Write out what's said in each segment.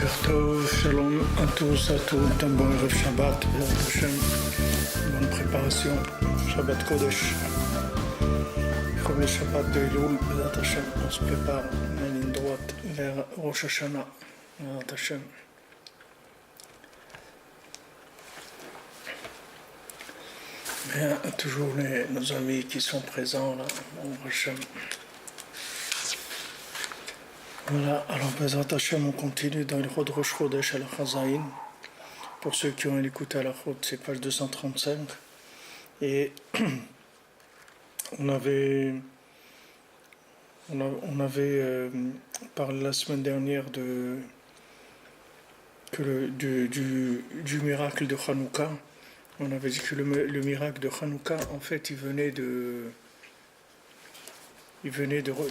Boker Tov, shalom à tous, à toutes, un bon Erev Shabbat, Bezrat Hashem, bonne préparation, Shabbat Kodesh, premier Shabbat de Elul, Bezrat Hashem, on se prépare en ligne droite vers Rosh Hashanah, Bezrat Hashem. Bien, toujours nos amis qui sont présents là, Bezrat Hashem. Voilà, alors Bezrat Hashem, on continue dans le Chod Rosh Chodesh à la Chazaïn. Pour ceux qui ont écouté à la Chod, c'est page 235. Et on avait parlé la semaine dernière du miracle de Hanouka. On avait dit que le miracle de Hanouka, en fait, il venait de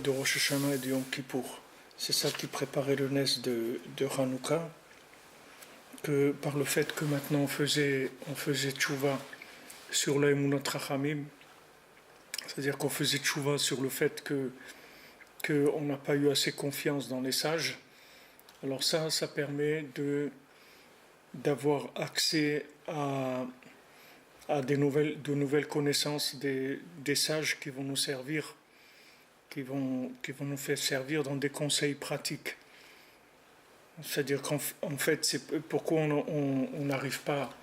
Rosh Hashanah et de Yom Kippour. C'est ça qui préparait le nes de Hanouka, que par le fait que maintenant on faisait tchouva sur la Emunat Rachamim, c'est-à-dire qu'on faisait tchouva sur le fait qu'on n'a pas eu assez confiance dans les sages. Alors ça permet d'avoir accès à de nouvelles connaissances des sages qui vont nous servir, qui vont nous faire servir dans des conseils pratiques. C'est-à-dire qu'en fait, c'est pourquoi on n'arrive pas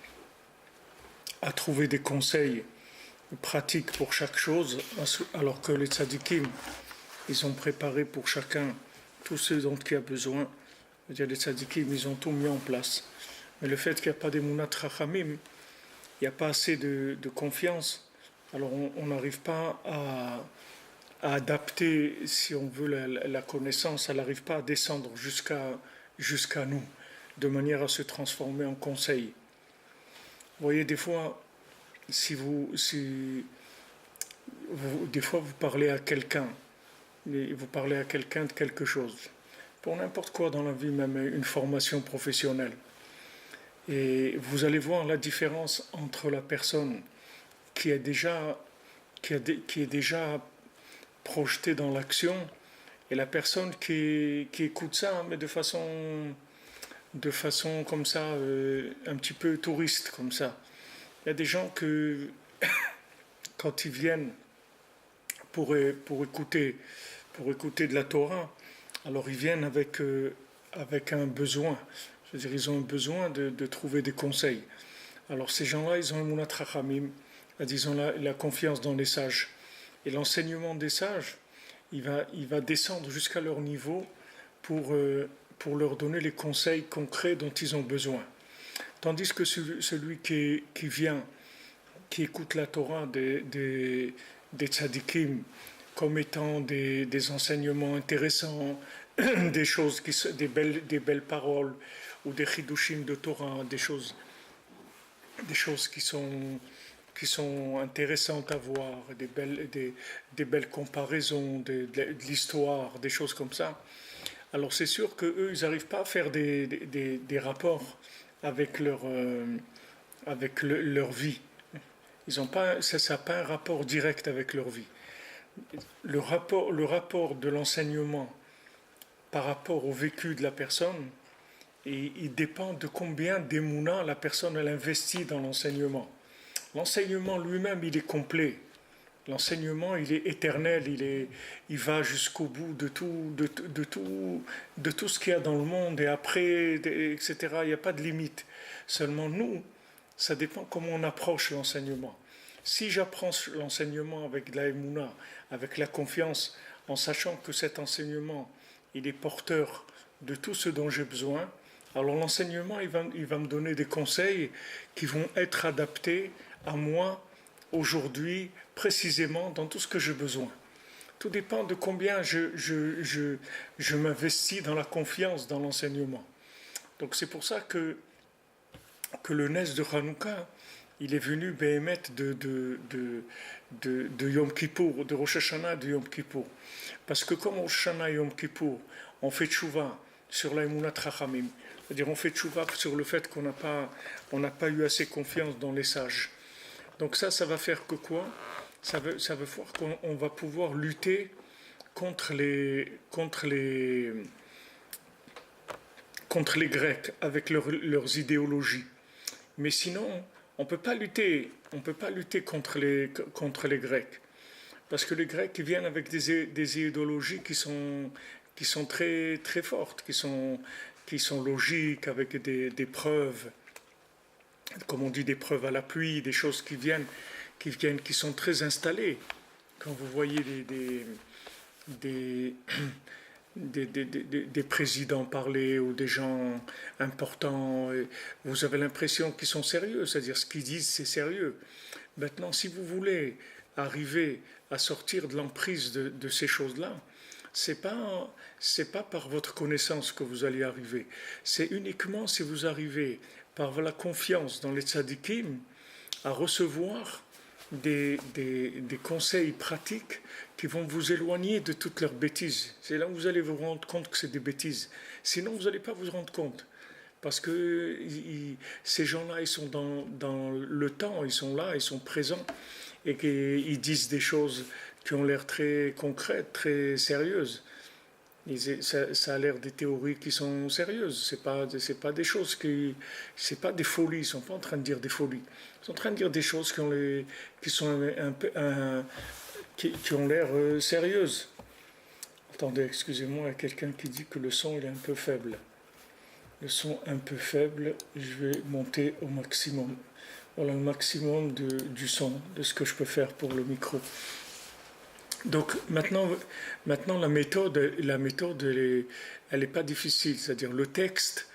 à trouver des conseils pratiques pour chaque chose, alors que les tzadikim, ils ont préparé pour chacun tout ce dont il y a besoin. C'est-à-dire les tzadikim, ils ont tout mis en place. Mais le fait qu'il n'y a pas d'emunat rachamim, il n'y a pas assez de confiance, alors on n'arrive pas à adapter, si on veut, la connaissance, elle n'arrive pas à descendre jusqu'à nous, de manière à se transformer en conseil. Vous voyez, des fois, des fois vous parlez à quelqu'un, de quelque chose, pour n'importe quoi dans la vie, même une formation professionnelle, et vous allez voir la différence entre la personne qui est déjà projeté dans l'action et la personne qui écoute ça, mais de façon comme ça, un petit peu touriste comme ça. Il y a des gens que quand ils viennent pour écouter de la Torah, alors ils viennent avec un besoin. Je veux dire, ils ont un besoin de trouver des conseils. Alors ces gens-là, ils ont un Emunat Rachamim, ils ont la confiance dans les sages. Et l'enseignement des sages, il va descendre jusqu'à leur niveau pour leur donner les conseils concrets dont ils ont besoin. Tandis que celui qui vient, qui écoute la Torah des tzadikim comme étant des enseignements intéressants, des belles paroles, ou des chidushim de Torah, des choses qui sont intéressantes à voir, des belles comparaisons de l'histoire, des choses comme ça. Alors c'est sûr qu'eux, ils n'arrivent pas à faire des rapports avec leur vie. Ils ont pas, ça n'a pas un rapport direct avec leur vie. Le rapport de l'enseignement par rapport au vécu de la personne, et il dépend de combien d'émouna la personne elle investit dans l'enseignement. L'enseignement lui-même, il est complet. L'enseignement, il est éternel, il va jusqu'au bout de tout ce qu'il y a dans le monde, et après, etc. Il n'y a pas de limite. Seulement nous, ça dépend comment on approche l'enseignement. Si j'apprends l'enseignement avec de la émouna, avec la confiance, en sachant que cet enseignement, il est porteur de tout ce dont j'ai besoin, alors l'enseignement, il va me donner des conseils qui vont être adaptés à moi, aujourd'hui, précisément, dans tout ce que j'ai besoin. Tout dépend de combien je m'investis dans la confiance dans l'enseignement. Donc c'est pour ça que le nes de Hanouka, il est venu Béhémet de Yom Kippour, de Rosh Hashanah de Yom Kippour. Parce que comme Rosh Hashanah et Yom Kippour, on fait tchouva sur la Emunat Rachamim, c'est-à-dire on fait tchouva sur le fait qu'on n'a pas eu assez confiance dans les sages. Donc ça va faire que quoi ? Ça veut faire qu'on va pouvoir lutter contre contre les Grecs avec leurs idéologies. Mais sinon, on peut pas lutter contre les Grecs. Parce que les Grecs ils viennent avec des idéologies qui sont très, très fortes, qui sont logiques, avec des preuves, comme on dit, des preuves à l'appui, des choses qui sont très installées. Quand vous voyez des, des présidents parler ou des gens importants, vous avez l'impression qu'ils sont sérieux, c'est-à-dire ce qu'ils disent c'est sérieux. Maintenant, si vous voulez arriver à sortir de l'emprise de ces choses-là, c'est pas par votre connaissance que vous allez arriver. C'est uniquement si vous arrivez par la confiance dans les tzadikim à recevoir des conseils pratiques qui vont vous éloigner de toutes leurs bêtises. C'est là où vous allez vous rendre compte que c'est des bêtises. Sinon, vous n'allez pas vous rendre compte. Parce que ces gens-là, ils sont dans le temps, ils sont là, ils sont présents, et qu'ils disent des choses qui ont l'air très concrètes, très sérieuses. Ça a l'air des théories qui sont sérieuses. C'est pas des choses c'est pas des folies. Ils sont pas en train de dire des folies. Ils sont en train de dire des choses qui sont qui ont l'air sérieuses. Attendez, excusez-moi, il y a quelqu'un qui dit que le son il est un peu faible. Le son un peu faible, je vais monter au maximum. Voilà le maximum du son, de ce que je peux faire pour le micro. Donc maintenant elle est pas difficile, c'est-à-dire le texte,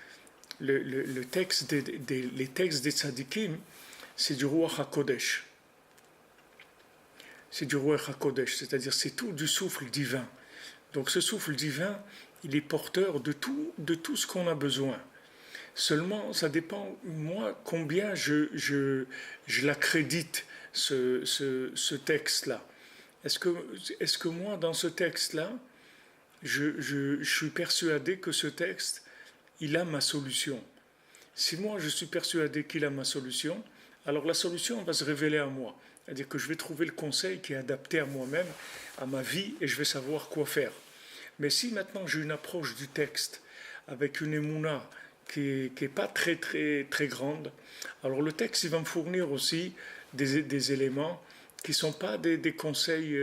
le texte les textes des tzadikim, c'est du Ruach HaKodesh. C'est du Ruach HaKodesh, c'est-à-dire c'est tout du souffle divin. Donc ce souffle divin, il est porteur de tout ce qu'on a besoin. Seulement, ça dépend, moi, combien je l'accrédite, ce texte-là. Est-ce que moi, dans ce texte-là, je suis persuadé que ce texte, il a ma solution. Si moi, je suis persuadé qu'il a ma solution, alors la solution va se révéler à moi. C'est-à-dire que je vais trouver le conseil qui est adapté à moi-même, à ma vie, et je vais savoir quoi faire. Mais si maintenant j'ai une approche du texte avec une émouna qui est pas très très très grande, alors le texte il va me fournir aussi des éléments qui sont pas des conseils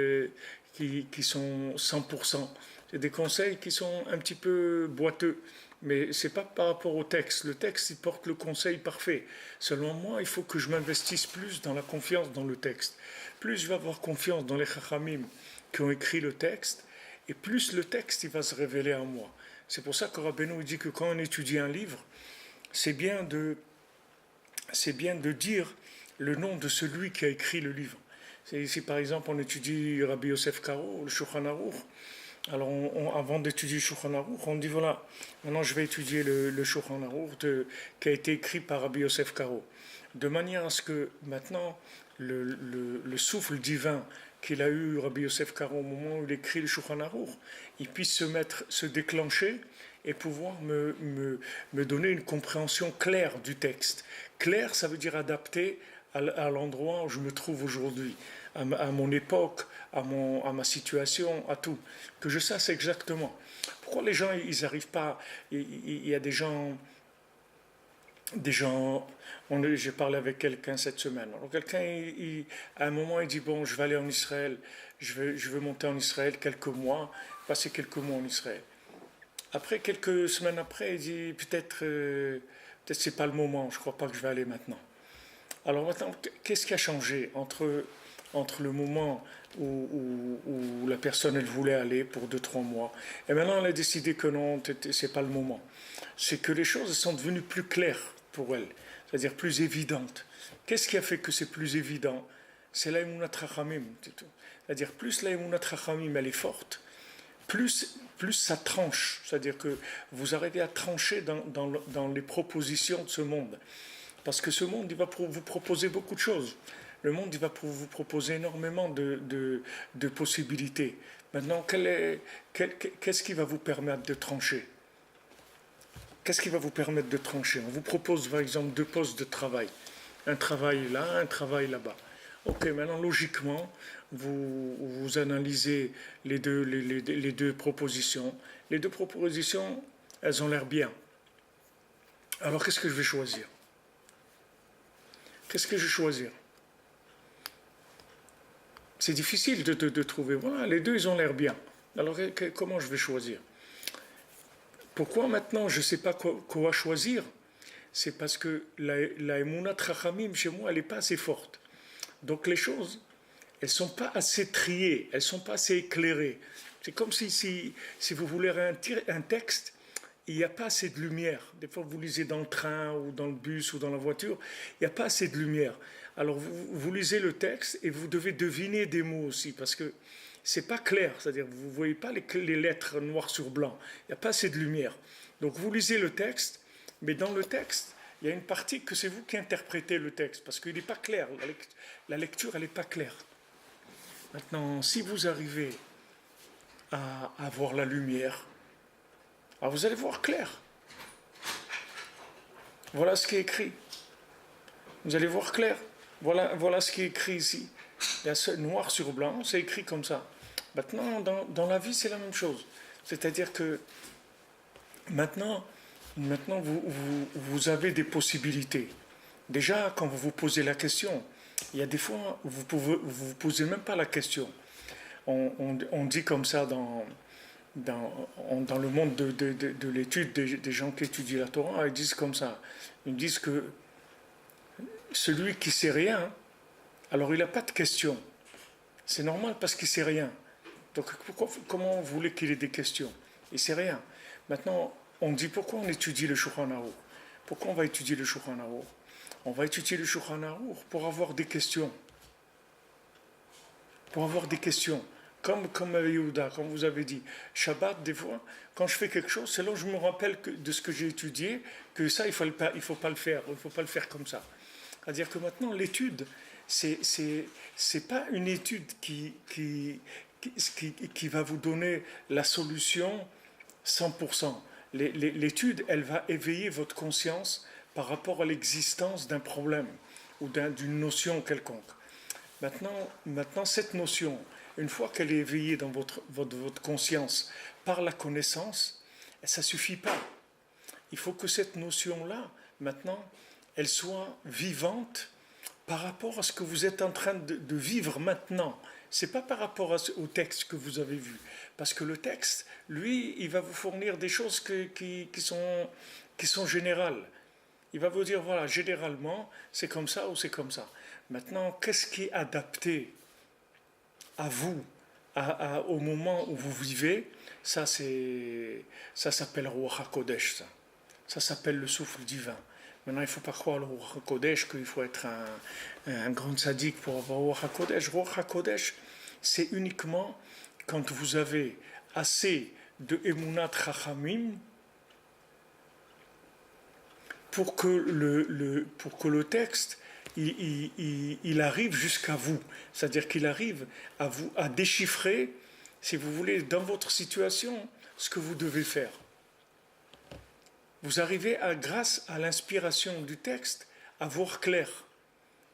qui sont 100%. C'est des conseils qui sont un petit peu boiteux. Mais c'est pas par rapport au texte. Le texte, il porte le conseil parfait. Selon moi, il faut que je m'investisse plus dans la confiance dans le texte. Plus je vais avoir confiance dans les chachamim qui ont écrit le texte, et plus le texte il va se révéler à moi. C'est pour ça que Rabbeinu dit que quand on étudie un livre, c'est bien de dire le nom de celui qui a écrit le livre. C'est ici par exemple on étudie Rabbi Yosef Karo, le Shulchan Aruch. Alors avant d'étudier le Shulchan Aruch, on dit voilà, maintenant je vais étudier le Shulchan Aruch qui a été écrit par Rabbi Yosef Karo. De manière à ce que maintenant le souffle divin qu'il a eu Rabbi Yosef Karo au moment où il écrit le Shulchan Aruch, il puisse se déclencher et pouvoir me donner une compréhension claire du texte. Clair, ça veut dire adapté à l'endroit où je me trouve aujourd'hui, à mon époque, à ma situation, à tout. Que je sache exactement. Pourquoi les gens, ils n'arrivent pas... Il y a des gens... J'ai parlé avec quelqu'un cette semaine. Alors quelqu'un, à un moment, il dit, bon, je vais aller en Israël, je veux monter en Israël quelques mois, passer quelques mois en Israël. Après, quelques semaines après, il dit, peut-être c'est pas le moment, je crois pas que je vais aller maintenant. Alors maintenant, qu'est-ce qui a changé entre le moment où la personne elle voulait aller pour 2-3 mois et maintenant elle a décidé que non, c'est pas le moment. C'est que les choses sont devenues plus claires pour elle, c'est-à-dire plus évidentes. Qu'est-ce qui a fait que c'est plus évident? C'est la Emunat Chachamim, c'est tout. C'est-à-dire plus la Emunat Chachamim elle est forte, plus ça tranche, c'est-à-dire que vous arrivez à trancher dans les propositions de ce monde. Parce que ce monde, il va vous proposer beaucoup de choses. Le monde, il va vous proposer énormément de possibilités. Maintenant, qu'est-ce qui va vous permettre de trancher? Qu'est-ce qui va vous permettre de trancher? On vous propose, par exemple, 2 postes de travail. Un travail là, un travail là-bas. Ok, maintenant, logiquement, vous analysez les deux propositions. Les 2 propositions, elles ont l'air bien. Alors qu'est-ce que je vais choisir? Qu'est-ce que je vais choisir? C'est difficile de trouver. Voilà, les deux, ils ont l'air bien. Alors comment je vais choisir? Pourquoi maintenant je ne sais pas quoi choisir? C'est parce que la Emunat Chachamim chez moi, elle n'est pas assez forte. Donc les choses, elles ne sont pas assez triées, elles ne sont pas assez éclairées. C'est comme si vous voulez un texte, il n'y a pas assez de lumière. Des fois, vous lisez dans le train ou dans le bus ou dans la voiture, il n'y a pas assez de lumière. Alors, vous lisez le texte et vous devez deviner des mots aussi, parce que c'est pas clair. C'est-à-dire, vous ne voyez pas les lettres noir sur blanc. Il n'y a pas assez de lumière. Donc, vous lisez le texte, mais dans le texte, il y a une partie que c'est vous qui interprétez le texte, parce qu'il n'est pas clair. La lecture, elle n'est pas claire. Maintenant, si vous arrivez à avoir la lumière, alors vous allez voir clair. Voilà ce qui est écrit. Vous allez voir clair. Voilà ce qui est écrit ici. Il y a noir sur blanc, c'est écrit comme ça. Maintenant, dans la vie, c'est la même chose. C'est-à-dire que maintenant vous avez des possibilités. Déjà, quand vous vous posez la question, il y a des fois où vous posez même pas la question. On dit comme ça dans le monde de l'étude des gens qui étudient la Torah, ils disent comme ça. Ils disent que celui qui sait rien, alors il n'a pas de question. C'est normal parce qu'il sait rien. Donc comment vous voulez qu'il ait des questions? Il sait rien. Maintenant, on dit pourquoi on étudie le Shulchan Aruch? Pourquoi on va étudier le Shulchan Aruch? On va étudier le Shulchan Aruch pour avoir des questions. Pour avoir des questions. Comme Yehuda, comme vous avez dit, Shabbat, des fois, quand je fais quelque chose, c'est là où je me rappelle de ce que j'ai étudié, que ça, il faut pas le faire, il ne faut pas le faire comme ça. C'est-à-dire que maintenant, l'étude, c'est pas une étude qui va vous donner la solution 100%. L'étude, elle va éveiller votre conscience par rapport à l'existence d'un problème ou d'une notion quelconque. Maintenant, cette notion, une fois qu'elle est éveillée dans votre conscience par la connaissance, ça ne suffit pas. Il faut que cette notion-là, maintenant, elle soit vivante par rapport à ce que vous êtes en train de vivre maintenant. Ce n'est pas par rapport au texte que vous avez vu. Parce que le texte, lui, il va vous fournir des choses qui sont générales. Il va vous dire, voilà, généralement, c'est comme ça ou c'est comme ça. Maintenant, qu'est-ce qui est adapté à vous, au moment où vous vivez? Ça s'appelle Ruach HaKodesh, ça s'appelle le souffle divin. Maintenant, il ne faut pas croire le Ruach HaKodesh qu'il faut être un grand sadique pour avoir Ruach HaKodesh. Ruach HaKodesh, c'est uniquement quand vous avez assez de Emunat Chachamim pour que le texte il arrive jusqu'à vous. C'est-à-dire qu'il arrive à déchiffrer, si vous voulez, dans votre situation, ce que vous devez faire. Vous arrivez, grâce à l'inspiration du texte, à voir clair,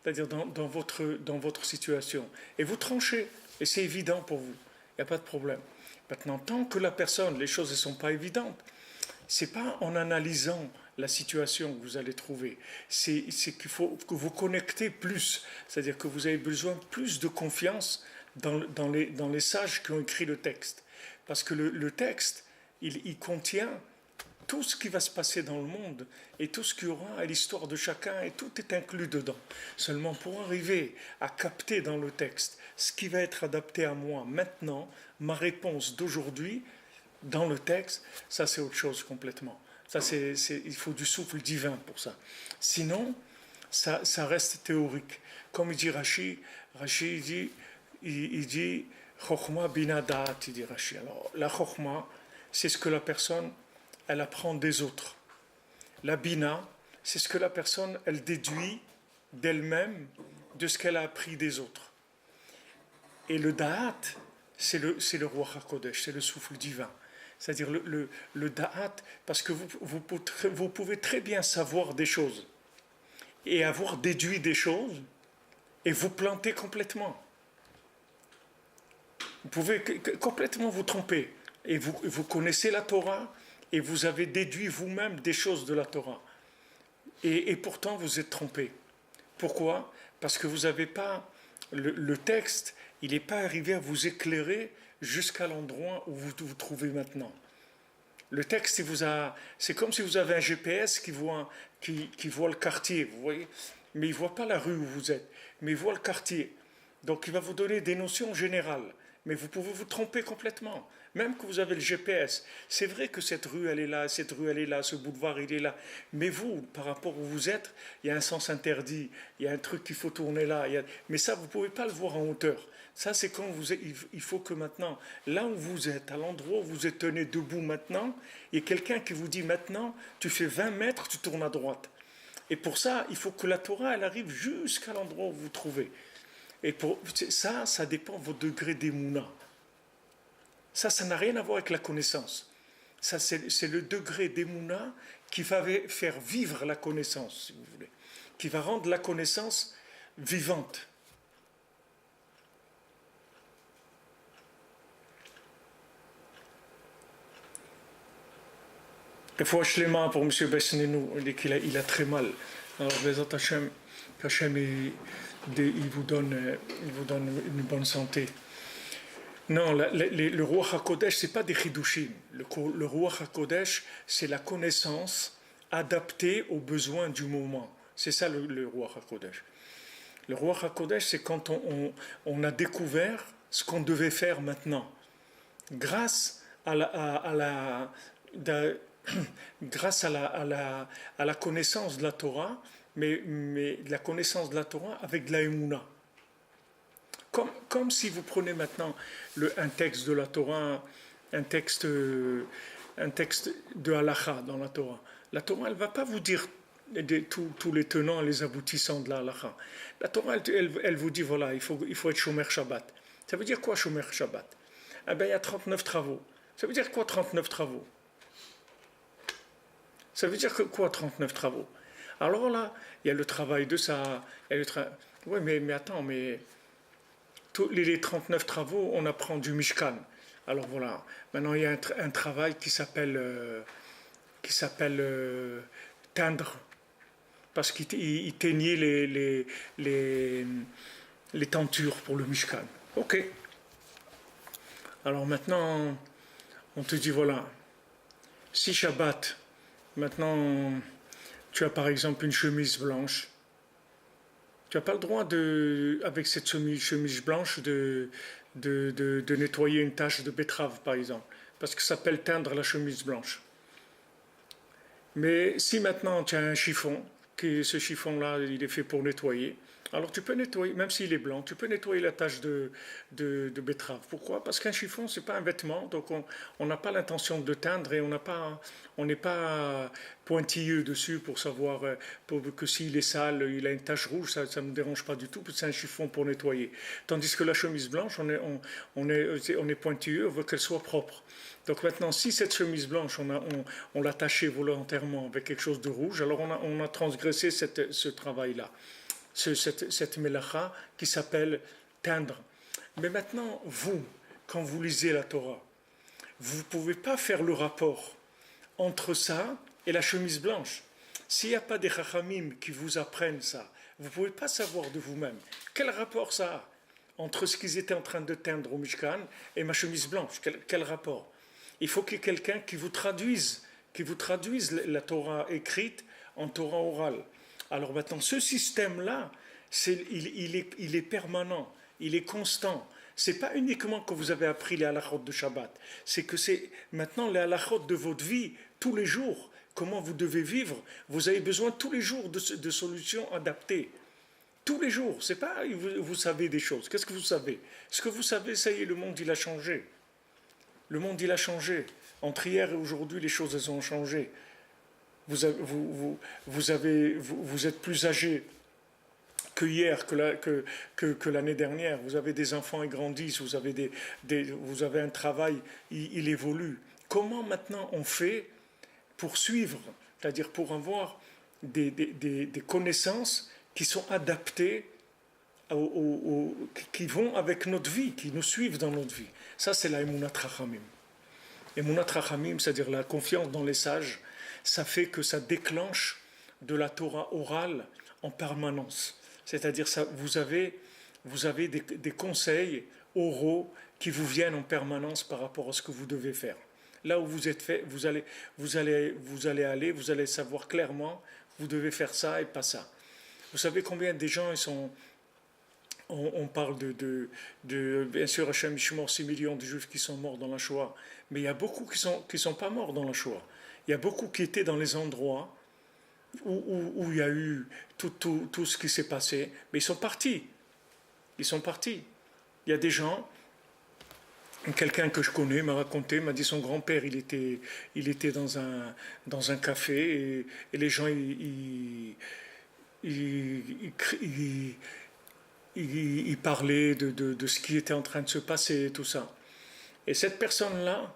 c'est-à-dire dans votre situation. Et vous tranchez, et c'est évident pour vous, il n'y a pas de problème. Maintenant, tant que la personne, les choses ne sont pas évidentes, c'est pas en analysant la situation que vous allez trouver, c'est qu'il faut que vous connectez plus, c'est-à-dire que vous avez besoin plus de confiance dans les sages qui ont écrit le texte. Parce que le texte, il contient tout ce qui va se passer dans le monde et tout ce qu'il y aura à l'histoire de chacun, et tout est inclus dedans. Seulement pour arriver à capter dans le texte ce qui va être adapté à moi maintenant, ma réponse d'aujourd'hui, dans le texte, ça c'est autre chose complètement. Ça, il faut du souffle divin pour ça. Sinon, ça reste théorique. Comme il dit Rashi il dit Chokhma bina da'at, il dit Rashi. Alors, la Chokhma, c'est ce que la personne, elle apprend des autres. La bina, c'est ce que la personne, elle déduit d'elle-même de ce qu'elle a appris des autres. Et le da'at, c'est le Ruach HaKodesh, c'est le souffle divin. C'est-à-dire le da'at, parce que vous pouvez très bien savoir des choses et avoir déduit des choses et vous planter complètement. Vous pouvez complètement vous tromper. Et vous connaissez la Torah et vous avez déduit vous-même des choses de la Torah. et pourtant vous êtes trompé. Pourquoi? Parce que vous n'avez pas le texte, il n'est pas arrivé à vous éclairer jusqu'à l'endroit où vous vous trouvez maintenant. Le texte, c'est comme si vous avez un GPS qui voit le quartier, vous voyez, mais il ne voit pas la rue où vous êtes, mais il voit le quartier. Donc il va vous donner des notions générales, mais vous pouvez vous tromper complètement. Même que vous avez le GPS, c'est vrai que cette rue elle est là, cette rue elle est là, ce boulevard il est là, mais vous, par rapport où vous êtes, il y a un sens interdit, il y a un truc qu'il faut tourner là, mais ça vous ne pouvez pas le voir en hauteur. Ça c'est quand il faut que maintenant, là où vous êtes, à l'endroit où vous êtes tenu debout maintenant, il y a quelqu'un qui vous dit maintenant, tu fais 20 mètres, tu tournes à droite. Et pour ça, il faut que la Torah elle arrive jusqu'à l'endroit où vous vous trouvez. Et pour ça dépend de votre degré d'émouna. Ça n'a rien à voir avec la connaissance. Ça, c'est le degré d'émouna qui va faire vivre la connaissance, si vous voulez, qui va rendre la connaissance vivante. Il faut Shlema pour M. Besnenou, il a très mal. Alors, Bezat Hashem, qu'Hachem il vous donne une bonne santé. Non, le Ruach HaKodesh, ce n'est pas des Chidushim. Le Ruach HaKodesh, c'est la connaissance adaptée aux besoins du moment. C'est ça le Ruach HaKodesh. Le Ruach HaKodesh, c'est quand on a découvert ce qu'on devait faire maintenant. Grâce à la connaissance de la Torah, mais de la connaissance de la Torah avec de la Emouna. Comme si vous prenez maintenant un texte de la Torah, un texte de halacha dans la Torah. La Torah, elle ne va pas vous dire tous les tenants et les aboutissants de la halacha. La Torah, elle vous dit, voilà, il faut être Shomer Shabbat. Ça veut dire quoi, Shomer Shabbat? Eh bien, il y a 39 travaux. Ça veut dire quoi, 39 travaux? Ça veut dire quoi, 39 travaux? Alors là, il y a le travail de ça. Oui, mais attends, mais... Tous les 39 travaux, on apprend du Mishkan. Alors voilà, maintenant il y a un travail qui s'appelle teindre, parce qu'il teignait les tentures pour le Mishkan. Ok. Alors maintenant, on te dit voilà, si Shabbat, maintenant tu as par exemple une chemise blanche, tu n'as pas le droit, avec cette chemise blanche, de nettoyer une tache de betterave, par exemple, parce que ça s'appelle teindre la chemise blanche. Mais si maintenant tu as un chiffon, que ce chiffon-là, il est fait pour nettoyer, alors tu peux nettoyer, même s'il est blanc, tu peux nettoyer la tache de betterave. Pourquoi? Parce qu'un chiffon, c'est pas un vêtement, donc on n'a pas l'intention de teindre et on n'est pas pointilleux dessus pour savoir que s'il est sale, il a une tache rouge, ça ne me dérange pas du tout, parce que c'est un chiffon pour nettoyer. Tandis que la chemise blanche, on est pointilleux, on veut qu'elle soit propre. Donc maintenant, si cette chemise blanche, on l'a tachée volontairement avec quelque chose de rouge, alors on a transgressé ce travail-là. Cette mélacha qui s'appelle teindre. Mais maintenant, vous, quand vous lisez la Torah, vous ne pouvez pas faire le rapport entre ça et la chemise blanche. S'il n'y a pas des chachamim qui vous apprennent ça, vous ne pouvez pas savoir de vous-même. Quel rapport ça a entre ce qu'ils étaient en train de teindre au Mishkan et ma chemise blanche? Quel rapport? Il faut qu'il y ait quelqu'un qui vous traduise la Torah écrite en Torah orale. Alors maintenant, ce système-là, il est permanent, il est constant. C'est pas uniquement que vous avez appris les halachot de Shabbat, c'est que c'est maintenant les halachot de votre vie, tous les jours, comment vous devez vivre. Vous avez besoin tous les jours de solutions adaptées. Tous les jours, c'est pas vous savez des choses. Qu'est-ce que vous savez? Ce que vous savez, ça y est, le monde il a changé. Le monde il a changé. Entre hier et aujourd'hui, les choses elles ont changé. Vous êtes plus âgé que hier, que l'année dernière. Vous avez des enfants, ils grandissent, vous avez un travail, il évolue. Comment maintenant on fait pour suivre, c'est-à-dire pour avoir des connaissances qui sont adaptées, qui vont avec notre vie, qui nous suivent dans notre vie? Ça, c'est la Emunat Rachamim. Emunat Rachamim, c'est-à-dire la confiance dans les sages, ça fait que ça déclenche de la Torah orale en permanence. C'est-à-dire ça, vous avez des conseils oraux qui vous viennent en permanence par rapport à ce que vous devez faire. Là où vous êtes fait, vous allez savoir clairement, vous devez faire ça et pas ça. Vous savez combien des gens ils sont. On parle bien sûr, Hachem Ishmor, 6 millions de juifs qui sont morts dans la Shoah, mais il y a beaucoup qui sont pas morts dans la Shoah. Il y a beaucoup qui étaient dans les endroits où il y a eu tout ce qui s'est passé, mais ils sont partis. Ils sont partis. Il y a des gens, quelqu'un que je connais m'a raconté, m'a dit son grand-père, il était dans un café et les gens, il parlait de ce qui était en train de se passer et tout ça. Et cette personne-là,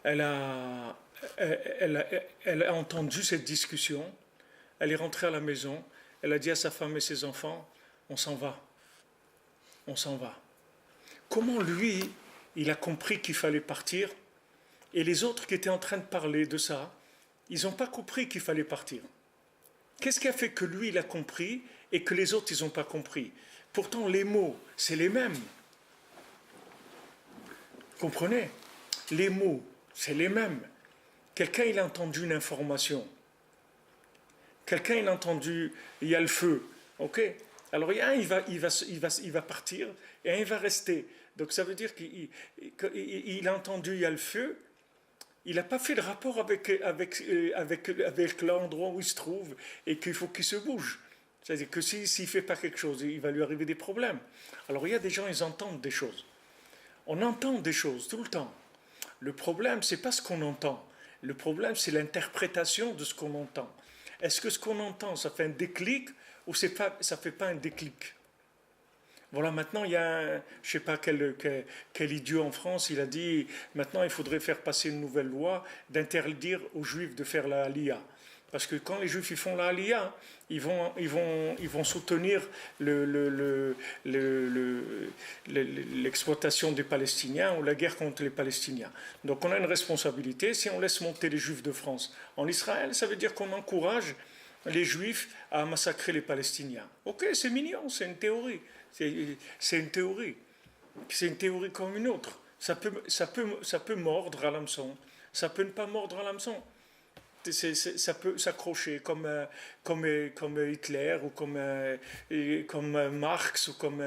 elle a, elle a entendu cette discussion, elle est rentrée à la maison, elle a dit à sa femme et ses enfants, on s'en va, on s'en va. Comment lui, il a compris qu'il fallait partir, et les autres qui étaient en train de parler de ça, ils n'ont pas compris qu'il fallait partir. Qu'est-ce qui a fait que lui, il a compris et que les autres, ils n'ont pas compris? Pourtant, les mots, c'est les mêmes. Vous comprenez? Les mots, c'est les mêmes. Quelqu'un, il a entendu une information. Quelqu'un, il a entendu, il y a le feu. Ok? Alors, un, il va partir et un, il va rester. Donc, ça veut dire qu'il a entendu, il y a le feu. Il n'a pas fait de rapport avec l'endroit où il se trouve et qu'il faut qu'il se bouge. C'est-à-dire que s'il ne fait pas quelque chose, il va lui arriver des problèmes. Alors il y a des gens, ils entendent des choses. On entend des choses tout le temps. Le problème, ce n'est pas ce qu'on entend. Le problème, c'est l'interprétation de ce qu'on entend. Est-ce que ce qu'on entend, ça fait un déclic ou ça ne fait pas un déclic? Voilà, maintenant, il y a, je ne sais pas quel idiot en France, il a dit, maintenant, il faudrait faire passer une nouvelle loi d'interdire aux Juifs de faire la Aliyah. Parce que quand les Juifs ils font la Aliyah, ils vont soutenir l'exploitation des Palestiniens ou la guerre contre les Palestiniens. Donc on a une responsabilité. Si on laisse monter les Juifs de France en Israël, ça veut dire qu'on encourage les Juifs à massacrer les Palestiniens. Ok, c'est mignon, c'est une théorie. C'est une théorie. C'est une théorie comme une autre. Ça peut mordre à l'hameçon. Ça peut ne pas mordre à l'hameçon. Ça peut s'accrocher comme Hitler ou comme Marx ou comme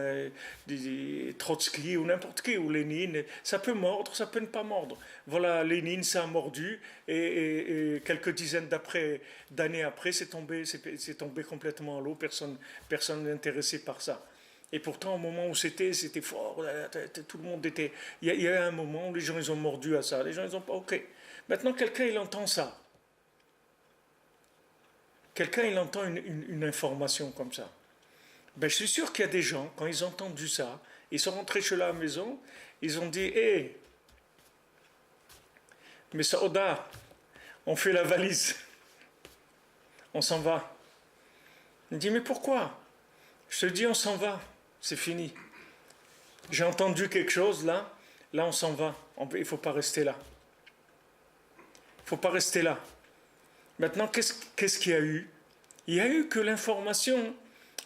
Trotsky ou n'importe qui, ou Lénine. Ça peut mordre, ça peut ne pas mordre. Voilà, Lénine, ça a mordu et quelques dizaines d'années après, c'est tombé complètement à l'eau. Personne n'est intéressé par ça. Et pourtant, au moment où c'était fort, tout le monde était... Il y a un moment où les gens, ils ont mordu à ça. Les gens, ils ont pas... Ok. Maintenant, quelqu'un, il entend ça. Quelqu'un, il entend une information comme ça. Ben, je suis sûr qu'il y a des gens, quand ils ont entendu ça, ils sont rentrés chez eux à la maison, ils ont dit, hé, mais Saouda, on fait la valise, on s'en va. Il dit, mais pourquoi? Je te dis, on s'en va, c'est fini. J'ai entendu quelque chose là on s'en va, il ne faut pas rester là. Il ne faut pas rester là. Maintenant, qu'est-ce qu'il y a eu? Il y a eu que l'information,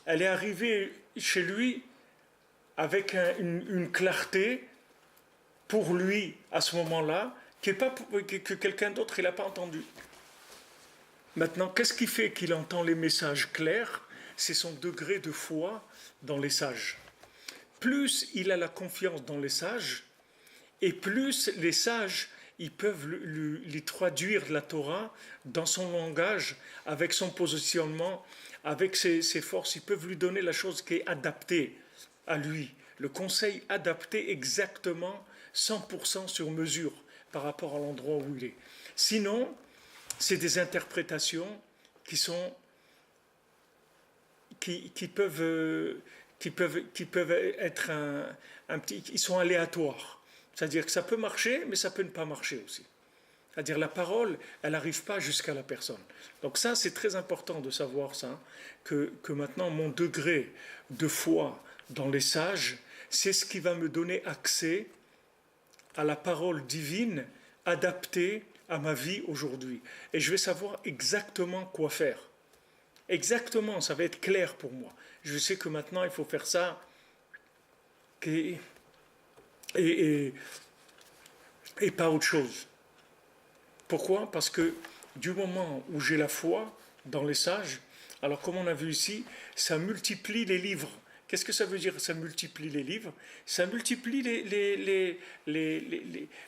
elle est arrivée chez lui avec une clarté pour lui à ce moment-là que quelqu'un d'autre n'a pas entendu. Maintenant, qu'est-ce qui fait qu'il entend les messages clairs? C'est son degré de foi dans les sages. Plus il a la confiance dans les sages, et plus les sages ils peuvent lui traduire la Torah dans son langage, avec son positionnement, avec ses forces. Ils peuvent lui donner la chose qui est adaptée à lui, le conseil adapté exactement, 100% sur mesure par rapport à l'endroit où il est. Sinon, c'est des interprétations qui peuvent être un petit... Ils sont aléatoires. C'est-à-dire que ça peut marcher, mais ça peut ne pas marcher aussi. C'est-à-dire la parole, elle n'arrive pas jusqu'à la personne. Donc ça, c'est très important de savoir ça, que maintenant mon degré de foi dans les sages, c'est ce qui va me donner accès à la parole divine adaptée à ma vie aujourd'hui. Et je vais savoir exactement quoi faire. Exactement, ça va être clair pour moi. Je sais que maintenant, il faut faire ça. Et, et, et pas autre chose. Pourquoi? Parce que du moment où j'ai la foi dans les sages, alors comme on a vu ici, ça multiplie les livres. Qu'est-ce que ça veut dire, ça multiplie les livres? Ça multiplie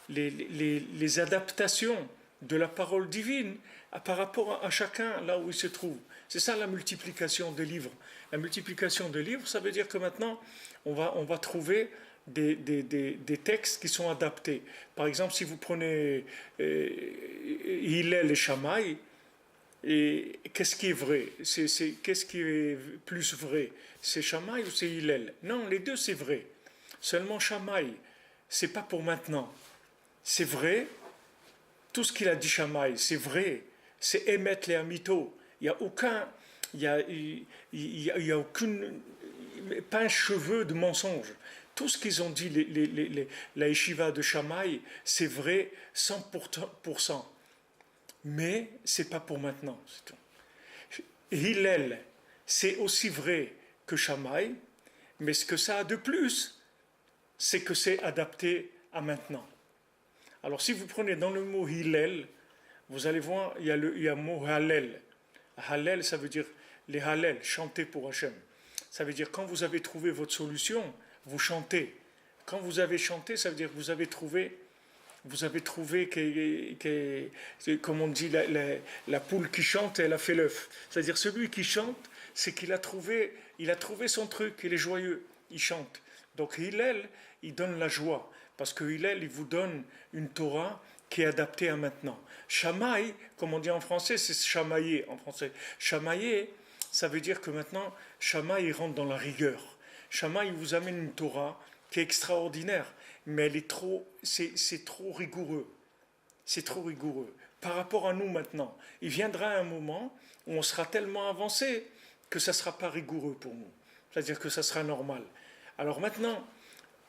les adaptations de la parole divine par rapport à chacun là où il se trouve. C'est ça la multiplication des livres. La multiplication des livres, ça veut dire que maintenant, on va trouver des textes qui sont adaptés. Par exemple, si vous prenez Hillel et Shammai, et qu'est-ce qui est vrai? Qu'est-ce qui est plus vrai? C'est Shammai ou c'est Hillel? Non, les deux c'est vrai. Seulement Shammai, c'est pas pour maintenant. C'est vrai, tout ce qu'il a dit Shammai, c'est vrai. C'est Emet les Amito. Il n'y a aucun. Il y a aucune. Pas un cheveu de mensonge. Tout ce qu'ils ont dit, la yeshiva de Shammai, c'est vrai 100%. Mais c'est pas pour maintenant. C'est tout. Hillel, c'est aussi vrai que Shammai, mais ce que ça a de plus, c'est que c'est adapté à maintenant. Alors si vous prenez dans le mot Hillel, vous allez voir, il y a le mot Hallel. Hallel, ça veut dire les Hallel, chanter pour Hachem. Ça veut dire quand vous avez trouvé votre solution, vous chantez. Quand vous avez chanté, ça veut dire que vous avez trouvé comme on dit, la poule qui chante, elle a fait l'œuf. C'est-à-dire celui qui chante, c'est qu'il a trouvé son truc, il est joyeux, il chante. Donc Hillel, il donne la joie, parce que Hillel, il vous donne une Torah qui est adaptée à maintenant. Shammai, comme on dit en français, c'est chamailler en français. Chamailler, ça veut dire que maintenant, Shammai, il rentre dans la rigueur. Shammai, il vous amène une Torah qui est extraordinaire, mais elle est c'est trop rigoureux. C'est trop rigoureux. Par rapport à nous maintenant, il viendra un moment où on sera tellement avancé que ça ne sera pas rigoureux pour nous. C'est-à-dire que ça sera normal. Alors maintenant,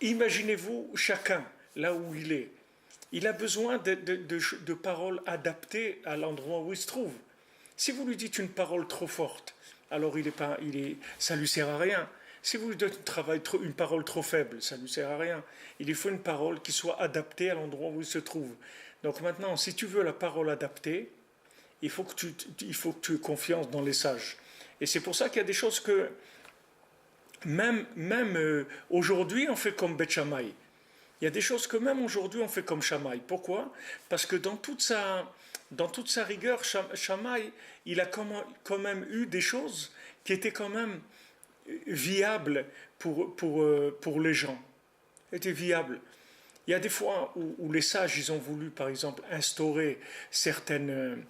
imaginez-vous chacun, là où il est. Il a besoin de paroles adaptées à l'endroit où il se trouve. Si vous lui dites une parole trop forte, alors ça ne lui sert à rien. Si vous lui donnez une parole trop faible, ça ne lui sert à rien. Il lui faut une parole qui soit adaptée à l'endroit où il se trouve. Donc maintenant, si tu veux la parole adaptée, il faut que tu aies confiance dans les sages. Et c'est pour ça qu'il y a des choses que, même aujourd'hui, on fait comme Beth Shammai. Il y a des choses que même aujourd'hui, on fait comme Shammai. Pourquoi? Parce que dans toute sa rigueur, Shammai, il a quand même eu des choses qui étaient quand même viable pour les gens. Était viable. Il y a des fois où les sages ils ont voulu, par exemple, instaurer certaines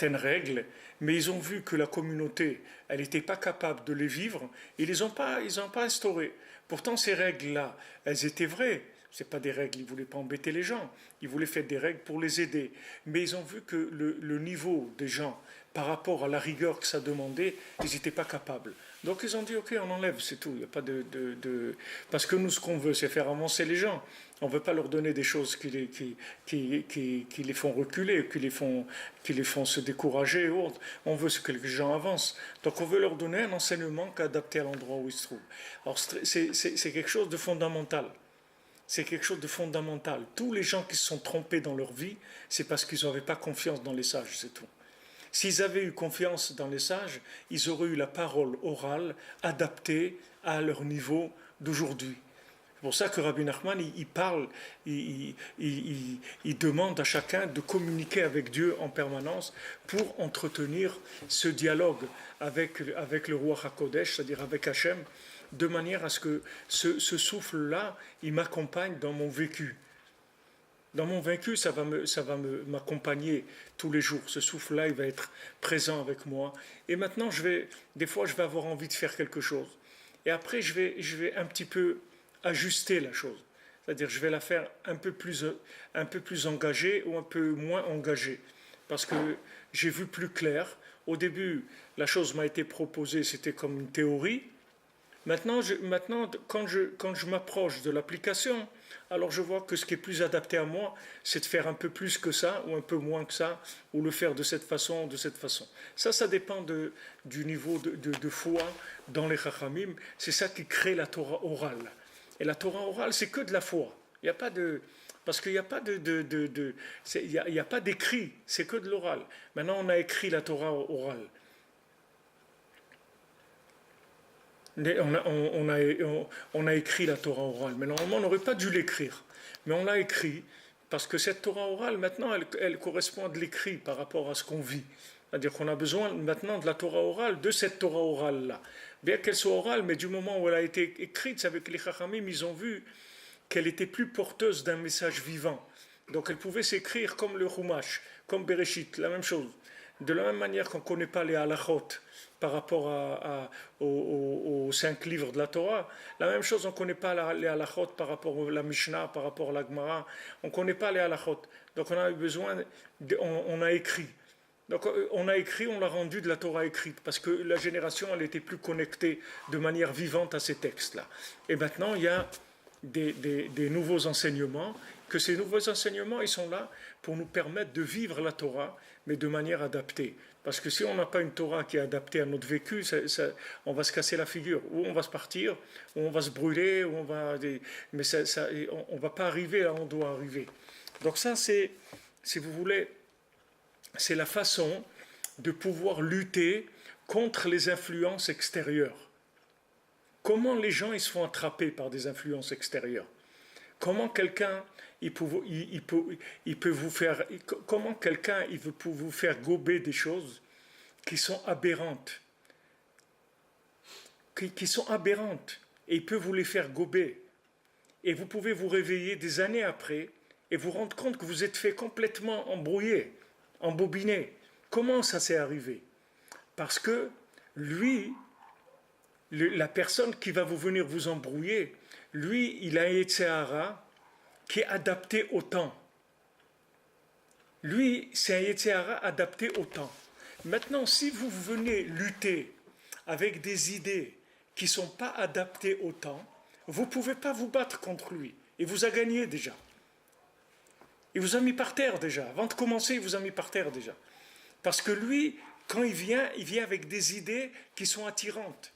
règles, mais ils ont vu que la communauté, elle n'était pas capable de les vivre, et ils ont pas instauré. Pourtant, ces règles-là, elles étaient vraies. Ce pas des règles, ils ne voulaient pas embêter les gens, ils voulaient faire des règles pour les aider. Mais ils ont vu que le niveau des gens, par rapport à la rigueur que ça demandait, ils n'étaient pas capables. Donc ils ont dit, ok, on enlève, c'est tout. Il y a pas Parce que nous, ce qu'on veut, c'est faire avancer les gens. On ne veut pas leur donner des choses qui les font reculer, qui les font se décourager ou autre. On veut que les gens avancent. Donc on veut leur donner un enseignement adapté à l'endroit où ils se trouvent. Alors c'est quelque chose de fondamental. C'est quelque chose de fondamental. Tous les gens qui se sont trompés dans leur vie, c'est parce qu'ils n'avaient pas confiance dans les sages, c'est tout. S'ils avaient eu confiance dans les sages, ils auraient eu la parole orale adaptée à leur niveau d'aujourd'hui. C'est pour ça que Rabbi Nachman, il parle, il demande à chacun de communiquer avec Dieu en permanence pour entretenir ce dialogue avec le roi HaKodesh, c'est-à-dire avec Hachem, de manière à ce que ce souffle-là, il m'accompagne dans mon vécu. Dans mon vécu, ça va m'accompagner tous les jours. Ce souffle-là, il va être présent avec moi. Et maintenant, des fois, je vais avoir envie de faire quelque chose. Et après, je vais un petit peu ajuster la chose. C'est-à-dire, je vais la faire un peu plus engagée ou un peu moins engagée. Parce que j'ai vu plus clair. Au début, la chose m'a été proposée, c'était comme une théorie. Maintenant, quand je m'approche de l'application, alors je vois que ce qui est plus adapté à moi, c'est de faire un peu plus que ça, ou un peu moins que ça, ou le faire de cette façon, ou de cette façon. Ça dépend du niveau de foi dans les Chachamim. C'est ça qui crée la Torah orale. Et la Torah orale, c'est que de la foi. Il n'y a pas de... Parce qu'il n'y a pas il y a pas d'écrit, c'est que de l'oral. Maintenant, on a écrit la Torah orale. On a écrit la Torah orale, mais normalement on n'aurait pas dû l'écrire. Mais on l'a écrit parce que cette Torah orale, maintenant, elle correspond à de l'écrit par rapport à ce qu'on vit. C'est-à-dire qu'on a besoin maintenant de la Torah orale, de cette Torah orale-là. Bien qu'elle soit orale, mais du moment où elle a été écrite, c'est avec les Chachamim, ils ont vu qu'elle était plus porteuse d'un message vivant. Donc elle pouvait s'écrire comme le Chumash, comme Bereshit, la même chose. De la même manière qu'on ne connaît pas les halachot par rapport aux 5 livres de la Torah, la même chose, on ne connaît pas les halachot par rapport à la Mishnah, par rapport à la Gemara, on ne connaît pas les halachot. Donc on a eu besoin, on a écrit. Donc on a écrit, on l'a rendu de la Torah écrite, parce que la génération, elle était plus connectée de manière vivante à ces textes-là. Et maintenant, il y a des nouveaux enseignements, que ces nouveaux enseignements, ils sont là pour nous permettre de vivre la Torah, mais de manière adaptée. Parce que si on n'a pas une Torah qui est adaptée à notre vécu, on va se casser la figure. Ou on va se partir, ou on va se brûler, mais on ne va pas arriver là où on doit arriver. Donc ça, c'est, si vous voulez, c'est la façon de pouvoir lutter contre les influences extérieures. Comment les gens ils se font attraper par des influences extérieures? Comment quelqu'un il peut vous faire, comment quelqu'un il peut vous faire gober des choses qui sont aberrantes, qui sont aberrantes, et il peut vous les faire gober. Et vous pouvez vous réveiller des années après et vous rendre compte que vous êtes fait complètement embrouiller, embobiner. Comment ça s'est arrivé? Parce que lui, la personne qui va vous venir vous embrouiller, lui, il a un Yetzirah qui est adapté au temps. Lui, c'est un Yetzirah adapté au temps. Maintenant, si vous venez lutter avec des idées qui ne sont pas adaptées au temps, vous ne pouvez pas vous battre contre lui. Il vous a gagné déjà. Il vous a mis par terre déjà. Avant de commencer, il vous a mis par terre déjà. Parce que lui, quand il vient avec des idées qui sont attirantes.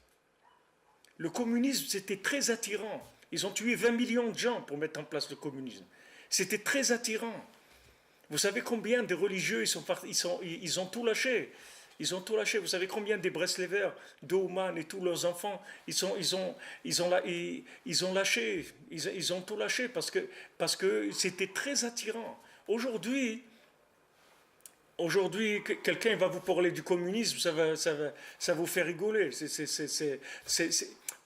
Le communisme, c'était très attirant. Ils ont tué 20 millions de gens pour mettre en place le communisme. C'était très attirant. Vous savez combien de religieux ils ont tout lâché. Ils ont tout lâché. Vous savez combien des Breslevers, d'Ouman et tous leurs enfants, ils ont lâché. Ils ont tout lâché parce que c'était très attirant. Aujourd'hui, quelqu'un va vous parler du communisme, ça vous fait rigoler.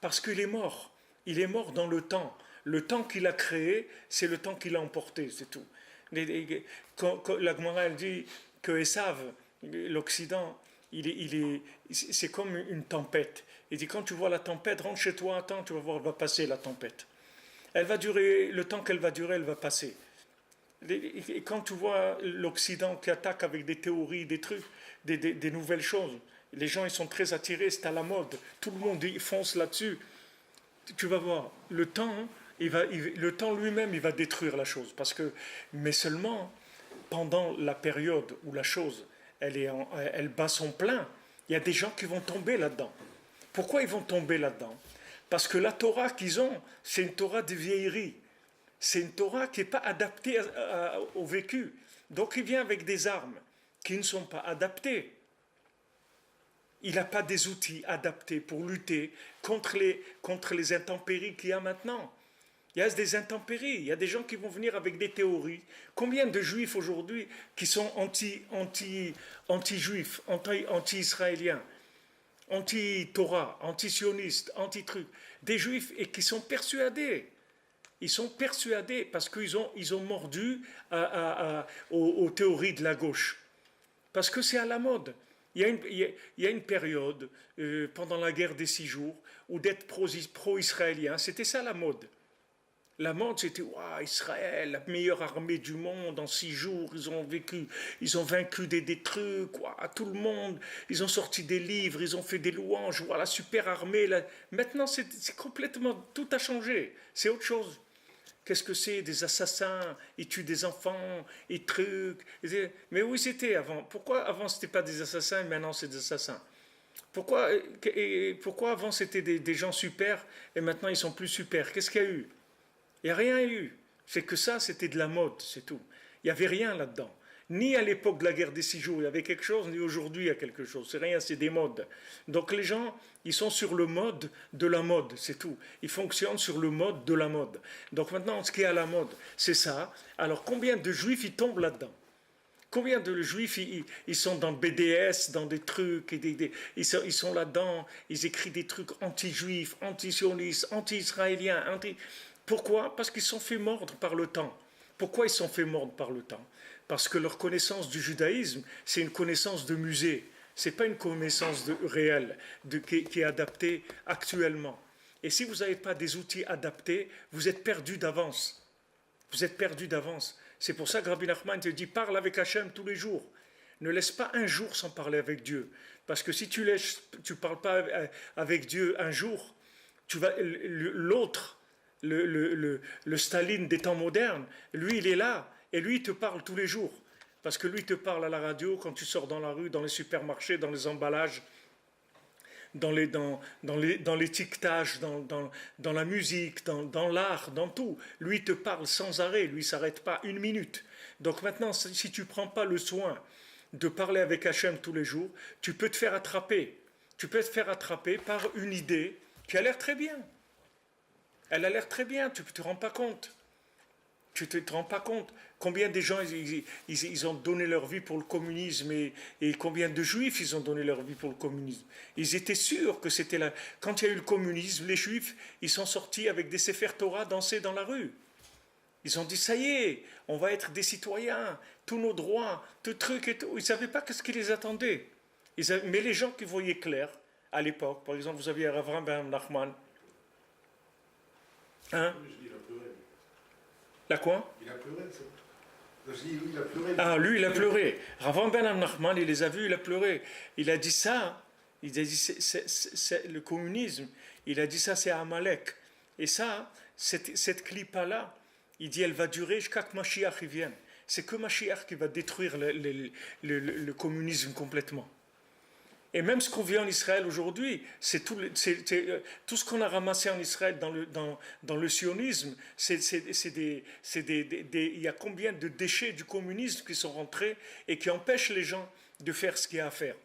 Parce qu'il est mort. Il est mort dans le temps. Le temps qu'il a créé, c'est le temps qu'il a emporté, c'est tout. Quand la Gemara elle dit que Esav, l'Occident, c'est comme une tempête. Il dit quand tu vois la tempête, rentre chez toi, attends, tu vas voir, elle va passer la tempête. Elle va durer, le temps qu'elle va durer, elle va passer. Et quand tu vois l'Occident qui attaque avec des théories, des trucs, des nouvelles choses, les gens ils sont très attirés, c'est à la mode, tout le monde fonce là-dessus. Tu vas voir, le temps, le temps lui-même, il va détruire la chose. Mais seulement pendant la période où la chose, elle bat son plein, il y a des gens qui vont tomber là-dedans. Pourquoi ils vont tomber là-dedans? Parce que la Torah qu'ils ont, c'est une Torah de vieillerie. C'est une Torah qui n'est pas adaptée au vécu. Donc il vient avec des armes qui ne sont pas adaptées. Il n'a pas des outils adaptés pour lutter contre les intempéries qu'il y a maintenant. Il y a des intempéries, il y a des gens qui vont venir avec des théories. Combien de juifs aujourd'hui qui sont anti-juifs, anti-israéliens, anti-Torah, anti-sionistes, anti-trucs, des juifs et qui sont persuadés. Ils sont persuadés parce qu'ils ont mordu aux théories de la gauche. Parce que c'est à la mode. Il y a une période, pendant la guerre des 6 jours, où d'être pro-israélien, c'était ça la mode. La mode, c'était waouh, Israël, la meilleure armée du monde. En 6 jours, ils ont vaincu des trucs. Waouh, tout le monde. Ils ont sorti des livres, ils ont fait des louanges. Waouh, la super armée. Maintenant, c'est complètement, tout a changé. C'est autre chose. Qu'est-ce que c'est? Des assassins, ils tuent des enfants, ils trucs. Mais où c'était avant? Pourquoi avant c'était pas des assassins et maintenant c'est des assassins? Pourquoi avant c'était des gens super et maintenant ils sont plus super? Qu'est-ce qu'il y a eu? Il n'y a rien eu. C'est que ça, c'était de la mode, c'est tout. Il n'y avait rien là-dedans. Ni à l'époque de la guerre des 6 jours, il y avait quelque chose, ni aujourd'hui, il y a quelque chose. C'est rien, c'est des modes. Donc les gens, ils sont sur le mode de la mode, c'est tout. Ils fonctionnent sur le mode de la mode. Donc maintenant, ce qui est à la mode, c'est ça. Alors combien de juifs, ils tombent là-dedans? Combien de juifs ils sont dans BDS, dans des trucs, ils sont là-dedans, ils écrivent des trucs anti-juifs, anti-sionistes, anti-israéliens. Pourquoi? Parce qu'ils sont fait mordre par le temps. Pourquoi ils sont fait mordre par le temps? Parce que leur connaissance du judaïsme, c'est une connaissance de musée. Ce n'est pas une connaissance réelle, qui est adaptée actuellement. Et si vous n'avez pas des outils adaptés, vous êtes perdu d'avance. Vous êtes perdu d'avance. C'est pour ça que Rabbi Nachman te dit, parle avec Hachem tous les jours. Ne laisse pas un jour sans parler avec Dieu. Parce que si tu ne parles pas avec Dieu un jour, l'autre, le Staline des temps modernes, lui il est là, et lui il te parle tous les jours. Parce que lui te parle à la radio, quand tu sors dans la rue, dans les supermarchés, dans les emballages, dans l'étiquetage, dans la musique, dans l'art, dans tout. Lui te parle sans arrêt, lui ne s'arrête pas une minute. Donc maintenant, si tu ne prends pas le soin de parler avec Hachem tous les jours, tu peux te faire attraper. Tu peux te faire attraper par une idée qui a l'air très bien. Elle a l'air très bien, tu ne te rends pas compte. Tu ne te rends pas compte combien de gens ils ont donné leur vie pour le communisme et combien de juifs ils ont donné leur vie pour le communisme. Ils étaient sûrs que c'était là. Quand il y a eu le communisme, les juifs, ils sont sortis avec des Sefer Torah danser dans la rue. Ils ont dit, ça y est, on va être des citoyens, tous nos droits, tout truc et tout. Ils ne savaient pas ce qui les attendait. Mais les gens qui voyaient clair, à l'époque, par exemple, vous aviez Rav Ben Nachman. Hein? La quoi? Il a pleuré, ça. Lui, il a pleuré. Ah, lui, il a pleuré. Rav Ben Nachman, il les a vus, il a pleuré. Il a dit ça, il a dit, c'est le communisme, il a dit ça, c'est Amalek. Et ça, cette clipa-là, il dit, elle va durer jusqu'à que Mashiach vienne. C'est que Mashiach qui va détruire le communisme complètement. Et même ce qu'on vit en Israël aujourd'hui, c'est tout ce qu'on a ramassé en Israël dans le sionisme, il y a combien de déchets du communisme qui sont rentrés et qui empêchent les gens de faire ce qu'il y a à faire.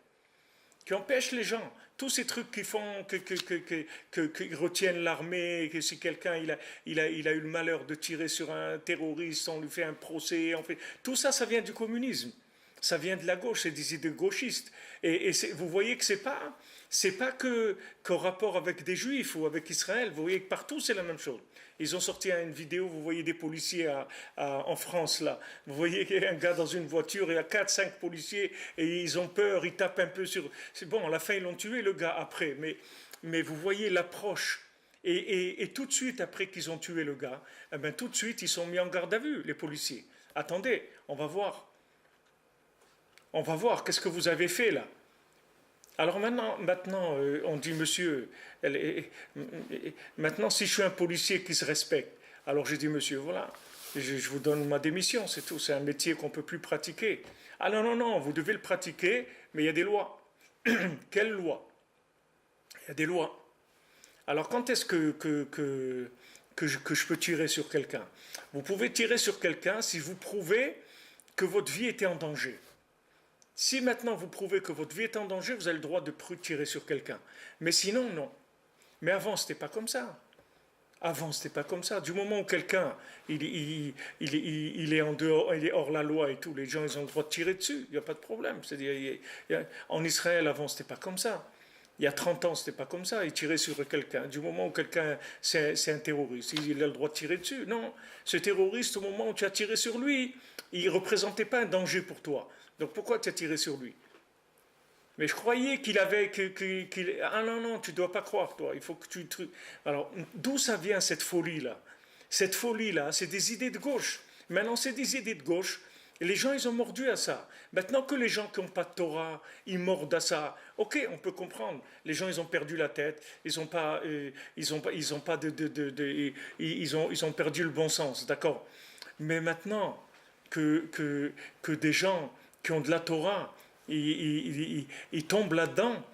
Qui empêchent les gens. Tous ces trucs qui font qu'ils retiennent l'armée, que si quelqu'un il a eu le malheur de tirer sur un terroriste, on lui fait un procès, tout ça, ça vient du communisme. Ça vient de la gauche, c'est des idées gauchistes. Et vous voyez que c'est pas qu'au rapport avec des juifs ou avec Israël, vous voyez que partout c'est la même chose. Ils ont sorti une vidéo, vous voyez des policiers en France là, vous voyez qu'il y a un gars dans une voiture, il y a 4-5 policiers et ils ont peur, ils tapent un peu sur... C'est bon, à la fin ils l'ont tué le gars après, mais vous voyez l'approche. Et tout de suite après qu'ils ont tué le gars, eh ben, tout de suite ils sont mis en garde à vue, les policiers. Attendez, on va voir. On va voir, qu'est-ce que vous avez fait là? Alors maintenant on dit, monsieur, maintenant si je suis un policier qui se respecte, alors j'ai dit, monsieur, voilà, je vous donne ma démission, c'est tout, c'est un métier qu'on ne peut plus pratiquer. Ah non, vous devez le pratiquer, mais il y a des lois. Quelles lois? Il y a des lois. Alors quand est-ce que je peux tirer sur quelqu'un? Vous pouvez tirer sur quelqu'un si vous prouvez que votre vie était en danger. Si maintenant vous prouvez que votre vie est en danger, vous avez le droit de tirer sur quelqu'un. Mais sinon, non. Mais avant, ce n'était pas comme ça. Avant, ce n'était pas comme ça. Du moment où quelqu'un il est en dehors, il est hors la loi et tout, les gens ils ont le droit de tirer dessus. Il n'y a pas de problème. C'est-à-dire, en Israël, avant, ce n'était pas comme ça. Il y a 30 ans, ce n'était pas comme ça. Ils tiraient sur quelqu'un. Du moment où quelqu'un, c'est un terroriste, il a le droit de tirer dessus. Non. Ce terroriste, au moment où tu as tiré sur lui, il ne représentait pas un danger pour toi. Donc pourquoi tu as tiré sur lui? Mais je croyais qu'il avait... Ah non, tu ne dois pas croire, toi. Il faut que tu... Alors, d'où ça vient cette folie-là? Cette folie-là, c'est des idées de gauche. Maintenant, c'est des idées de gauche. Et les gens, ils ont mordu à ça. Maintenant que les gens qui n'ont pas de Torah, ils mordent à ça, ok, on peut comprendre. Les gens, ils ont perdu la tête, ils ont pas, ils ont pas ils ont perdu le bon sens, d'accord. Mais maintenant que des gens qui ont de la Torah, ils tombent là-dedans,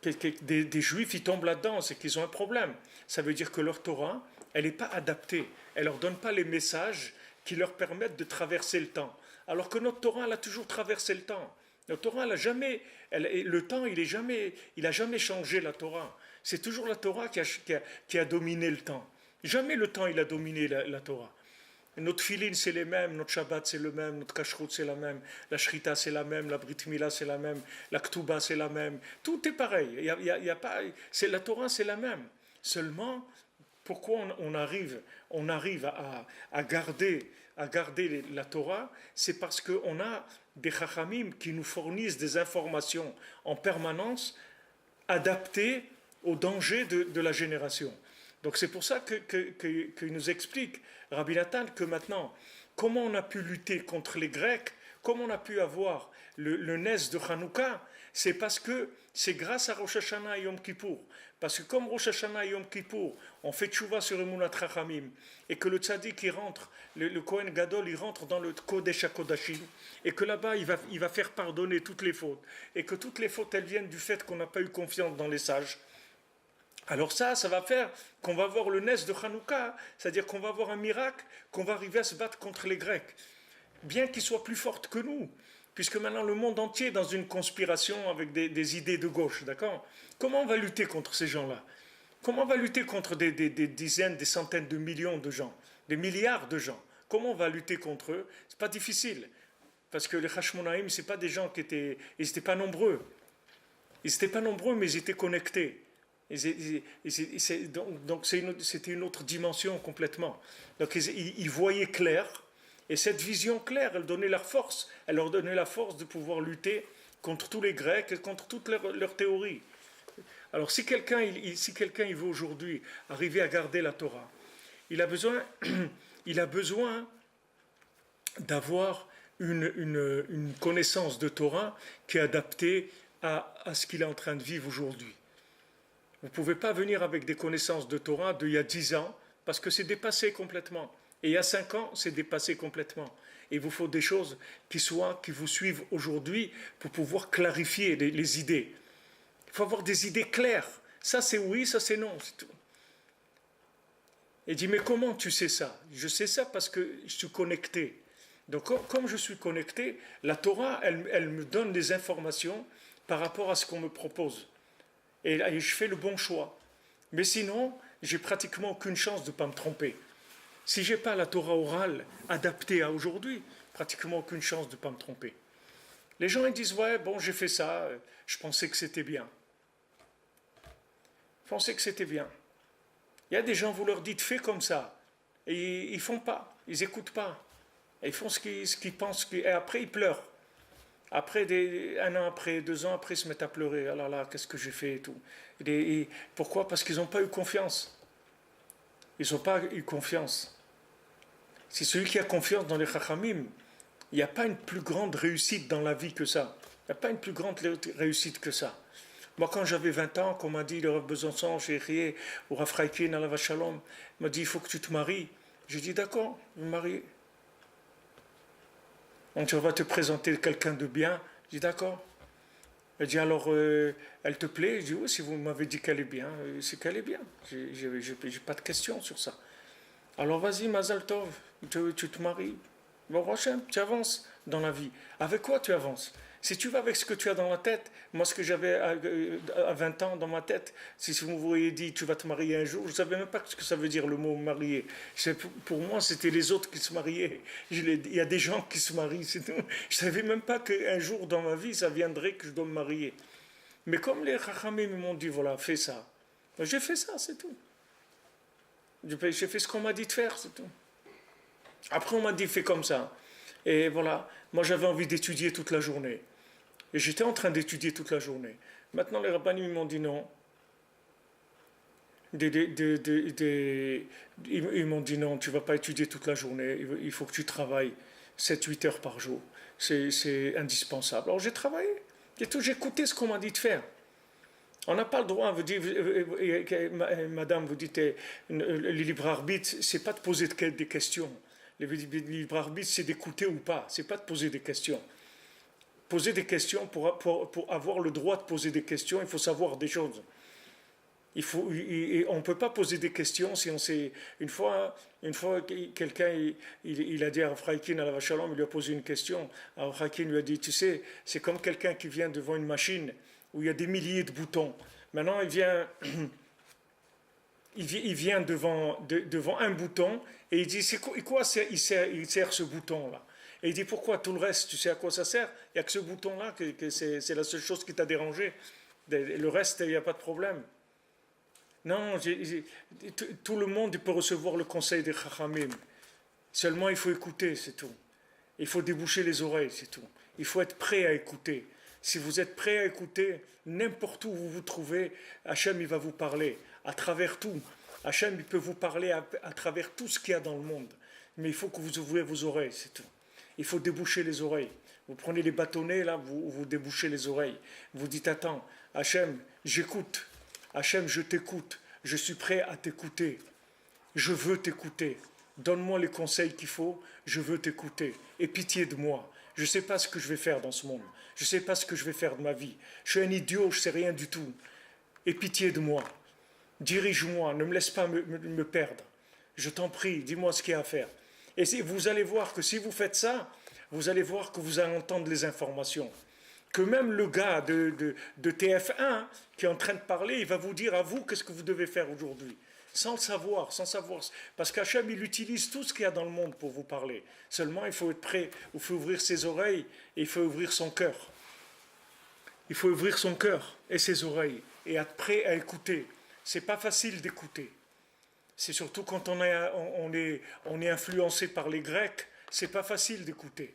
des juifs, ils tombent là-dedans, c'est qu'ils ont un problème. Ça veut dire que leur Torah, elle n'est pas adaptée. Elle ne leur donne pas les messages qui leur permettent de traverser le temps. Alors que notre Torah, elle a toujours traversé le temps. Notre Torah, le temps, il a jamais changé la Torah. C'est toujours la Torah qui a dominé le temps. Jamais le temps, il a dominé la Torah. Notre filine, c'est les mêmes, notre Shabbat, c'est le même, notre Kashrut, c'est la même, la Shrita, c'est la même, la Brit Mila, c'est la même, la Ktuba, c'est la même. Tout est pareil. Il y a pas, la Torah, c'est la même. Seulement, pourquoi on arrive à garder la Torah, c'est parce qu'on a des chachamim qui nous fournissent des informations en permanence adaptées aux dangers de la génération. Donc c'est pour ça qu'il nous explique, Rabbi Nathan, que maintenant, comment on a pu lutter contre les Grecs, comment on a pu avoir le Nes de Hanouka, c'est parce que c'est grâce à Rosh Hashanah et Yom Kippour. Parce que comme Rosh Hashanah et Yom Kippour, on fait tchouva sur Emunat Chachamim, et que le tzaddik, il rentre, le Kohen Gadol, il rentre dans le Kodesh HaKodashim, et que là-bas, il va faire pardonner toutes les fautes, et que toutes les fautes, elles viennent du fait qu'on n'a pas eu confiance dans les sages. Alors ça va faire qu'on va voir le Nes de Hanouka, c'est-à-dire qu'on va voir un miracle, qu'on va arriver à se battre contre les Grecs, bien qu'ils soient plus forts que nous, puisque maintenant le monde entier est dans une conspiration avec des idées de gauche, d'accord? Comment on va lutter contre ces gens-là? Comment on va lutter contre des dizaines, des centaines de millions de gens, des milliards de gens? Comment on va lutter contre eux? C'est pas difficile, parce que les Hashmonaïm, c'est pas des gens ils n'étaient pas nombreux. Ils n'étaient pas nombreux, mais ils étaient connectés. Donc c'était une autre dimension complètement. Donc ils voyaient clair, et cette vision claire, elle leur donnait la force de pouvoir lutter contre tous les Grecs et contre toutes leurs théories. Alors si quelqu'un il veut aujourd'hui arriver à garder la Torah, il a besoin d'avoir une connaissance de Torah qui est adaptée à ce qu'il est en train de vivre aujourd'hui. Vous ne pouvez pas venir avec des connaissances de Torah d'il y a 10 ans, parce que c'est dépassé complètement. Et il y a 5 ans, c'est dépassé complètement. Et il vous faut des choses qui vous suivent aujourd'hui pour pouvoir clarifier les idées. Il faut avoir des idées claires. Ça c'est oui, ça c'est non, c'est tout. Et il dit, mais comment tu sais ça? Je sais ça parce que je suis connecté. Donc comme je suis connecté, la Torah, elle me donne des informations par rapport à ce qu'on me propose. Et je fais le bon choix. Mais sinon, j'ai pratiquement aucune chance de ne pas me tromper. Si je n'ai pas la Torah orale adaptée à aujourd'hui, pratiquement aucune chance de ne pas me tromper. Les gens ils disent, ouais, bon, j'ai fait ça, je pensais que c'était bien. Je pensais que c'était bien. Il y a des gens, vous leur dites, fais comme ça. Et ils ne font pas, ils n'écoutent pas. Et ils font ce qu'ils pensent, et après ils pleurent. Après, 1 an après, 2 ans après, ils se mettent à pleurer. Ah là là, qu'est-ce que j'ai fait et tout. Et pourquoi? Parce qu'ils n'ont pas eu confiance. Ils n'ont pas eu confiance. C'est celui qui a confiance dans les chachamim. Il n'y a pas une plus grande réussite dans la vie que ça. Il n'y a pas une plus grande réussite que ça. Moi, quand j'avais 20 ans, qu'on m'a dit, le Rav Besançon, chez Rié, ou Rav Chaïkin, à la Vachalom, m'a dit, il faut que tu te maries. J'ai dit, d'accord, je vais me marier. Donc, on va te présenter quelqu'un de bien. Je dis d'accord. Elle dit alors, elle te plaît? Je dis oui, si vous m'avez dit qu'elle est bien, c'est qu'elle est bien. J'ai pas de questions sur ça. Alors vas-y, Mazal Tov, tu te maries. Bon, Hachem, tu avances dans la vie. Avec quoi tu avances? Si tu vas avec ce que tu as dans la tête, moi ce que j'avais à 20 ans dans ma tête, si vous m'auriez dit tu vas te marier un jour, je ne savais même pas ce que ça veut dire le mot marier. Pour moi, c'était les autres qui se mariaient. Il y a des gens qui se marient, c'est tout. Je ne savais même pas qu'un jour dans ma vie, ça viendrait que je dois me marier. Mais comme les Chachamim m'ont dit, voilà, fais ça. J'ai fait ça, c'est tout. J'ai fait ce qu'on m'a dit de faire, c'est tout. Après, on m'a dit, fais comme ça. Et voilà, moi j'avais envie d'étudier toute la journée. Et j'étais en train d'étudier toute la journée. Maintenant, les rabbinim m'ont dit non. Ils m'ont dit non, tu ne vas pas étudier toute la journée, il faut que tu travailles 7-8 heures par jour. C'est indispensable. Alors j'ai travaillé, j'ai écouté ce qu'on m'a dit de faire. On n'a pas le droit, vous dites, madame, vous dites, le libre arbitre, c'est pas de poser des questions. Le libre arbitre, c'est d'écouter ou pas, c'est pas de poser des questions. Poser des questions, pour avoir le droit de poser des questions, il faut savoir des choses. On ne peut pas poser des questions si on sait. Une fois quelqu'un il a dit à Fraikin à la Vachalom, il lui a posé une question. Alors Fraikin lui a dit, tu sais, c'est comme quelqu'un qui vient devant une machine où il y a des milliers de boutons. Maintenant, il vient devant un bouton et il dit, c'est quoi il sert ce bouton-là. Et il dit, pourquoi tout le reste, tu sais à quoi ça sert? Il n'y a que ce bouton-là, que c'est la seule chose qui t'a dérangé. Le reste, il n'y a pas de problème. Non, tout le monde peut recevoir le conseil des Chachamim. Seulement, il faut écouter, c'est tout. Il faut déboucher les oreilles, c'est tout. Il faut être prêt à écouter. Si vous êtes prêt à écouter, n'importe où vous vous trouvez, Hachem, il va vous parler. À travers tout. Hachem, il peut vous parler à travers tout ce qu'il y a dans le monde. Mais il faut que vous ouvriez vos oreilles, c'est tout. Il faut déboucher les oreilles. Vous prenez les bâtonnets, là, vous débouchez les oreilles. Vous dites, attends, Hachem, j'écoute. Hachem, je t'écoute, je suis prêt à t'écouter, je veux t'écouter, donne-moi les conseils qu'il faut, je veux t'écouter, aie pitié de moi, je ne sais pas ce que je vais faire dans ce monde, je ne sais pas ce que je vais faire de ma vie, je suis un idiot, je ne sais rien du tout, aie pitié de moi, dirige-moi, ne me laisse pas me perdre, je t'en prie, dis-moi ce qu'il y a à faire. Et vous allez voir que si vous faites ça, vous allez voir que vous allez entendre les informations. Que même le gars de TF1 qui est en train de parler, il va vous dire à vous qu'est-ce que vous devez faire aujourd'hui. Sans le savoir, sans savoir. Parce qu'Hachem, il utilise tout ce qu'il y a dans le monde pour vous parler. Seulement, il faut être prêt, il faut ouvrir ses oreilles et il faut ouvrir son cœur. Il faut ouvrir son cœur et ses oreilles et être prêt à écouter. C'est pas facile d'écouter. C'est surtout quand on est influencé par les Grecs, c'est pas facile d'écouter.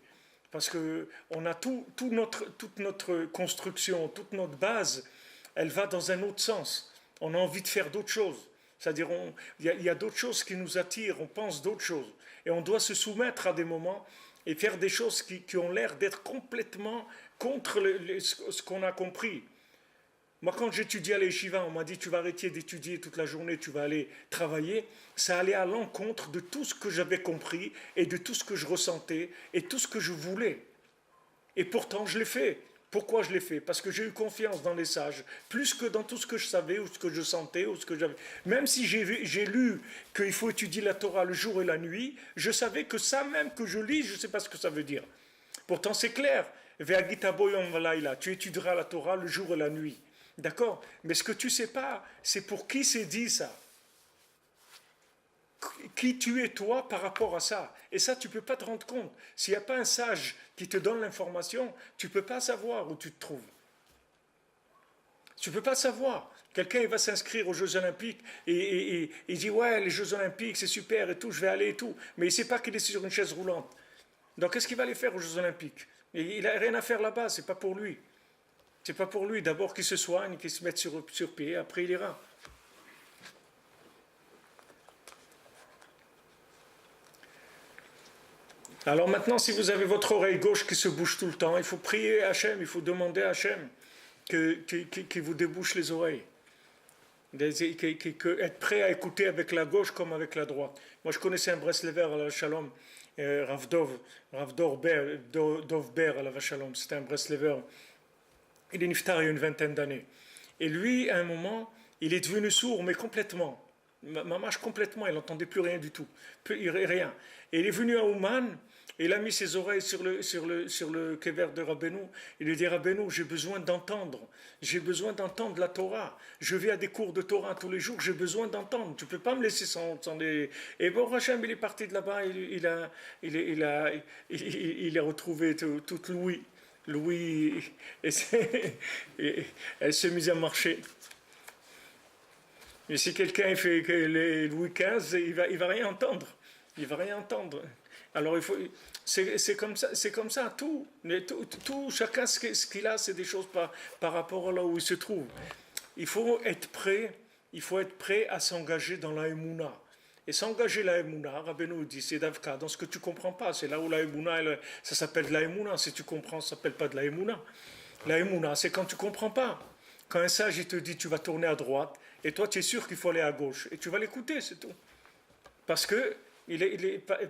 Parce qu'on a toute notre construction, toute notre base, elle va dans un autre sens. On a envie de faire d'autres choses. C'est-à-dire, il y a d'autres choses qui nous attirent, on pense d'autres choses. Et on doit se soumettre à des moments et faire des choses qui ont l'air d'être complètement contre ce qu'on a compris. Moi, quand j'étudiais à l'Yeshiva, on m'a dit, tu vas arrêter d'étudier toute la journée, tu vas aller travailler. Ça allait à l'encontre de tout ce que j'avais compris et de tout ce que je ressentais et tout ce que je voulais. Et pourtant, je l'ai fait. Pourquoi je l'ai fait? Parce que j'ai eu confiance dans les sages, plus que dans tout ce que je savais ou ce que je sentais ou ce que j'avais. Même si j'ai lu qu'il faut étudier la Torah le jour et la nuit, je savais que ça même que je lis, je ne sais pas ce que ça veut dire. Pourtant, c'est clair. Tu étudieras la Torah le jour et la nuit. D'accord? Mais ce que tu ne sais pas, c'est pour qui c'est dit ça. Qui tu es toi par rapport à ça. Et ça, tu ne peux pas te rendre compte. S'il n'y a pas un sage qui te donne l'information, tu ne peux pas savoir où tu te trouves. Tu ne peux pas savoir. Quelqu'un il va s'inscrire aux Jeux Olympiques et il dit ouais, les Jeux Olympiques c'est super et tout, je vais aller et tout. Mais il ne sait pas qu'il est sur une chaise roulante. Donc qu'est-ce qu'il va aller faire aux Jeux Olympiques? Il n'a rien à faire là-bas, ce n'est pas pour lui. C'est pas pour lui. D'abord qu'il se soigne, qu'il se mette sur pied, après il ira. Alors maintenant, si vous avez votre oreille gauche qui se bouge tout le temps, il faut prier Hachem, il faut demander à Hachem qu'il vous débouche les oreilles. Être prêt à écouter avec la gauche comme avec la droite. Moi, je connaissais un Breslever à la Shalom, Rav Dov Ber à la Shalom. C'était un Breslever. Il est niftar il y a une vingtaine d'années. Et lui, à un moment, il est devenu sourd, mais complètement. Mamache complètement, il n'entendait plus rien du tout. Rien. Et il est venu à Ouman, et il a mis ses oreilles sur le kever de Rabbeinu. Il lui dit, Rabbeinu, j'ai besoin d'entendre la Torah. Je vais à des cours de Torah tous les jours, j'ai besoin d'entendre. Tu ne peux pas me laisser sans les... Et bon, Hachem, il est parti de là-bas, il a retrouvé toute Louis, et elle s'est mise à marcher. Mais si quelqu'un fait les Louis XV, il va rien entendre. Il va rien entendre. Alors c'est comme ça, tout, chacun ce qu'il a, c'est des choses par rapport à là où il se trouve. Il faut être prêt il faut être prêt à s'engager dans la Emouna. Et s'engager la Emouna, Rabbeinu dit, c'est Davka, dans ce que tu ne comprends pas. C'est là où la Emouna, ça s'appelle de la Emouna. Si tu comprends, ça ne s'appelle pas de la Emouna. La Emouna, c'est quand tu ne comprends pas. Quand un sage, il te dit, tu vas tourner à droite, et toi, tu es sûr qu'il faut aller à gauche. Et tu vas l'écouter, c'est tout. Parce que,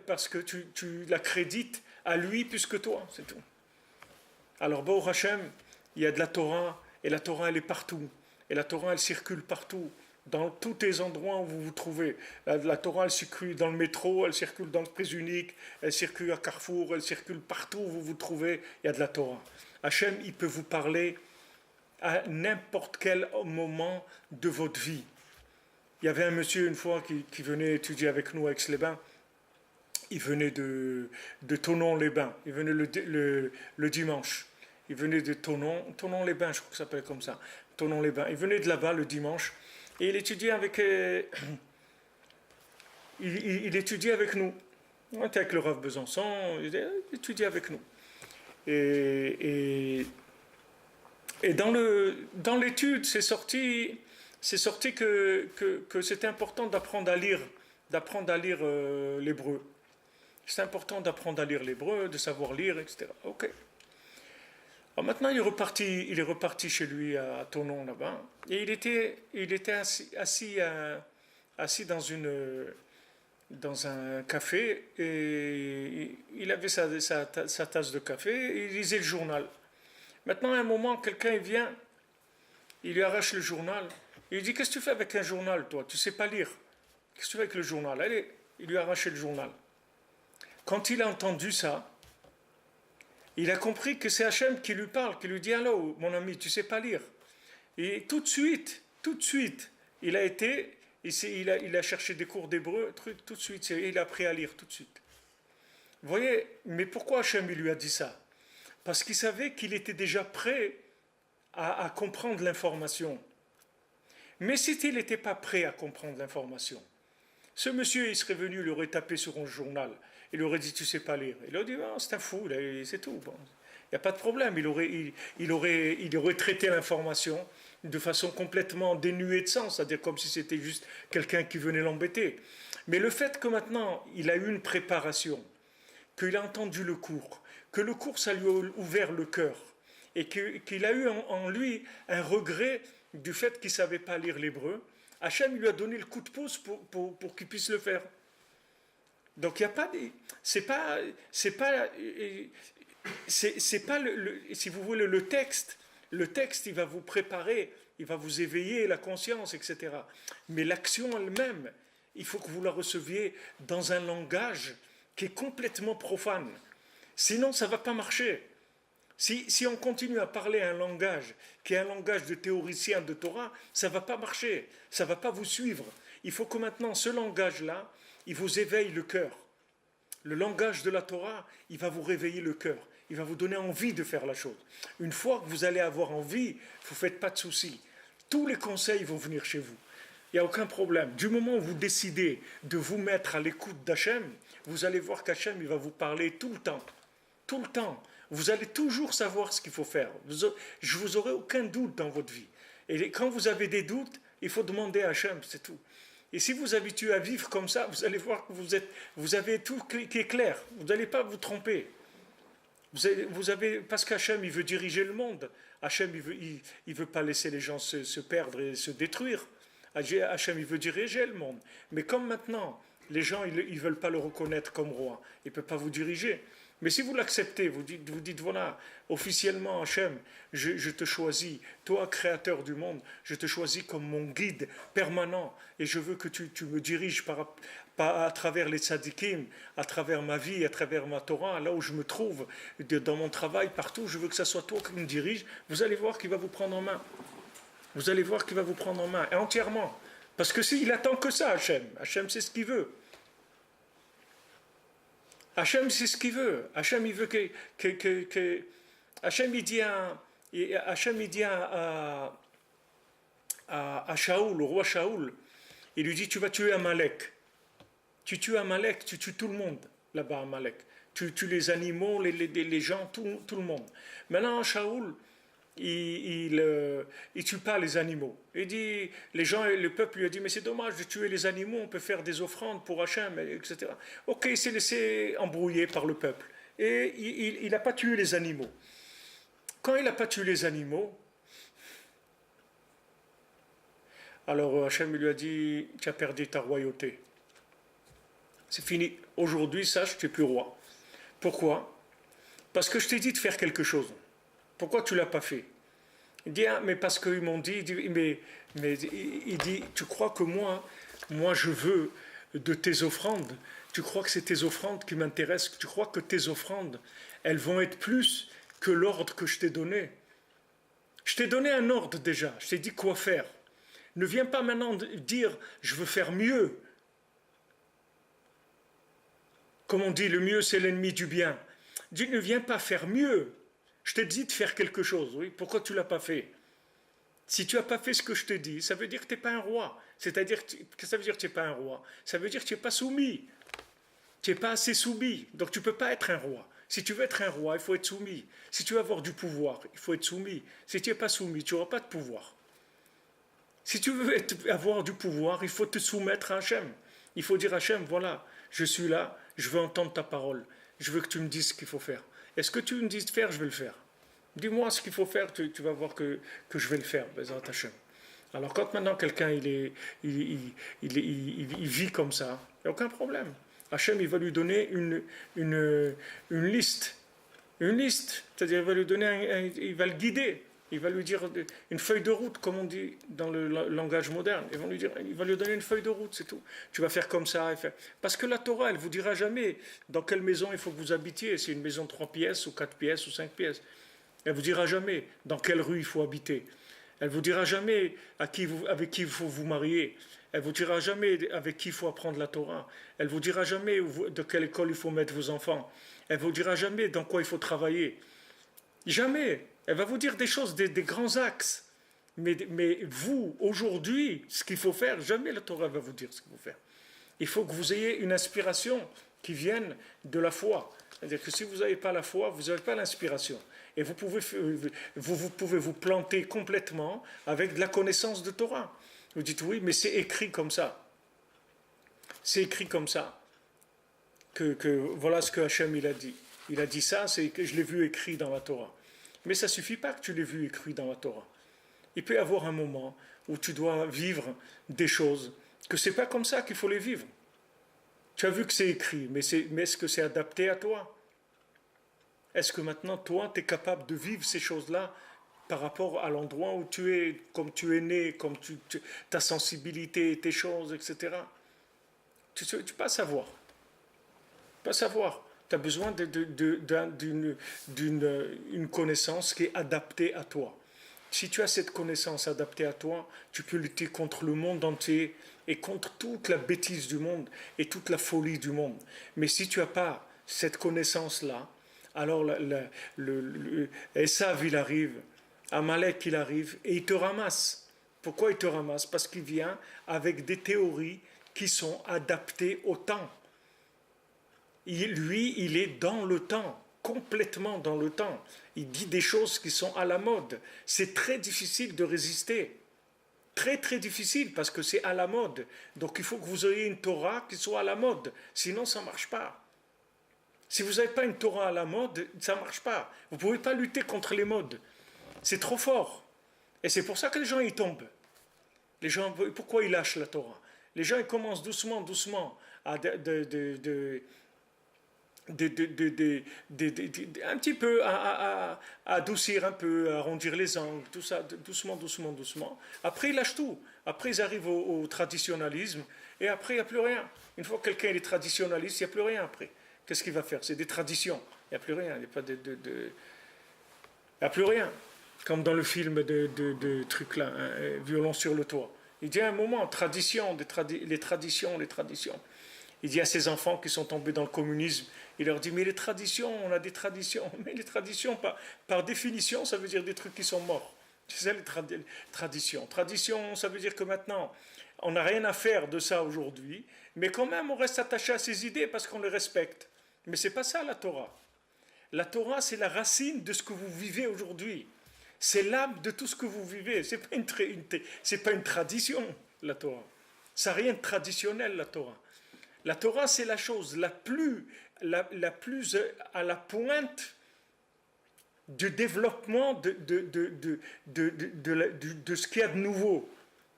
parce que tu l'accrédites à lui plus que toi, c'est tout. Alors, Baruch Hashem, il y a de la Torah, et la Torah, elle est partout. Et la Torah, elle circule partout, dans tous les endroits où vous vous trouvez. La Torah, elle circule dans le métro, elle circule dans le prise unique, elle circule à Carrefour, elle circule partout où vous vous trouvez, il y a de la Torah. Hachem, il peut vous parler à n'importe quel moment de votre vie. Il y avait un monsieur une fois qui venait étudier avec nous à Aix-les-Bains. Il venait de Thonon-les-Bains. Il venait le dimanche. Il venait de Thonon-les-Bains, je crois que ça s'appelle comme ça. Thonon-les-Bains. Il venait de là-bas le dimanche. Et il étudiait avec, il étudiait avec nous. On était avec le Rav Besançon, il étudiait avec nous. Et dans l'étude, c'est sorti que c'était important d'apprendre à lire l'hébreu. C'est important d'apprendre à lire l'hébreu, de savoir lire, etc. Ok. Alors maintenant, il est reparti chez lui à Thonon là-bas, et il était assis dans un café, et il avait sa tasse de café, et il lisait le journal. Maintenant, à un moment, quelqu'un vient, il lui arrache le journal, et il dit, qu'est-ce que tu fais avec un journal, toi? Tu ne sais pas lire. Qu'est-ce que tu fais avec le journal? Allez, il lui a arraché le journal. Quand il a entendu ça, il a compris que c'est Hachem qui lui parle, qui lui dit, allô, mon ami, tu ne sais pas lire. Et tout de suite, il a cherché des cours d'hébreu, tout de suite, il a appris à lire tout de suite. Vous voyez, mais pourquoi Hachem lui a dit ça? Parce qu'il savait qu'il était déjà prêt à comprendre l'information. Mais si il n'était pas prêt à comprendre l'information, ce monsieur, il serait venu, il aurait tapé sur un journal, il aurait dit, tu sais pas lire. Il aurait dit, oh, c'est un fou, c'est tout. Bon, il n'y a pas de problème, il aurait traité l'information de façon complètement dénuée de sens, c'est-à-dire comme si c'était juste quelqu'un qui venait l'embêter. Mais le fait que maintenant, il a eu une préparation, qu'il a entendu le cours, que le cours, ça lui a ouvert le cœur, et qu'il a eu en lui un regret du fait qu'il ne savait pas lire l'hébreu, Hachem lui a donné le coup de pouce pour qu'il puisse le faire. Donc il n'y a pas c'est pas si vous voulez le texte il va vous préparer, il va vous éveiller la conscience, etc. Mais l'action elle-même, il faut que vous la receviez dans un langage qui est complètement profane. Sinon ça ne va pas marcher. Si on continue à parler un langage qui est un langage de théoricien de Torah, ça ne va pas marcher, ça ne va pas vous suivre. Il faut que maintenant, ce langage-là, il vous éveille le cœur. Le langage de la Torah, il va vous réveiller le cœur. Il va vous donner envie de faire la chose. Une fois que vous allez avoir envie, vous ne faites pas de soucis. Tous les conseils vont venir chez vous. Il n'y a aucun problème. Du moment où vous décidez de vous mettre à l'écoute d'Hachem, vous allez voir qu'Hachem, il va vous parler tout le temps. Tout le temps. Vous allez toujours savoir ce qu'il faut faire. Je vous aurai aucun doute dans votre vie. Et quand vous avez des doutes, il faut demander à Hachem, c'est tout. Et si vous habituez à vivre comme ça, vous allez voir que vous avez tout qui est clair. Vous n'allez pas vous tromper. Parce qu'Hachem, il veut diriger le monde. Hachem, il veut pas laisser les gens se perdre et se détruire. Hachem, il veut diriger le monde. Mais comme maintenant, les gens, ils veulent pas le reconnaître comme roi, il ne peut pas vous diriger. Mais si vous l'acceptez, vous dites voilà, officiellement Hachem, je te choisis, toi créateur du monde, je te choisis comme mon guide permanent, et je veux que tu me diriges à travers les tzadikim, à travers ma vie, à travers ma Torah, là où je me trouve, dans mon travail, partout, je veux que ça soit toi qui me dirige. Vous allez voir qu'il va vous prendre en main. Vous allez voir qu'il va vous prendre en main, et entièrement. Parce que s'il attend que ça, Hachem c'est ce qu'il veut. Hachem, c'est ce qu'il veut. Hachem, il veut que Hachem, il dit à Shaoul, au roi Shaoul, il lui dit, tu vas tuer Amalek. Tu tues Amalek, tu tues tout le monde là-bas, Amalek. Tu tues les animaux, les gens, tout le monde. Maintenant, Shaoul, il tue pas les animaux. Il dit, le peuple lui a dit, mais c'est dommage de tuer les animaux, on peut faire des offrandes pour Hachem, etc. Ok, il s'est laissé embrouiller par le peuple. Et il n'a pas tué les animaux. Quand il n'a pas tué les animaux, alors Hachem lui a dit, tu as perdu ta royauté. C'est fini. Aujourd'hui, sache, tu n'es plus roi. Pourquoi? Parce que je t'ai dit de faire quelque chose. Pourquoi tu ne l'as pas fait? Il dit, ah, mais parce qu'ils m'ont dit, il dit, tu crois que moi je veux de tes offrandes, tu crois que c'est tes offrandes qui m'intéressent, tu crois que tes offrandes, elles vont être plus que l'ordre que je t'ai donné. Je t'ai donné un ordre déjà, je t'ai dit quoi faire. Ne viens pas maintenant dire, je veux faire mieux. Comme on dit, le mieux c'est l'ennemi du bien. Dis, ne viens pas faire mieux. Je t'ai dit de faire quelque chose, oui. Pourquoi tu ne l'as pas fait? Si tu n'as pas fait ce que je te dis, ça veut dire que tu n'es pas un roi. C'est-à-dire, que ça veut dire que tu n'es pas un roi? Ça veut dire que tu n'es pas soumis. Tu n'es pas assez soumis. Donc tu ne peux pas être un roi. Si tu veux être un roi, il faut être soumis. Si tu veux avoir du pouvoir, il faut être soumis. Si tu n'es pas soumis, tu n'auras pas de pouvoir. Si tu veux avoir du pouvoir, il faut te soumettre à Hachem. Il faut dire à Hachem, voilà, je suis là, je veux entendre ta parole. Je veux que tu me dises ce qu'il faut faire. Est-ce que tu me dis de faire, je vais le faire. Dis-moi ce qu'il faut faire, tu vas voir que je vais le faire, Bezrat Hachem. Alors quand maintenant quelqu'un il vit comme ça, il n'y a aucun problème. Hachem, il va lui donner une liste. Une liste. C'est-à-dire, il va lui donner, il va le guider. Il va lui dire une feuille de route, comme on dit dans le langage moderne. Il va lui donner une feuille de route, c'est tout. Tu vas faire comme ça. Parce que la Torah, elle ne vous dira jamais dans quelle maison il faut que vous habitiez. C'est une maison de 3 pièces, ou 4 pièces, ou 5 pièces. Elle ne vous dira jamais dans quelle rue il faut habiter. Elle ne vous dira jamais avec qui il faut vous marier. Elle ne vous dira jamais avec qui il faut apprendre la Torah. Elle ne vous dira jamais de quelle école il faut mettre vos enfants. Elle ne vous dira jamais dans quoi il faut travailler. Jamais. Elle va vous dire des choses, des grands axes. Mais vous, aujourd'hui, ce qu'il faut faire, jamais la Torah va vous dire ce qu'il faut faire. Il faut que vous ayez une inspiration qui vienne de la foi. C'est-à-dire que si vous n'avez pas la foi, vous n'avez pas l'inspiration. Et vous pouvez vous planter complètement avec de la connaissance de Torah. Vous dites oui, mais c'est écrit comme ça. C'est écrit comme ça. Que voilà ce que Hachem il a dit. Il a dit ça, c'est que je l'ai vu écrit dans la Torah. Mais ça ne suffit pas que tu l'aies vu écrit dans la Torah. Il peut y avoir un moment où tu dois vivre des choses que ce n'est pas comme ça qu'il faut les vivre. Tu as vu que c'est écrit, mais est-ce que c'est adapté à toi? Est-ce que maintenant, toi, tu es capable de vivre ces choses-là par rapport à l'endroit où tu es, comme tu es né, comme ta sensibilité, tes choses, etc. Tu ne peux pas savoir. Pas savoir. Tu as besoin d'une connaissance qui est adaptée à toi. Si tu as cette connaissance adaptée à toi, tu peux lutter contre le monde entier et contre toute la bêtise du monde et toute la folie du monde. Mais si tu n'as pas cette connaissance-là, alors Esav il arrive, Amalek il arrive et il te ramasse. Pourquoi il te ramasse? Parce qu'il vient avec des théories qui sont adaptées au temps. Lui, il est dans le temps, complètement dans le temps. Il dit des choses qui sont à la mode. C'est très difficile de résister. Très très difficile parce que c'est à la mode. Donc il faut que vous ayez une Torah qui soit à la mode. Sinon ça ne marche pas. Si vous n'avez pas une Torah à la mode, ça ne marche pas. Vous ne pouvez pas lutter contre les modes. C'est trop fort. Et c'est pour ça que les gens y tombent. Les gens, pourquoi ils lâchent la Torah? Les gens ils commencent doucement, doucement à un petit peu à adoucir un peu, à arrondir les angles, tout ça, doucement, doucement, doucement. Après, ils lâchent tout. Après, ils arrivent au traditionnalisme, et après, il n'y a plus rien. Une fois que quelqu'un est traditionnaliste, il n'y a plus rien après. Qu'est-ce qu'il va faire? C'est des traditions. Il n'y a plus rien. Il n'y a pas il n'y a plus rien. Comme dans le film de truc là, hein, Violon sur le toit. Il dit à un moment, tradition, les traditions, les traditions. Il dit à ses enfants qui sont tombés dans le communisme, il leur dit, mais les traditions, on a des traditions. Mais les traditions, par définition, ça veut dire des trucs qui sont morts. C'est ça les traditions. Tradition, ça veut dire que maintenant, on n'a rien à faire de ça aujourd'hui, mais quand même, on reste attaché à ces idées parce qu'on les respecte. Mais ce n'est pas ça la Torah. La Torah, c'est la racine de ce que vous vivez aujourd'hui. C'est l'âme de tout ce que vous vivez. C'est pas une tradition, la Torah. Ça n'a rien de traditionnel, la Torah. La Torah, c'est la chose la plus à la pointe du développement de ce qu'il y a de nouveau.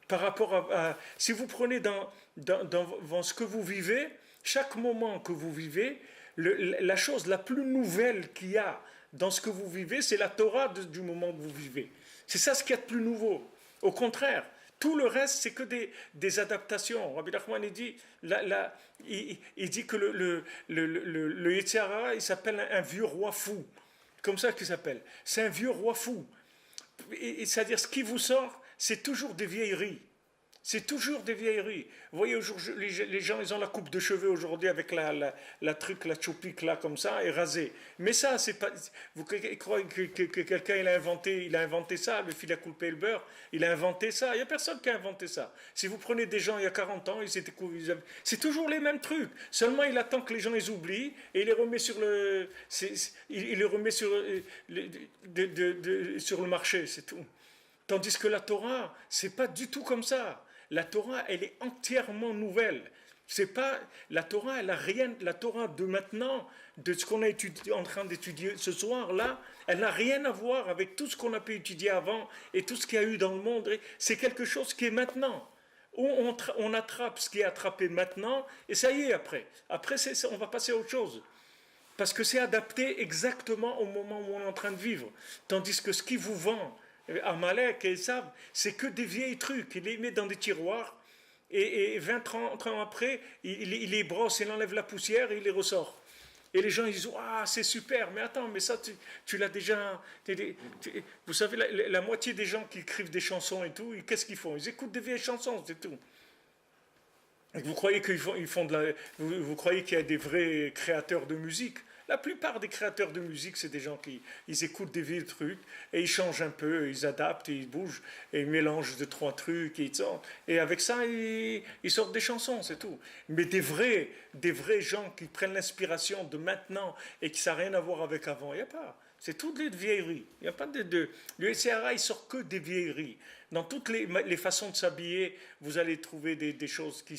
Par rapport si vous prenez dans ce que vous vivez, chaque moment que vous vivez, la chose la plus nouvelle qu'il y a dans ce que vous vivez, c'est la Torah du moment que vous vivez. C'est ça ce qu'il y a de plus nouveau. Au contraire, tout le reste, c'est que des adaptations. Rabbi Nachman, il dit que le Yetzer Hara, il s'appelle un vieux roi fou. Comme ça qu'il s'appelle. C'est un vieux roi fou. C'est-à-dire, ce qui vous sort, c'est toujours des vieilleries. C'est toujours des vieilleries. Vous voyez, les gens, ils ont la coupe de cheveux aujourd'hui avec la truc, la choupik là, comme ça, et rasée. Mais ça, c'est pas. Vous croyez que quelqu'un il a inventé ça, le fil à couper le beurre, il a inventé ça. Il n'y a personne qui a inventé ça. Si vous prenez des gens il y a 40 ans, c'est toujours les mêmes trucs. Seulement, il attend que les gens les oublient et il les remet sur il les remet sur le marché, c'est tout. Tandis que la Torah, c'est pas du tout comme ça. La Torah, elle est entièrement nouvelle. C'est pas la Torah, elle a rien. La Torah de maintenant, de ce qu'on est en train d'étudier ce soir là, elle n'a rien à voir avec tout ce qu'on a pu étudier avant et tout ce qu'il y a eu dans le monde. C'est quelque chose qui est maintenant. On attrape ce qui est attrapé maintenant et ça y est après. Après, on va passer à autre chose. Parce que c'est adapté exactement au moment où on est en train de vivre. Tandis que ce qui vous vend, Amalek et Esav, c'est que des vieilles trucs. Il les met dans des tiroirs et 20-30 ans après, il les brosse, il enlève la poussière et il les ressort. Et les gens ils disent ah c'est super, mais attends, mais ça tu l'as déjà. Vous savez, la moitié des gens qui écrivent des chansons et tout, qu'est-ce qu'ils font? Ils écoutent des vieilles chansons, c'est tout. Vous croyez vous croyez qu'il y a des vrais créateurs de musique? La plupart des créateurs de musique, c'est des gens qui ils écoutent des vieux trucs et ils changent un peu, ils adaptent, ils bougent et ils mélangent deux trois trucs et avec ça ils sortent des chansons, c'est tout. Mais des vrais gens qui prennent l'inspiration de maintenant et qui ça n'a rien à voir avec avant, il n'y a pas. C'est toutes les vieilleries. Il n'y a pas de. Le SCRA, il sort que des vieilleries. Dans toutes les façons de s'habiller, vous allez trouver des choses qui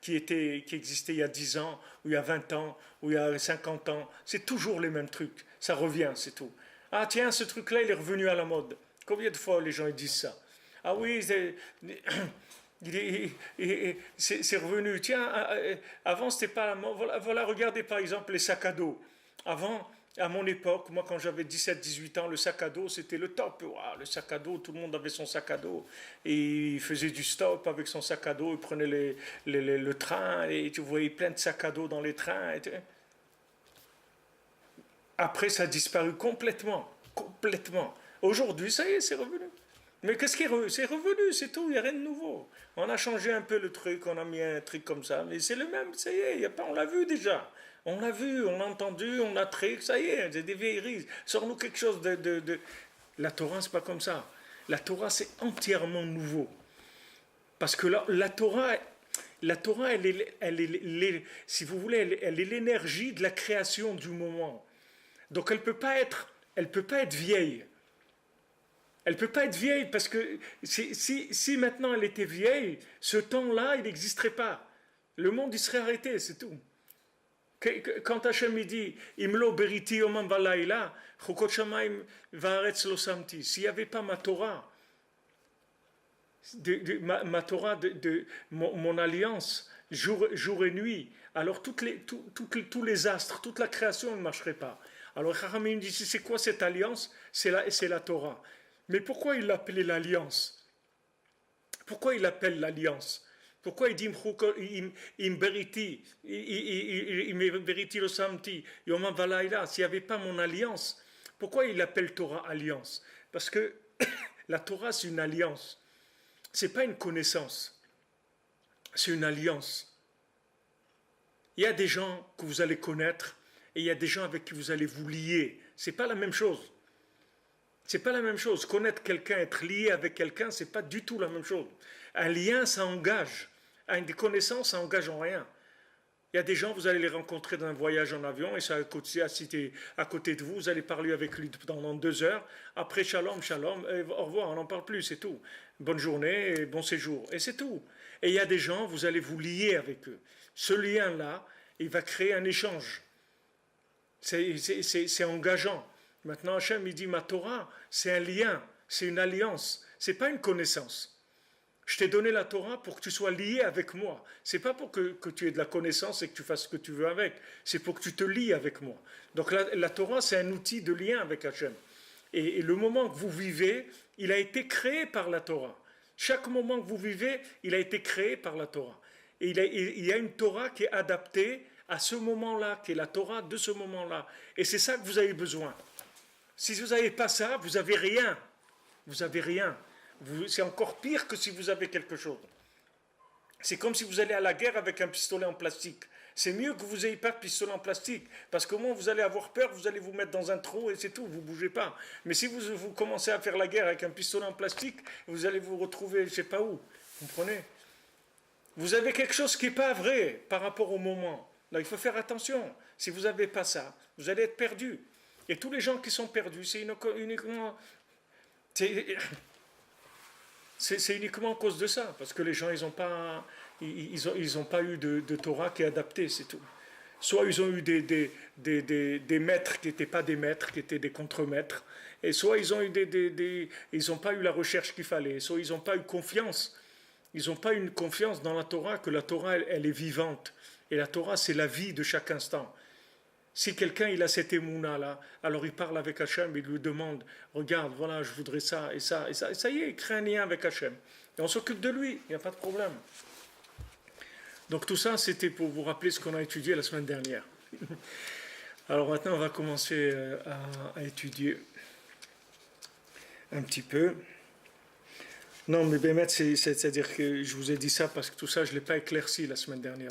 existaient il y a 10 ans, ou il y a 20 ans, ou il y a 50 ans. C'est toujours les mêmes trucs. Ça revient, c'est tout. Ah tiens, ce truc-là, il est revenu à la mode. Combien de fois les gens ils disent ça? Ah oui, c'est revenu. Tiens, avant, c'était pas la mode. Voilà, regardez par exemple les sacs à dos. Avant, à mon époque, moi quand j'avais 17-18 ans, le sac à dos c'était le top. Wow, le sac à dos, tout le monde avait son sac à dos. Et il faisait du stop avec son sac à dos, il prenait le train et tu voyais plein de sacs à dos dans les trains. Après ça a disparu complètement. Complètement. Aujourd'hui, ça y est, c'est revenu. Mais qu'est-ce qui est revenu? C'est revenu, c'est tout, il n'y a rien de nouveau. On a changé un peu le truc, on a mis un truc comme ça, mais c'est le même, ça y est, y a pas, on l'a vu déjà. On l'a vu, on l'a entendu, on a trick, ça y est, c'est des vieilleries. Sors-nous quelque chose de. La Torah, c'est pas comme ça. La Torah, c'est entièrement nouveau. Parce que la Torah, si vous voulez, elle est l'énergie de la création du moment. Donc elle peut pas être vieille. Elle ne peut pas être vieille parce que si maintenant elle était vieille, ce temps-là, il n'existerait pas. Le monde, il serait arrêté, c'est tout. Quand Hachem dit Imlo beriti omam valaila, chukot shamaim vaaretz lo samti. S'il n'y avait pas ma Torah, ma Torah, mon alliance, jour et nuit, alors tous les astres, toute la création ne marcherait pas. Alors Chachamim dit c'est quoi cette alliance? C'est la Torah. Mais pourquoi il l'appelait l'alliance? Pourquoi il l'appelle l'alliance? Pourquoi il dit im beriti lo samti yomam valaila? S'il n'y avait pas mon alliance, pourquoi il l'appelle Torah alliance? Parce que la Torah c'est une alliance. C'est pas une connaissance. C'est une alliance. Il y a des gens que vous allez connaître et il y a des gens avec qui vous allez vous lier. C'est pas la même chose. C'est pas la même chose. Connaître quelqu'un, être lié avec quelqu'un, c'est pas du tout la même chose. Un lien, ça engage. Des connaissances, ça engage en rien. Il y a des gens, vous allez les rencontrer dans un voyage en avion, et c'est à côté de vous, vous allez parler avec lui pendant 2 heures. Après, shalom, shalom, et au revoir, on n'en parle plus, c'est tout. Bonne journée et bon séjour, et c'est tout. Et il y a des gens, vous allez vous lier avec eux. Ce lien-là, il va créer un échange. C'est engageant. Maintenant, Hachem, il dit, ma Torah, c'est un lien, c'est une alliance, c'est pas une connaissance. Je t'ai donné la Torah pour que tu sois lié avec moi. C'est pas pour que tu aies de la connaissance et que tu fasses ce que tu veux avec. C'est pour que tu te lies avec moi. Donc la Torah, c'est un outil de lien avec Hachem. Et le moment que vous vivez, il a été créé par la Torah. Chaque moment que vous vivez, il a été créé par la Torah. Et il y a une Torah qui est adaptée à ce moment-là, qui est la Torah de ce moment-là. Et c'est ça que vous avez besoin. Si vous n'avez pas ça, vous n'avez rien. Vous n'avez rien. C'est encore pire que si vous avez quelque chose. C'est comme si vous allez à la guerre avec un pistolet en plastique. C'est mieux que vous n'ayez pas de pistolet en plastique, parce qu'au moins vous allez avoir peur, vous allez vous mettre dans un trou et c'est tout, vous ne bougez pas. Mais si vous commencez à faire la guerre avec un pistolet en plastique, vous allez vous retrouver je ne sais pas où. Vous comprenez? Vous avez quelque chose qui n'est pas vrai par rapport au moment. Là, il faut faire attention. Si vous n'avez pas ça, vous allez être perdu. Et tous les gens qui sont perdus, c'est uniquement... C'est uniquement à cause de ça, parce que les gens, ils n'ont pas eu de Torah qui est adaptée, c'est tout. Soit ils ont eu des maîtres qui n'étaient pas des maîtres, qui étaient des contre-maîtres, et soit ils ont eu ils n'ont pas eu la recherche qu'il fallait, soit ils n'ont pas eu confiance. Ils n'ont pas eu une confiance dans la Torah, que la Torah, elle est vivante. Et la Torah, c'est la vie de chaque instant. Si quelqu'un il a cette émouna-là, alors il parle avec Hachem, il lui demande, regarde, voilà, je voudrais ça et ça et ça. Et ça y est, il crée un lien avec Hachem. Et on s'occupe de lui, il n'y a pas de problème. Donc tout ça, c'était pour vous rappeler ce qu'on a étudié la semaine dernière. Alors maintenant, on va commencer à étudier un petit peu. Non, mais Bémet, c'est-à-dire que je vous ai dit ça parce que tout ça, je ne l'ai pas éclairci la semaine dernière.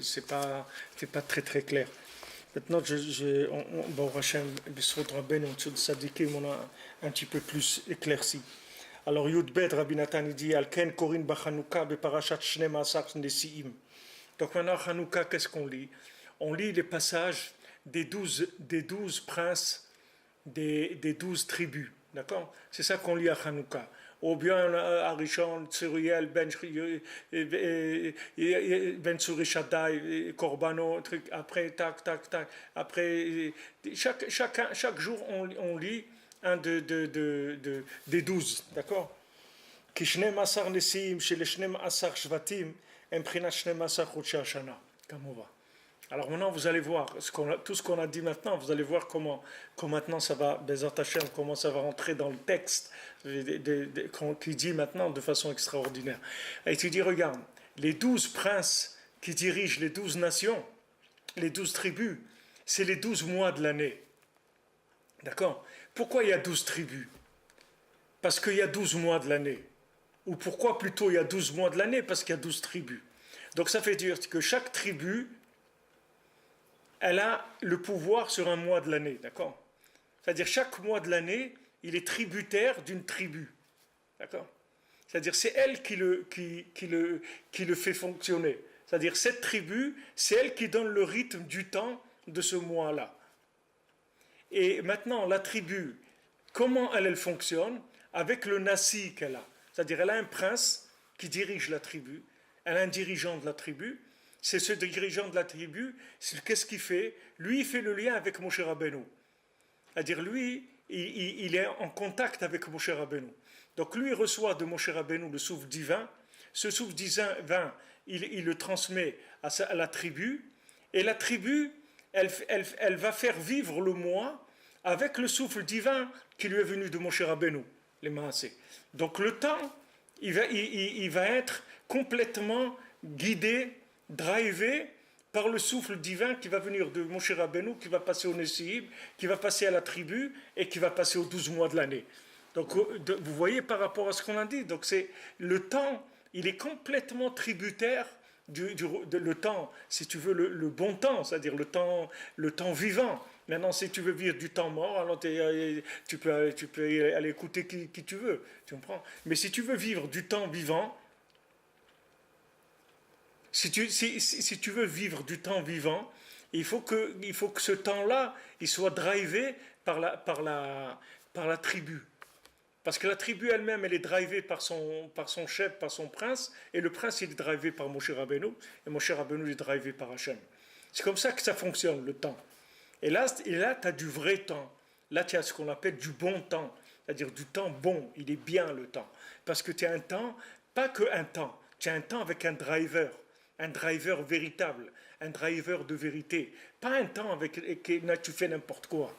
C'était pas très très clair. Maintenant, bon, Hachem, B'Srot Rabbeinu, en dessous de Sadikim, on a un petit peu plus éclairci. Alors, Yud Bet, Rabbi Nathan, il dit, Alken Korin Bachanouka, Beparashat Shnem Asar Nesiim. Donc maintenant, Hanouka, qu'est-ce qu'on lit? On lit les passages des 12 princes, des 12 tribus. D'accord? C'est ça qu'on lit à Hanouka. Ou bien Arishon, Tsuriel, Ben Surishadai, Corbano, truc. Après, tac, tac, tac. Après, chaque jour, on lit un des 12. D'accord? Kishnem Asar Nesim, chez les Shnem Asar Shvatim, Emprina Shnem Asar Chutcha Shana. Comme on va. Alors maintenant, vous allez voir tout ce qu'on a dit maintenant. Vous allez voir comment maintenant ça va, Bezat Hashem, comment ça va rentrer dans le texte qui dit maintenant de façon extraordinaire. Et tu dis, regarde, les 12 princes qui dirigent les 12 nations, les 12 tribus, c'est les 12 mois de l'année. D'accord? Pourquoi il y a 12 tribus? Parce qu'il y a 12 mois de l'année. Ou pourquoi plutôt il y a 12 mois de l'année? Parce qu'il y a 12 tribus. Donc ça fait dire que chaque tribu, elle a le pouvoir sur un mois de l'année, d'accord? C'est-à-dire chaque mois de l'année, il est tributaire d'une tribu, d'accord? C'est-à-dire c'est elle qui le fait fonctionner. C'est-à-dire cette tribu, c'est elle qui donne le rythme du temps de ce mois-là. Et maintenant, la tribu, comment elle fonctionne? Avec le nasi qu'elle a. C'est-à-dire elle a un prince qui dirige la tribu, elle a un dirigeant de la tribu. C'est ce dirigeant de la tribu, qu'est-ce qu'il fait? Lui, il fait le lien avec Moshe Rabbeinu. C'est-à-dire, lui, il est en contact avec Moshe Rabbeinu. Donc, lui, il reçoit de Moshe Rabbeinu le souffle divin. Ce souffle divin, il le transmet à la tribu. Et la tribu, elle va faire vivre le mois avec le souffle divin qui lui est venu de Moshe Rabbeinu, les Maasé. Donc, le temps, il va être complètement guidé, drivé par le souffle divin qui va venir de Moshe Rabbeinu, qui va passer au Nessiib, qui va passer à la tribu et qui va passer aux 12 mois de l'année. Donc vous voyez par rapport à ce qu'on a dit, donc c'est le temps, il est complètement tributaire le temps, si tu veux le bon temps, c'est-à-dire le temps vivant. Maintenant, si tu veux vivre du temps mort, alors tu peux aller écouter qui tu veux, tu comprends? Mais si tu veux vivre du temps vivant, Si tu veux vivre du temps vivant, il faut que ce temps-là, il soit drivé par la tribu. Parce que la tribu elle-même, elle est drivée par son chef, par son prince, et le prince, il est drivé par Moshe Rabbeinu, et Moshe Rabbeinu est drivé par Hachem. C'est comme ça que ça fonctionne, le temps. Et là tu as du vrai temps. Là, tu as ce qu'on appelle du bon temps, c'est-à-dire du temps bon. Il est bien, le temps. Parce que tu as un temps, pas que un temps, tu as un temps avec un driver véritable, un driver de vérité. Pas un temps avec que tu fais n'importe quoi.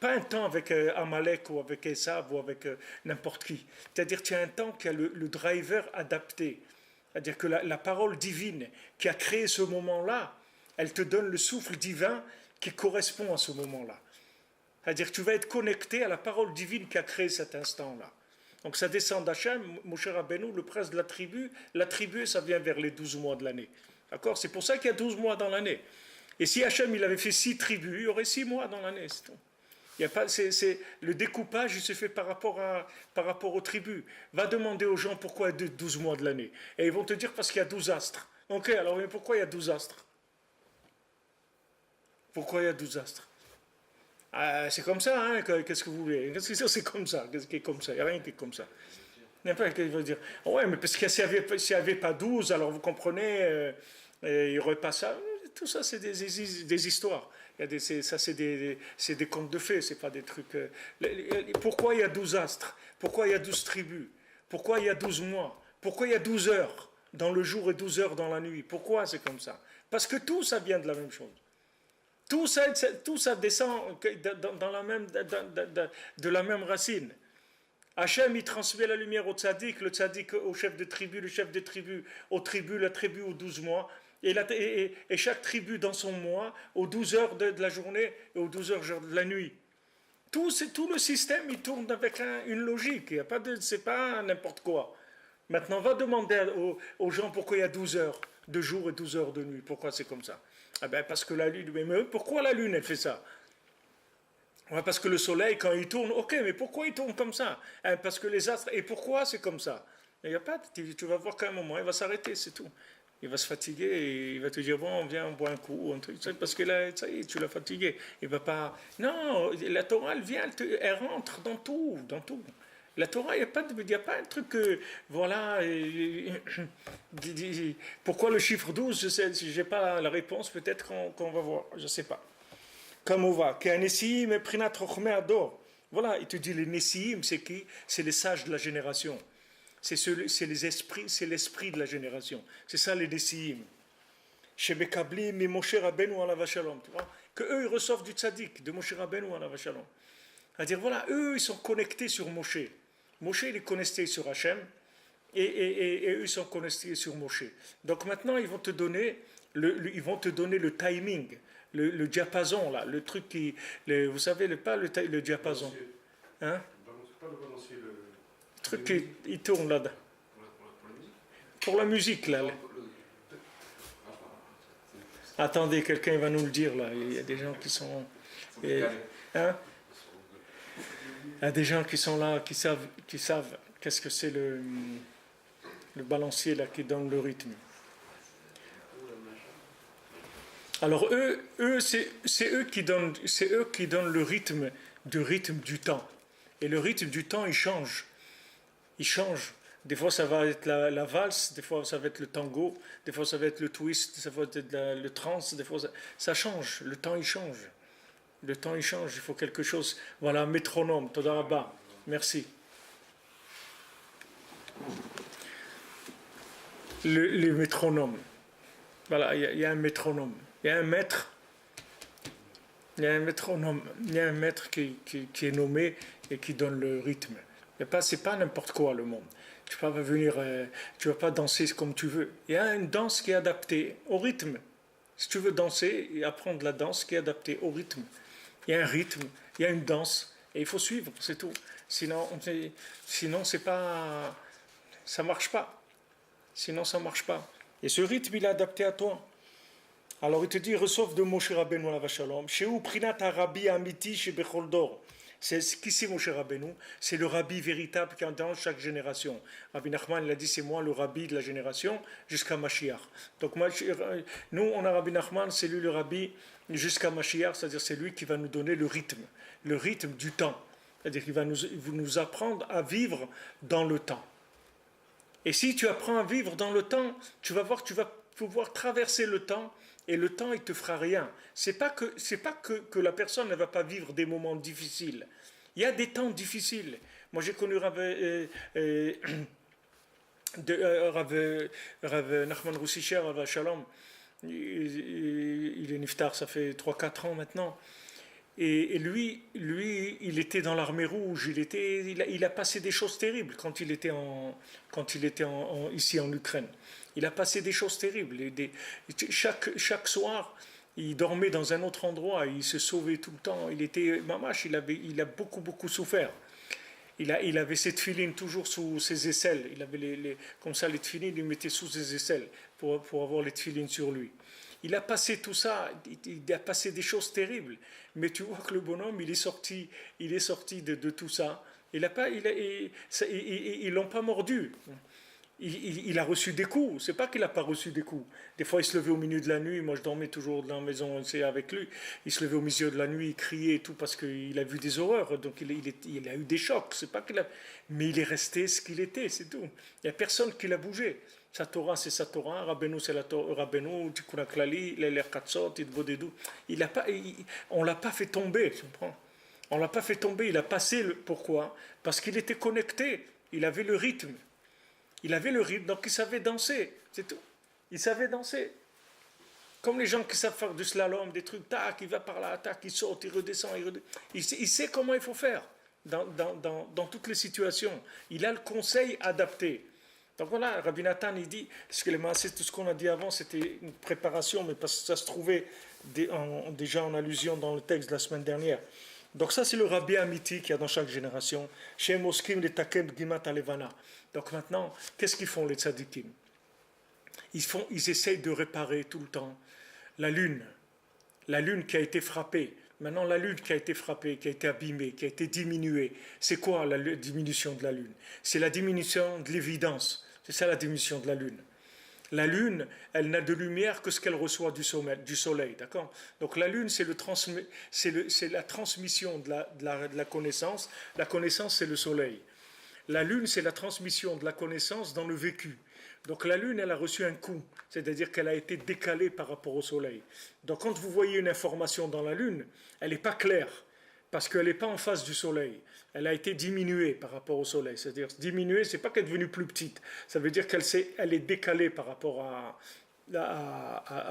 Pas un temps avec Amalek ou avec Esav ou avec n'importe qui. C'est-à-dire tu as un temps qui a le driver adapté. C'est-à-dire que la parole divine qui a créé ce moment-là, elle te donne le souffle divin qui correspond à ce moment-là. C'est-à-dire que tu vas être connecté à la parole divine qui a créé cet instant-là. Donc ça descend d'Hachem, Moshe Rabbeinu, le prince de la tribu, ça vient vers les 12 mois de l'année. D'accord? C'est pour ça qu'il y a 12 mois dans l'année. Et si Hachem il avait fait 6 tribus, il y aurait 6 mois dans l'année, c'est tout. Il y a pas, le découpage, il se fait par rapport aux tribus. Va demander aux gens pourquoi il y a 12 mois de l'année. Et ils vont te dire parce qu'il y a 12 astres. Ok, alors mais pourquoi il y a 12 astres? Pourquoi il y a 12 astres? C'est comme ça, hein, qu'est-ce que vous voulez? C'est comme ça, qu'est-ce qui est comme ça? Il n'y a rien qui est comme ça. N'importe qui va dire, ouais, mais parce que s'il n'y avait pas 12, alors vous comprenez, il n'y aurait pas ça. Tout ça, c'est des histoires. Ça, c'est des contes de fées, c'est pas des trucs. Pourquoi il y a 12 astres? Pourquoi il y a 12 tribus? Pourquoi il y a 12 mois? Pourquoi il y a 12 heures dans le jour et 12 heures dans la nuit? Pourquoi c'est comme ça? Parce que tout ça vient de la même chose. Tout ça descend de la même racine. Hachem, il transmet la lumière au tzaddik, le tzaddik au chef de tribu, le chef de tribu aux tribus, la tribu aux 12 mois, et chaque tribu dans son mois, aux 12 heures de la journée et aux 12 heures de la nuit. Tout le système, il tourne avec une logique, c'est pas n'importe quoi. Maintenant, va demander aux gens pourquoi il y a 12 heures de jour et 12 heures de nuit. Pourquoi c'est comme ça? Ah ben parce que la lune, mais pourquoi la lune, elle fait ça? Ouais, parce que le soleil, quand il tourne, ok, mais pourquoi il tourne comme ça? Parce que les astres, et pourquoi c'est comme ça? Il y a pas, tu vas voir qu'à un moment, il va s'arrêter, c'est tout. Il va se fatiguer et il va te dire, bon, viens, on boit un coup, un truc, parce que là, ça y est, tu l'as fatigué. Il va pas. Non, la Torah, elle vient, elle rentre dans tout, dans tout. La Torah, il n'y a pas un truc que, voilà, pourquoi le chiffre 12, je n'ai pas la réponse, peut-être qu'on va voir, je ne sais pas. Comme on va, voilà, il te dit les Nessiim, c'est qui? C'est les sages de la génération. C'est les esprits, c'est l'esprit de la génération. C'est ça les Nessiim. Chez Bekabli, mais Moshe Rabbeinu alav shalom. Tu vois? Que eux, ils reçoivent du tzaddik, de Moshe Rabbeinu alav shalom. C'est-à-dire, voilà, eux, ils sont connectés sur Moshe. Moshe, il est connecté sur Hachem, et eux, ils sont connectés sur Moshe. Donc maintenant, ils vont te donner le timing, le diapason, là, le truc qui. Vous savez, le diapason. Hein? Pas le balancier, le truc qui tourne là-dedans. Pour la musique, là. Attendez, quelqu'un va nous le dire, là. Il y a des gens qui sont. Hein? Il y a des gens qui sont là, qui savent qu'est-ce que c'est le balancier là qui donne le rythme. Alors c'est eux qui donnent le rythme du temps. Et le rythme du temps, il change. Il change. Des fois, ça va être la valse, des fois, ça va être le tango, des fois, ça va être le twist, ça va être le trance, des fois, ça change. Le temps, il change. Le temps, il change, il faut quelque chose. Voilà, métronome, Toda Rabba. Merci. Les métronomes. Voilà, il y a un métronome. Il y a un maître. Il y a un métronome. Il y a un maître qui est nommé et qui donne le rythme. C'est pas n'importe quoi, le monde. Tu ne vas pas venir, tu vas pas danser comme tu veux. Il y a une danse qui est adaptée au rythme. Si tu veux danser et apprendre la danse qui est adaptée au rythme. Il y a un rythme, il y a une danse, et il faut suivre, c'est tout. Sinon c'est pas, ça marche pas. Sinon, ça marche pas. Et ce rythme, il est adapté à toi. Alors, il te dit, reçoivent de Moshe Rabbeinu alav shalom, Sheu prinat harabi amiti shebechol dor. C'est qu'ici, mon cher Rabbeinu, c'est le rabbi véritable qui est dans chaque génération. Rabbi Nachman, il a dit, c'est moi le rabbi de la génération jusqu'à Mashiach. Donc, nous, on a Rabbi Nachman, c'est lui le rabbi jusqu'à Mashiach, c'est-à-dire c'est lui qui va nous donner le rythme du temps. C'est-à-dire qu'il va nous apprendre à vivre dans le temps. Et si tu apprends à vivre dans le temps, tu vas voir, tu vas pouvoir traverser le temps, et le temps, il te fera rien. C'est pas que la personne ne va pas vivre des moments difficiles. Il y a des temps difficiles. Moi, j'ai connu Rav Nachman Roussicher, Rav Shalom. Il est niftar, ça fait 3-4 ans maintenant. Et lui, il était dans l'armée rouge, il a passé des choses terribles quand il était ici en Ukraine. Il a passé des choses terribles. Chaque soir, il dormait dans un autre endroit, il se sauvait tout le temps. Il a beaucoup souffert. Il avait ses tefilines toujours sous ses aisselles. Il avait comme ça, les tefilines, il les mettait sous ses aisselles pour avoir les tefilines sur lui. Il a passé tout ça, il a passé des choses terribles. Mais tu vois que le bonhomme, il est sorti de tout ça. Ils l'ont pas mordu. Il a reçu des coups. C'est pas qu'il n'a pas reçu des coups. Des fois, il se levait au milieu de la nuit. Moi, je dormais toujours dans la maison avec lui. Il se levait au milieu de la nuit, il criait et tout parce qu'il a vu des horreurs. Donc, il a eu des chocs. C'est pas qu'il a... Mais il est resté ce qu'il était, c'est tout. Il n'y a personne qui l'a bougé. Sa Torah, c'est sa Torah. Rabbeinu, c'est la Torah. Rabbeinu, Tikkun HaKlali, l'Eler Katzot, Idvodedou. On ne l'a pas fait tomber, tu comprends? On ne l'a pas fait tomber. Il a passé. Pourquoi? Parce qu'il était connecté. Il avait le rythme. Donc il savait danser, c'est tout. Il savait danser. Comme les gens qui savent faire du slalom, des trucs, tac, il va par là, tac, il saute, il redescend, il sait comment il faut faire dans toutes les situations. Il a le conseil adapté. Donc voilà, Rabbi Nathan, il dit, parce que c'est tout ce qu'on a dit avant, c'était une préparation, mais parce que ça se trouvait déjà en allusion dans le texte de la semaine dernière. Donc ça, c'est le rabbi amiti qu'il y a dans chaque génération. Shem oskim le takem gimat alevana. Donc maintenant, qu'est-ce qu'ils font les tzadikim? Ils essayent de réparer tout le temps la lune qui a été frappée. Maintenant, la lune qui a été frappée, qui a été abîmée, qui a été diminuée, c'est quoi la diminution de la lune? C'est la diminution de l'évidence. C'est ça la diminution de la lune. La lune, elle n'a de lumière que ce qu'elle reçoit du soleil, d'accord? Donc la lune, c'est la transmission de la connaissance. La connaissance, c'est le soleil. La lune, c'est la transmission de la connaissance dans le vécu. Donc la lune, elle a reçu un coup, c'est-à-dire qu'elle a été décalée par rapport au soleil. Donc quand vous voyez une information dans la lune, elle n'est pas claire, parce qu'elle n'est pas en face du soleil. Elle a été diminuée par rapport au soleil. C'est-à-dire diminuée, c'est pas qu'elle est devenue plus petite. Ça veut dire elle est décalée par rapport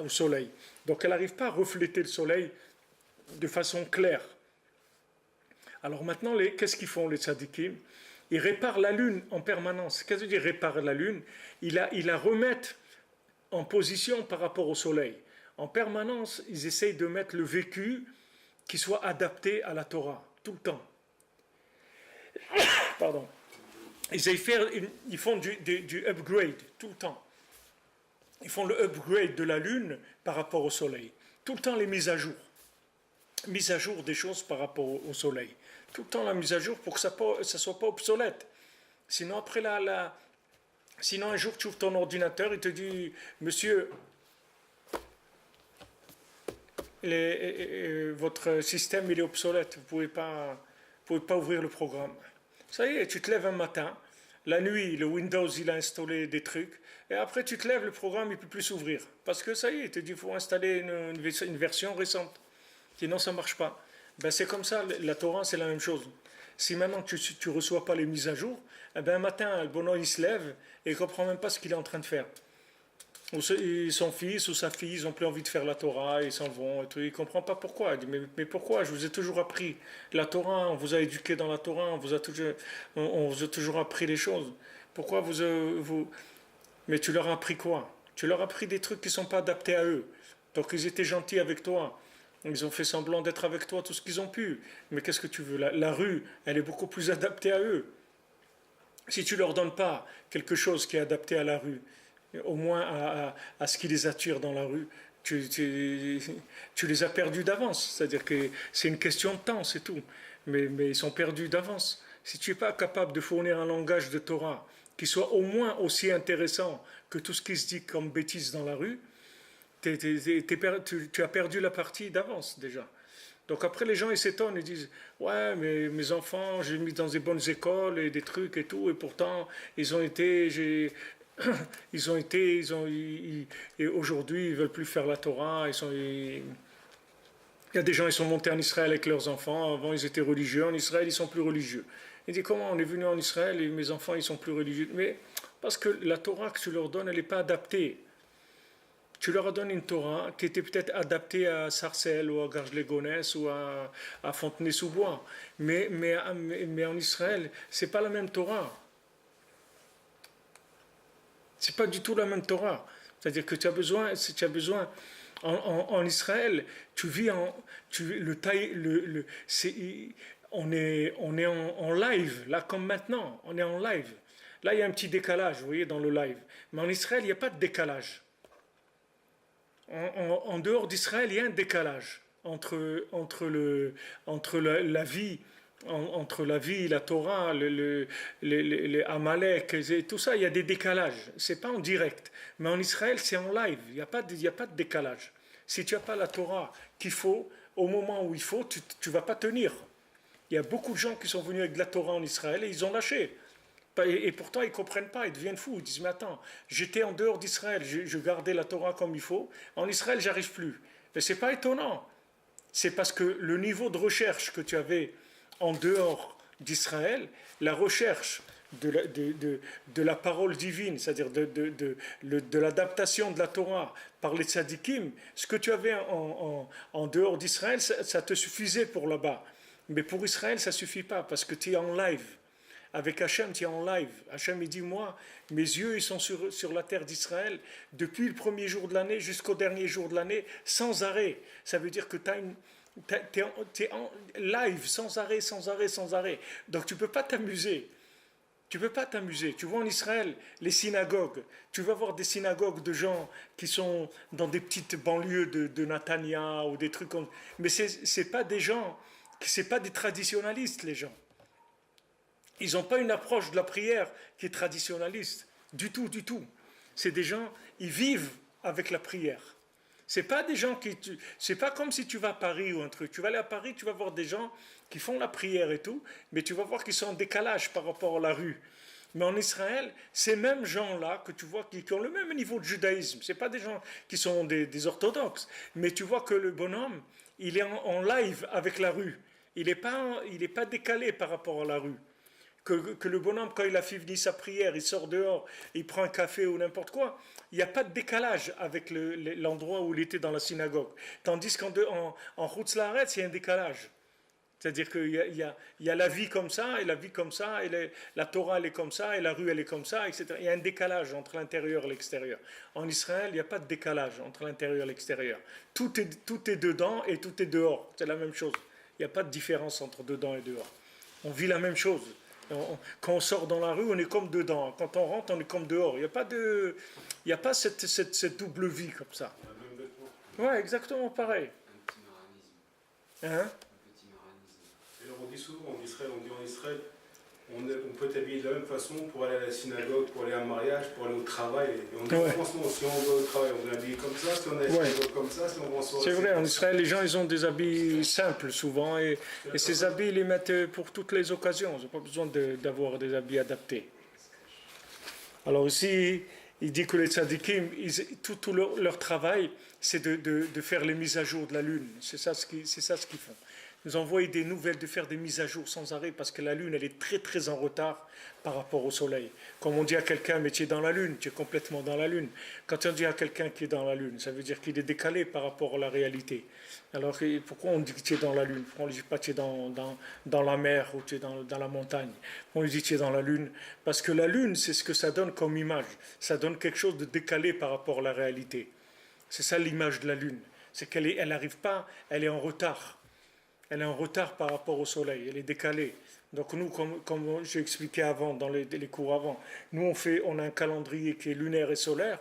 au soleil. Donc elle n'arrive pas à refléter le soleil de façon claire. Alors maintenant, qu'est-ce qu'ils font les tzadikim? Ils réparent la lune en permanence. Qu'est-ce que veut dire réparer la lune? Ils la remettent en position par rapport au soleil. En permanence, ils essayent de mettre le vécu qui soit adapté à la Torah, tout le temps. Pardon. Ils font du upgrade tout le temps. Ils font le upgrade de la lune par rapport au soleil. Tout le temps les mises à jour. Mise à jour des choses par rapport au soleil. Tout le temps la mise à jour pour que ça ne soit pas obsolète. Sinon, après sinon, un jour, tu ouvres ton ordinateur, il te dit, monsieur, votre système il est obsolète, vous ne pouvez pas ouvrir le programme. Ça y est, tu te lèves un matin, la nuit, le Windows il a installé des trucs, et après tu te lèves, le programme il ne peut plus s'ouvrir. Parce que ça y est, il te dit, il faut installer une version récente. Sinon, ça ne marche pas. Ben, c'est comme ça, la Torah, c'est la même chose. Si maintenant tu ne reçois pas les mises à jour, eh ben, un matin, le bonhomme, il se lève et il ne comprend même pas ce qu'il est en train de faire. Ou son fils ou sa fille, ils n'ont plus envie de faire la Torah, ils s'en vont, et tout. Il ne comprend pas pourquoi. Il dit, mais pourquoi? Je vous ai toujours appris la Torah, on vous a éduqué dans la Torah, on vous a toujours appris les choses. Pourquoi Mais tu leur as appris quoi? Tu leur as appris des trucs qui ne sont pas adaptés à eux. Donc ils étaient gentils avec toi. Ils ont fait semblant d'être avec toi tout ce qu'ils ont pu. Mais qu'est-ce que tu veux? La rue, elle est beaucoup plus adaptée à eux. Si tu ne leur donnes pas quelque chose qui est adapté à la rue, au moins à ce qui les attire dans la rue, tu les as perdus d'avance. C'est-à-dire que c'est une question de temps, c'est tout. mais ils sont perdus d'avance. Si tu n'es pas capable de fournir un langage de Torah qui soit au moins aussi intéressant que tout ce qui se dit comme bêtises dans la rue, tu as perdu la partie d'avance déjà. Donc après, les gens ils s'étonnent, ils disent ouais, mais mes enfants, j'ai mis dans des bonnes écoles et des trucs et tout, et pourtant ils ont été, et aujourd'hui ils veulent plus faire la Torah. Il y a des gens, ils sont montés en Israël avec leurs enfants. Avant, ils étaient religieux. En Israël, ils sont plus religieux. Il dit comment on est venu en Israël et mes enfants, ils sont plus religieux. Mais parce que la Torah que tu leur donnes, elle n'est pas adaptée. Tu leur as donné une Torah qui était peut-être adaptée à Sarcelles ou à Garges-les-Gonesse ou à Fontenay-sous-Bois. Mais en Israël, c'est pas la même Torah. C'est pas du tout la même Torah. C'est-à-dire que tu as besoin en Israël, tu vis on est en live, là comme maintenant, on est en live. Là, il y a un petit décalage, vous voyez, dans le live. Mais en Israël, il n'y a pas de décalage. En dehors d'Israël, il y a un décalage entre la vie, entre la vie, la Torah, les Amalek, et tout ça, il y a des décalages. C'est pas en direct. Mais en Israël, c'est en live. Il y a pas de décalage. Si tu n'as pas la Torah qu'il faut, au moment où il faut, tu ne vas pas tenir. Il y a beaucoup de gens qui sont venus avec de la Torah en Israël et ils ont lâché. Et pourtant, ils ne comprennent pas, ils deviennent fous. Ils disent, mais attends, j'étais en dehors d'Israël, je gardais la Torah comme il faut. En Israël, j'arrive plus. Mais ce n'est pas étonnant. C'est parce que le niveau de recherche que tu avais en dehors d'Israël, la recherche de la parole divine, c'est-à-dire de l'adaptation de la Torah par les tzadikim, ce que tu avais en dehors d'Israël, ça te suffisait pour là-bas. Mais pour Israël, ça ne suffit pas, parce que tu es en live. Avec Hachem, tu es en live. Hachem, il dit, moi, mes yeux, ils sont sur la terre d'Israël depuis le premier jour de l'année jusqu'au dernier jour de l'année, sans arrêt. Ça veut dire que tu es en live, sans arrêt, sans arrêt, sans arrêt. Donc tu ne peux pas t'amuser. Tu ne peux pas t'amuser. Tu vois en Israël, les synagogues, tu vas voir des synagogues de gens qui sont dans des petites banlieues de Natania ou des trucs comme... Mais c'est pas des gens, c'est pas des traditionalistes, les gens. Ils n'ont pas une approche de la prière qui est traditionnaliste. Du tout, du tout. C'est des gens, ils vivent avec la prière. C'est pas des gens c'est pas comme si tu vas à Paris ou un truc. Tu vas aller à Paris, tu vas voir des gens qui font la prière et tout, mais tu vas voir qu'ils sont en décalage par rapport à la rue. Mais en Israël, ces mêmes gens-là que tu vois qui ont le même niveau de judaïsme, c'est pas des gens qui sont des orthodoxes, mais tu vois que le bonhomme, il est en live avec la rue. Il est pas décalé par rapport à la rue. Que le bonhomme, quand il a fini sa prière, il sort dehors, il prend un café ou n'importe quoi, il n'y a pas de décalage avec l'endroit où il était dans la synagogue. Tandis qu'en Chutz La'aretz, il y a un décalage. C'est-à-dire qu'il y a la vie comme ça, et la vie comme ça, et la Torah, elle est comme ça, et la rue, elle est comme ça, etc. Il y a un décalage entre l'intérieur et l'extérieur. En Israël, il n'y a pas de décalage entre l'intérieur et l'extérieur. Tout est dedans et tout est dehors. C'est la même chose. Il n'y a pas de différence entre dedans et dehors. On vit la même chose. Quand on sort dans la rue, on est comme dedans. Quand on rentre, on est comme dehors. Il n'y a pas cette double vie comme ça. Ouais, exactement pareil. Un petit maranisme. Hein? Un petit maranisme. Et alors on dit souvent en Israël, on peut t'habiller de la même façon pour aller à la synagogue, pour aller à un mariage, pour aller au travail. Et on dit franchement, si on va au travail, on est habillé comme ça, si on est habillé comme ça, si on va en soirée. C'est vrai, en Israël, les gens, ils ont des habits simples souvent, et ces habits, ils les mettent pour toutes les occasions. Ils n'ont pas besoin d'avoir des habits adaptés. Alors ici, il dit que les tzadikim, tout leur travail, c'est de faire les mises à jour de la lune. C'est ça ce qu'ils font. Nous envoyer des nouvelles, de faire des mises à jour sans arrêt, parce que la lune, elle est très très en retard par rapport au soleil. Comme on dit à quelqu'un, mais tu es dans la lune, tu es complètement dans la lune. Quand on dit à quelqu'un qui est dans la lune, ça veut dire qu'il est décalé par rapport à la réalité. Alors pourquoi on dit que tu es dans la lune? Pourquoi on ne dit pas que tu es dans la mer ou tu es dans la montagne? Pourquoi on lui dit que tu es dans la lune? Parce que la lune, c'est ce que ça donne comme image. Ça donne quelque chose de décalé par rapport à la réalité. C'est ça l'image de la lune. C'est qu'elle n'arrive pas, elle est en retard. Elle est en retard par rapport au soleil, elle est décalée. Donc nous, comme j'ai expliqué avant, dans les cours avant, nous on a un calendrier qui est lunaire et solaire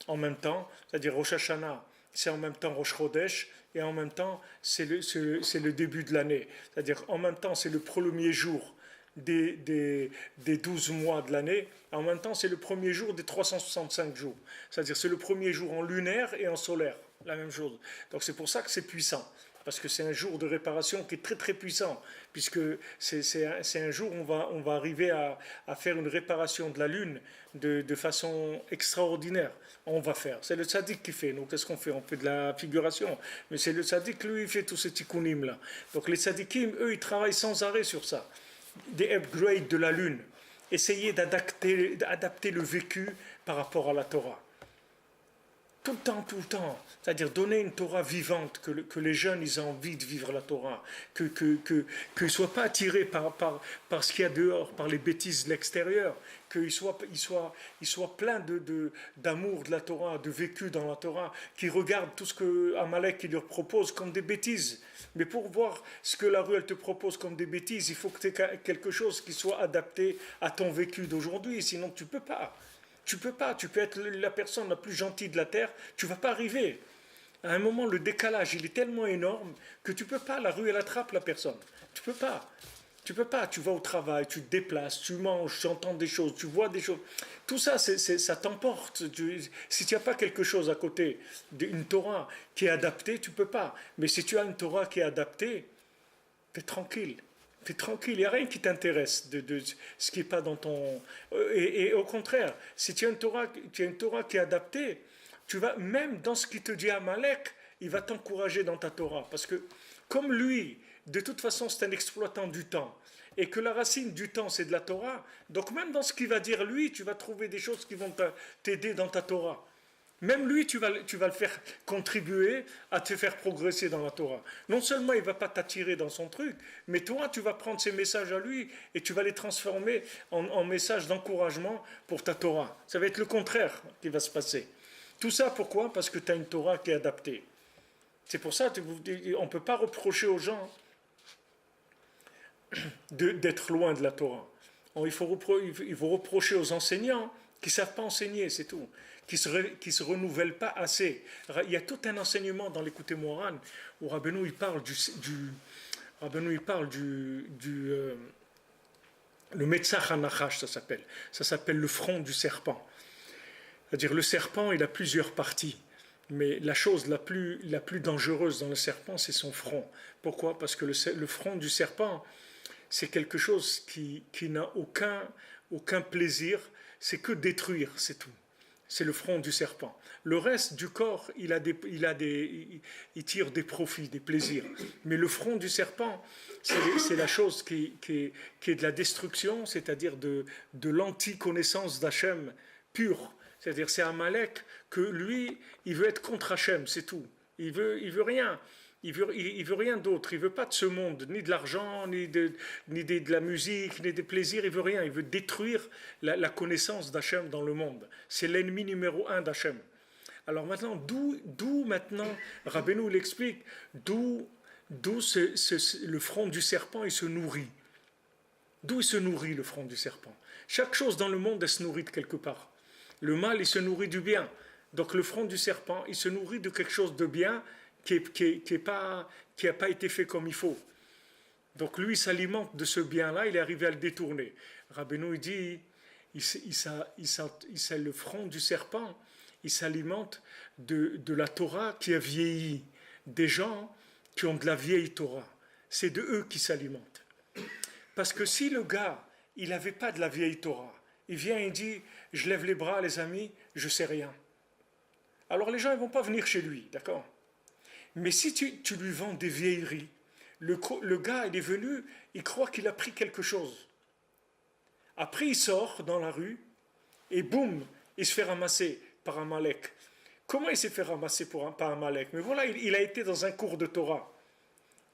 en même temps, c'est-à-dire Rosh Hashanah, c'est en même temps Rosh Chodesh, et en même temps, c'est le début de l'année. C'est-à-dire, en même temps, c'est le premier jour des 12 mois de l'année, et en même temps, c'est le premier jour des 365 jours. C'est-à-dire, c'est le premier jour en lunaire et en solaire, la même chose. Donc, c'est pour ça que c'est puissant. Parce que c'est un jour de réparation qui est très très puissant, puisque c'est un jour où on va arriver à faire une réparation de la Lune de façon extraordinaire. On va faire. C'est le tzaddik qui fait. Donc qu'est-ce qu'on fait? On fait de la figuration. Mais c'est le tzaddik, lui, il fait tous ces tikkunim là. Donc les tzaddikim, eux, ils travaillent sans arrêt sur ça. Des upgrades de la Lune. Essayer d'adapter le vécu par rapport à la Torah. Tout le temps. C'est-à-dire donner une Torah vivante, que les jeunes ils aient envie de vivre la Torah, qu'ils ne soient pas attirés par ce qu'il y a dehors, par les bêtises de l'extérieur, qu'ils soient pleins d'amour de la Torah, de vécu dans la Torah, qu'ils regardent tout ce que Amalek leur propose comme des bêtises. Mais pour voir ce que la rue elle te propose comme des bêtises, il faut que tu aies quelque chose qui soit adapté à ton vécu d'aujourd'hui, sinon tu ne peux pas. Tu peux pas, tu peux être la personne la plus gentille de la terre, tu vas pas arriver. À un moment, le décalage, il est tellement énorme que tu peux pas, la rue, elle attrape la personne. Tu peux pas. Tu peux pas, tu vas au travail, tu te déplaces, tu manges, tu entends des choses, tu vois des choses. Tout ça, ça t'emporte. Si tu n'as pas quelque chose à côté, une Torah qui est adaptée, tu peux pas. Mais si tu as une Torah qui est adaptée, t'es tranquille. T'es tranquille, il n'y a rien qui t'intéresse de ce qui n'est pas dans ton... Et au contraire, si tu as une Torah qui est adaptée, tu vas, même dans ce qu'il te dit Amalek, il va t'encourager dans ta Torah. Parce que comme lui, de toute façon, c'est un exploitant du temps, et que la racine du temps, c'est de la Torah, donc même dans ce qu'il va dire lui, tu vas trouver des choses qui vont t'aider dans ta Torah. Même lui, tu vas le faire contribuer à te faire progresser dans la Torah. Non seulement il ne va pas t'attirer dans son truc, mais toi, tu vas prendre ces messages à lui et tu vas les transformer en messages d'encouragement pour ta Torah. Ça va être le contraire qui va se passer. Tout ça, pourquoi? Parce que tu as une Torah qui est adaptée. C'est pour ça qu'on ne peut pas reprocher aux gens d'être loin de la Torah. Il faut reprocher aux enseignants qui ne savent pas enseigner, c'est tout, qui se renouvellent pas assez. Il y a tout un enseignement dans l'Écoute Moran où Rabbeinu il parle le Metzach HaNachash, ça s'appelle le front du serpent. C'est-à-dire le serpent, il a plusieurs parties. Mais la chose la plus dangereuse dans le serpent, c'est son front. Pourquoi? Parce que le front du serpent, c'est quelque chose qui n'a aucun plaisir, c'est que détruire, c'est tout. C'est le front du serpent. Le reste du corps, il tire des profits, des plaisirs. Mais le front du serpent, c'est la chose qui est de la destruction, c'est-à-dire de l'anti-connaissance d'Hachem pure. C'est-à-dire c'est Amalek que lui, il veut être contre Hachem, c'est tout. Il veut rien. Il veut rien d'autre. Il veut pas de ce monde, ni de l'argent, ni de la musique, ni des plaisirs. Il veut rien. Il veut détruire la connaissance d'Hachem dans le monde. C'est l'ennemi numéro 1 d'Hachem. Alors maintenant, d'où maintenant, Rabbeinu l'explique, d'où le front du serpent, il se nourrit. D'où il se nourrit le front du serpent? Chaque chose dans le monde, elle se nourrit de quelque part. Le mal, il se nourrit du bien. Donc le front du serpent, il se nourrit de quelque chose de bien qui n'a pas été fait comme il faut. Donc lui, il s'alimente de ce bien-là, il est arrivé à le détourner. Rabbeinu, il dit, le front du serpent, il s'alimente de la Torah qui a vieilli, des gens qui ont de la vieille Torah. C'est de eux qui s'alimentent. Parce que si le gars, il n'avait pas de la vieille Torah, il vient et dit, je lève les bras les amis, je sais rien. Alors les gens ne vont pas venir chez lui, d'accord? Mais si tu lui vends des vieilleries, le gars, il est venu, il croit qu'il a pris quelque chose. Après, il sort dans la rue, et boum, il se fait ramasser par Amalek. Comment il s'est fait ramasser par Amalek? Mais voilà, il a été dans un cours de Torah.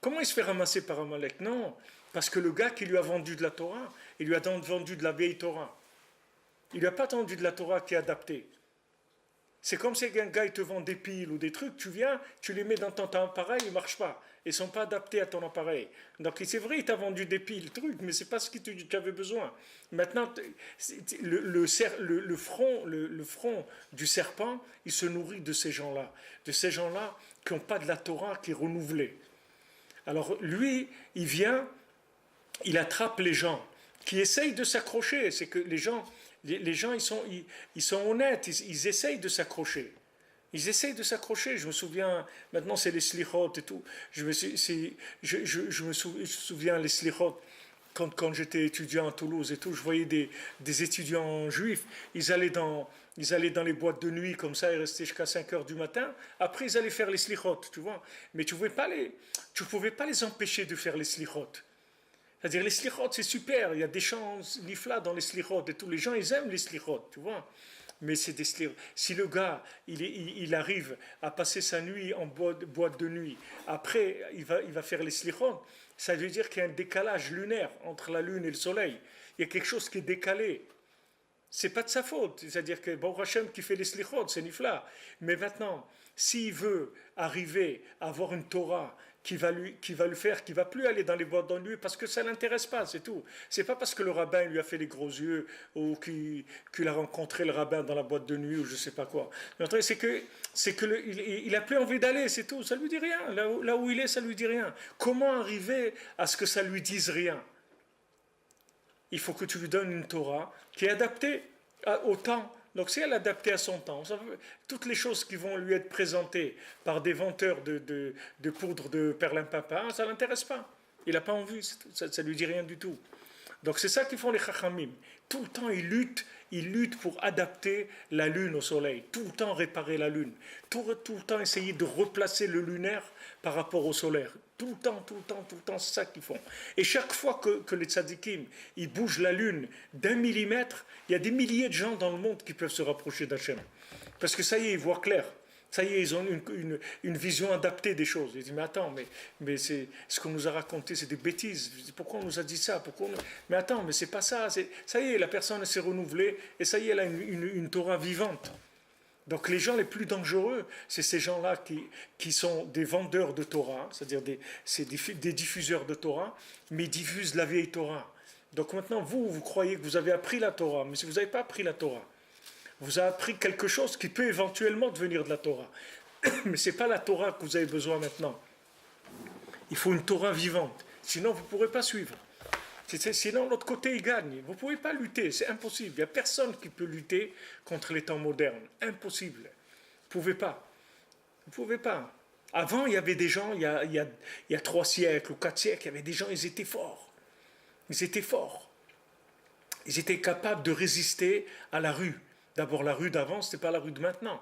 Comment il se fait ramasser par Amalek? Non, parce que le gars qui lui a vendu de la Torah, il lui a vendu de la vieille Torah. Il ne lui a pas vendu de la Torah qui est adaptée. C'est comme si un gars il te vend des piles ou des trucs, tu viens, tu les mets dans ton appareil, ils ne marchent pas. Ils ne sont pas adaptés à ton appareil. Donc c'est vrai, il t'a vendu des piles, trucs, mais ce n'est pas ce que tu avais besoin. Maintenant, le front du serpent, il se nourrit de ces gens-là. De ces gens-là qui n'ont pas de la Torah, qui est renouvelée. Alors lui, il vient, il attrape les gens qui essayent de s'accrocher. C'est que les gens ils sont honnêtes, ils essayent de s'accrocher. Ils essayent de s'accrocher. Je me souviens, maintenant c'est les slichot et tout. Je me souviens les slichot, quand j'étais étudiant à Toulouse et tout, je voyais des étudiants juifs, ils allaient dans les boîtes de nuit comme ça, ils restaient jusqu'à 5 heures du matin. Après, ils allaient faire les slichot, tu vois. Mais tu ne pouvais pas les empêcher de faire les slichot. C'est-à-dire, les slichot, c'est super. Il y a des chants nifla dans les slichot et tous les gens, ils aiment les slichot, tu vois. Mais c'est des slichot. Si le gars, il arrive à passer sa nuit en boîte de nuit, après, il va faire les slichot, ça veut dire qu'il y a un décalage lunaire entre la lune et le soleil. Il y a quelque chose qui est décalé. C'est pas de sa faute. C'est-à-dire que Baruch Hashem qui fait les slichot, c'est nifla. Mais maintenant, s'il veut arriver à avoir une Torah qui va le faire, qui va plus aller dans les boîtes de nuit parce que ça l'intéresse pas, c'est tout. C'est pas parce que le rabbin lui a fait les gros yeux ou qu'il a rencontré le rabbin dans la boîte de nuit ou je sais pas quoi. C'est que il a plus envie d'aller, c'est tout. Ça lui dit rien. Là où il est, ça lui dit rien. Comment arriver à ce que ça lui dise rien? Il faut que tu lui donnes une Torah qui est adaptée au temps. Donc si elle est adaptée à son temps, toutes les choses qui vont lui être présentées par des venteurs de poudre de perlimpinpin, ça ne l'intéresse pas. Il n'a pas envie, ça ne lui dit rien du tout. Donc c'est ça qu'ils font les chachamim. Tout le temps ils luttent pour adapter la lune au soleil, tout le temps réparer la lune, tout le temps essayer de replacer le lunaire par rapport au solaire. Tout le temps, c'est ça qu'ils font. Et chaque fois que les tzadikim, ils bougent la lune d'1 millimètre, il y a des milliers de gens dans le monde qui peuvent se rapprocher d'Hachem. Parce que ça y est, ils voient clair. Ça y est, ils ont une vision adaptée des choses. Ils disent, mais attends, mais c'est, ce qu'on nous a raconté, c'est des bêtises. Pourquoi on nous a dit ça? Mais attends, mais c'est pas ça. Ça y est, la personne s'est renouvelée, et ça y est, elle a une Torah vivante. Donc les gens les plus dangereux, c'est ces gens-là qui sont des vendeurs de Torah, c'est-à-dire des diffuseurs de Torah, mais ils diffusent la vieille Torah. Donc maintenant, vous croyez que vous avez appris la Torah, mais si vous n'avez pas appris la Torah, vous avez appris quelque chose qui peut éventuellement devenir de la Torah. Mais ce n'est pas la Torah que vous avez besoin maintenant. Il faut une Torah vivante, sinon vous ne pourrez pas suivre. Sinon, l'autre côté, il gagne. Vous ne pouvez pas lutter, c'est impossible. Il n'y a personne qui peut lutter contre les temps modernes. Impossible. Vous ne pouvez pas. Vous ne pouvez pas. Avant, il y avait des gens, il y a 3 siècles ou 4 siècles, il y avait des gens, ils étaient forts. Ils étaient forts. Ils étaient capables de résister à la rue. D'abord, la rue d'avant, ce n'était pas la rue de maintenant.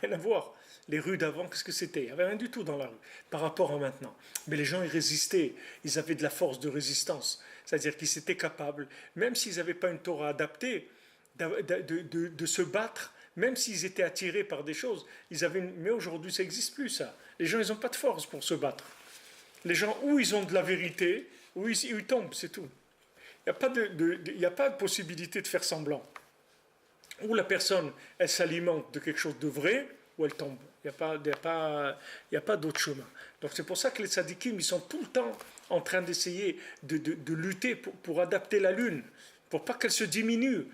Rien à voir. Les rues d'avant, qu'est-ce que c'était? Il n'y avait rien du tout dans la rue, par rapport à maintenant. Mais les gens, ils résistaient. Ils avaient de la force de résistance. C'est-à-dire qu'ils étaient capables, même s'ils n'avaient pas une Torah adaptée, de se battre, même s'ils étaient attirés par des choses. Mais aujourd'hui, ça n'existe plus, ça. Les gens, ils n'ont pas de force pour se battre. Les gens, ou ils ont de la vérité, ou ils tombent, c'est tout. Il n'y a pas de possibilité de faire semblant. Ou la personne, elle s'alimente de quelque chose de vrai, ou elle tombe. Il n'y a pas d'autre chemin. Donc c'est pour ça que les tzadikim, ils sont tout le temps en train d'essayer de lutter pour adapter la lune, pour pas qu'elle se diminue.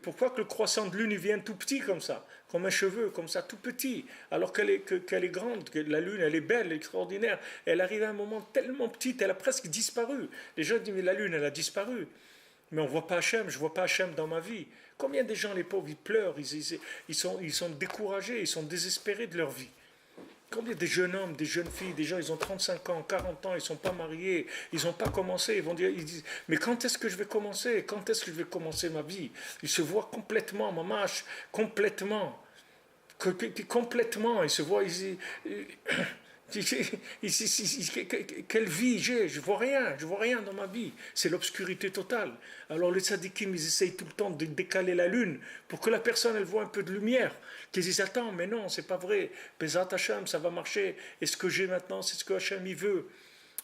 Pourquoi que le croissant de lune il vient tout petit comme ça, comme un cheveu, comme ça, tout petit, alors qu'elle est grande, que la lune, elle est belle, elle est extraordinaire. Elle arrive à un moment tellement petite, elle a presque disparu. Les gens disent, mais la lune, elle a disparu. Mais on ne voit pas Hachem, je ne vois pas Hachem dans ma vie. Combien de gens, les pauvres, ils pleurent, ils sont découragés, ils sont désespérés de leur vie. Combien de jeunes hommes, des jeunes filles, des gens, ils ont 35 ans, 40 ans, ils ne sont pas mariés, ils n'ont pas commencé, ils disent, mais quand est-ce que je vais commencer? Quand est-ce que je vais commencer ma vie? Ils se voient complètement, mamache, complètement, ils se voient, quelle vie j'ai? Je vois rien dans ma vie. C'est l'obscurité totale. Alors les tzadikim, ils essayent tout le temps de décaler la lune pour que la personne, elle voit un peu de lumière. Qu'ils disent, attends, mais non, c'est pas vrai. Bezat Hashem, ça va marcher. Et ce que j'ai maintenant, c'est ce que Hashem, il veut.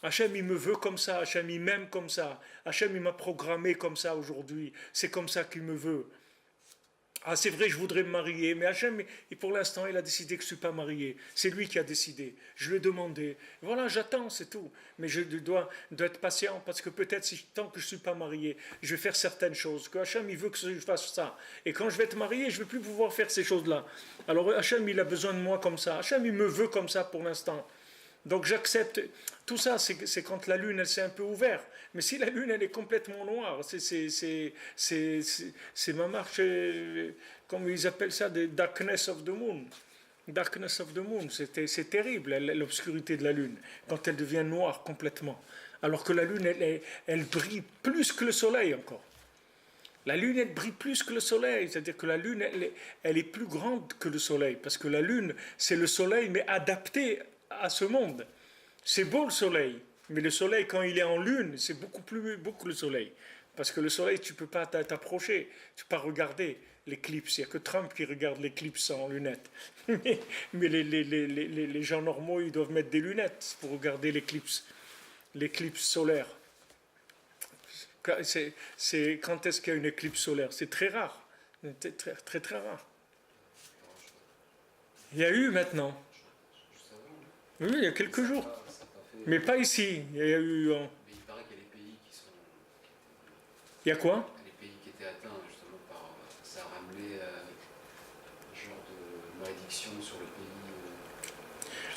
Hashem, il me veut comme ça. Hashem, il m'aime comme ça. Hashem, il m'a programmé comme ça aujourd'hui. C'est comme ça qu'il me veut. Ah, c'est vrai, je voudrais me marier, mais Hachem, et pour l'instant, il a décidé que je ne suis pas marié. C'est lui qui a décidé. Je lui ai demandé. Voilà, j'attends, c'est tout. Mais je dois être patient parce que peut-être, tant que je ne suis pas marié, je vais faire certaines choses. Que Hachem, il veut que je fasse ça. Et quand je vais être marié, je ne vais plus pouvoir faire ces choses-là. Alors Hachem, il a besoin de moi comme ça. Hachem, il me veut comme ça pour l'instant. Donc j'accepte. Tout ça, c'est quand la lune, elle s'est un peu ouverte. Mais si la lune, elle est complètement noire, c'est ma marche, comme ils appellent ça, the darkness of the moon. Darkness of the moon, c'est terrible, l'obscurité de la lune, quand elle devient noire complètement. Alors que la lune, elle brille plus que le soleil encore. La lune, elle brille plus que le soleil, c'est-à-dire que la lune, elle est plus grande que le soleil, parce que la lune, c'est le soleil, mais adapté à ce monde. C'est beau le soleil, mais le soleil, quand il est en lune, c'est beaucoup plus beau que le soleil. Parce que le soleil, tu ne peux pas t'approcher, tu ne peux pas regarder l'éclipse. Il n'y a que Trump qui regarde l'éclipse en lunettes. Mais les gens normaux, ils doivent mettre des lunettes pour regarder l'éclipse solaire. Quand est-ce qu'il y a une éclipse solaire? C'est très rare. C'est très, très, très rare. Il y a eu maintenant. Oui, il y a quelques jours. Mais pas ici. Il y a eu. Mais il paraît qu'il y a des pays qui sont. Il y a quoi? Les pays qui étaient atteints justement par. Ça a ramené un genre de malédiction sur le pays.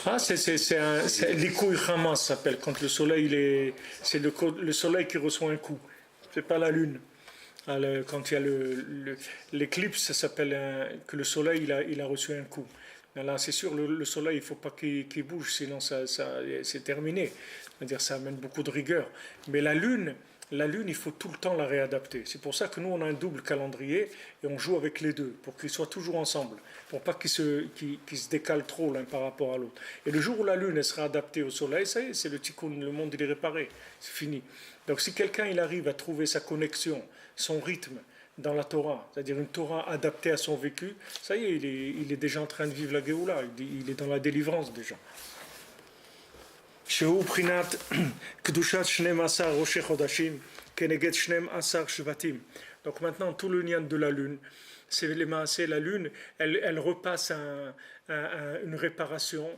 Ah, c'est l'Ikoui Hamas s'appelle. Quand le soleil, c'est le soleil qui reçoit un coup. C'est pas la lune. Quand il y a l'éclipse, ça s'appelle que le soleil, il a reçu un coup. Mais là, c'est sûr, le soleil, il ne faut pas qu'il bouge, sinon c'est terminé. C'est-à-dire, ça amène beaucoup de rigueur. Mais la lune, il faut tout le temps la réadapter. C'est pour ça que nous, on a un double calendrier et on joue avec les deux, pour qu'ils soient toujours ensemble, pour pas qu'ils se décalent trop l'un par rapport à l'autre. Et le jour où la lune elle sera adaptée au soleil, ça y est, c'est le tikkun, le monde il est réparé, c'est fini. Donc si quelqu'un il arrive à trouver sa connexion, son rythme dans la Torah, c'est-à-dire une Torah adaptée à son vécu, ça y est, il est déjà en train de vivre la Géoula, il est dans la délivrance déjà. שהוא בחינת קדושת 12 ראשי חודשים כנגד 12 שבטים. Donc maintenant, tout le lien de la lune, c'est la lune, elle repasse une réparation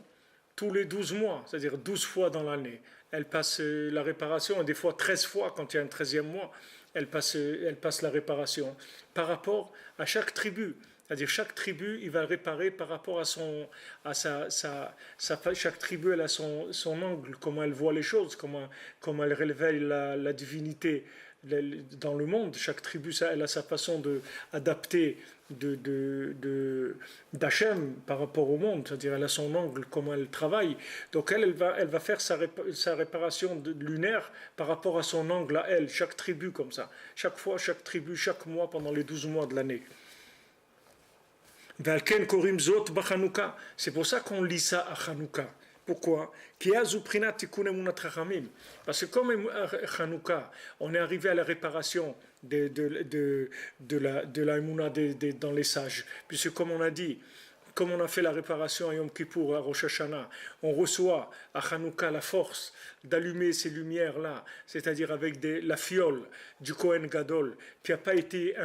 tous les 12 mois, c'est-à-dire 12 fois dans l'année. Elle passe la réparation, et des fois 13 fois quand il y a un 13e mois, elle passe la réparation par rapport à chaque tribu. C'est-à-dire chaque tribu, il va réparer par rapport à chaque tribu, elle a son angle, comment elle voit les choses, comment elle révèle la divinité dans le monde. Chaque tribu, elle a sa façon d'adapter d'Hachem par rapport au monde, c'est-à-dire elle a son angle, comment elle travaille. Donc elle va faire sa réparation lunaire par rapport à son angle à elle, chaque tribu comme ça. Chaque fois, chaque tribu, chaque mois pendant les 12 mois de l'année. C'est pour ça qu'on lit ça à Hanouka. Pourquoi? Parce que comme Hanouka, on est arrivé à la réparation de la Emouna dans les sages. Puisque comme on a dit, comme on a fait la réparation à Yom Kippour, à Rosh Hashanah, on reçoit à Hanouka la force d'allumer ces lumières-là, c'est-à-dire avec la fiole du Kohen Gadol, qui n'a pas été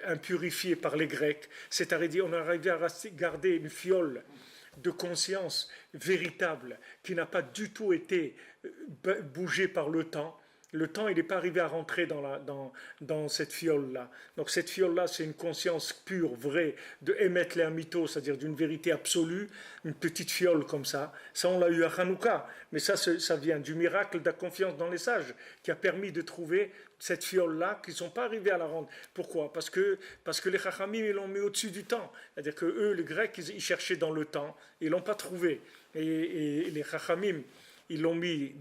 impurifiée par les Grecs. C'est-à-dire on a arrivé à garder une fiole de conscience véritable, qui n'a pas du tout été bougée par le temps. Le temps, il n'est pas arrivé à rentrer dans cette fiole-là. Donc cette fiole-là, c'est une conscience pure, vraie, de émettre l'air mytho, c'est-à-dire d'une vérité absolue, une petite fiole comme ça. Ça, on l'a eu à Hanouka, mais ça vient du miracle de la confiance dans les sages, qui a permis de trouver cette fiole-là, qui ne sont pas arrivés à la rendre. Pourquoi? Parce que les Chachamim, ils l'ont mis au-dessus du temps. C'est-à-dire que eux, les Grecs, ils cherchaient dans le temps, ils ne l'ont pas trouvé. Et les Chachamim, ils l'ont mis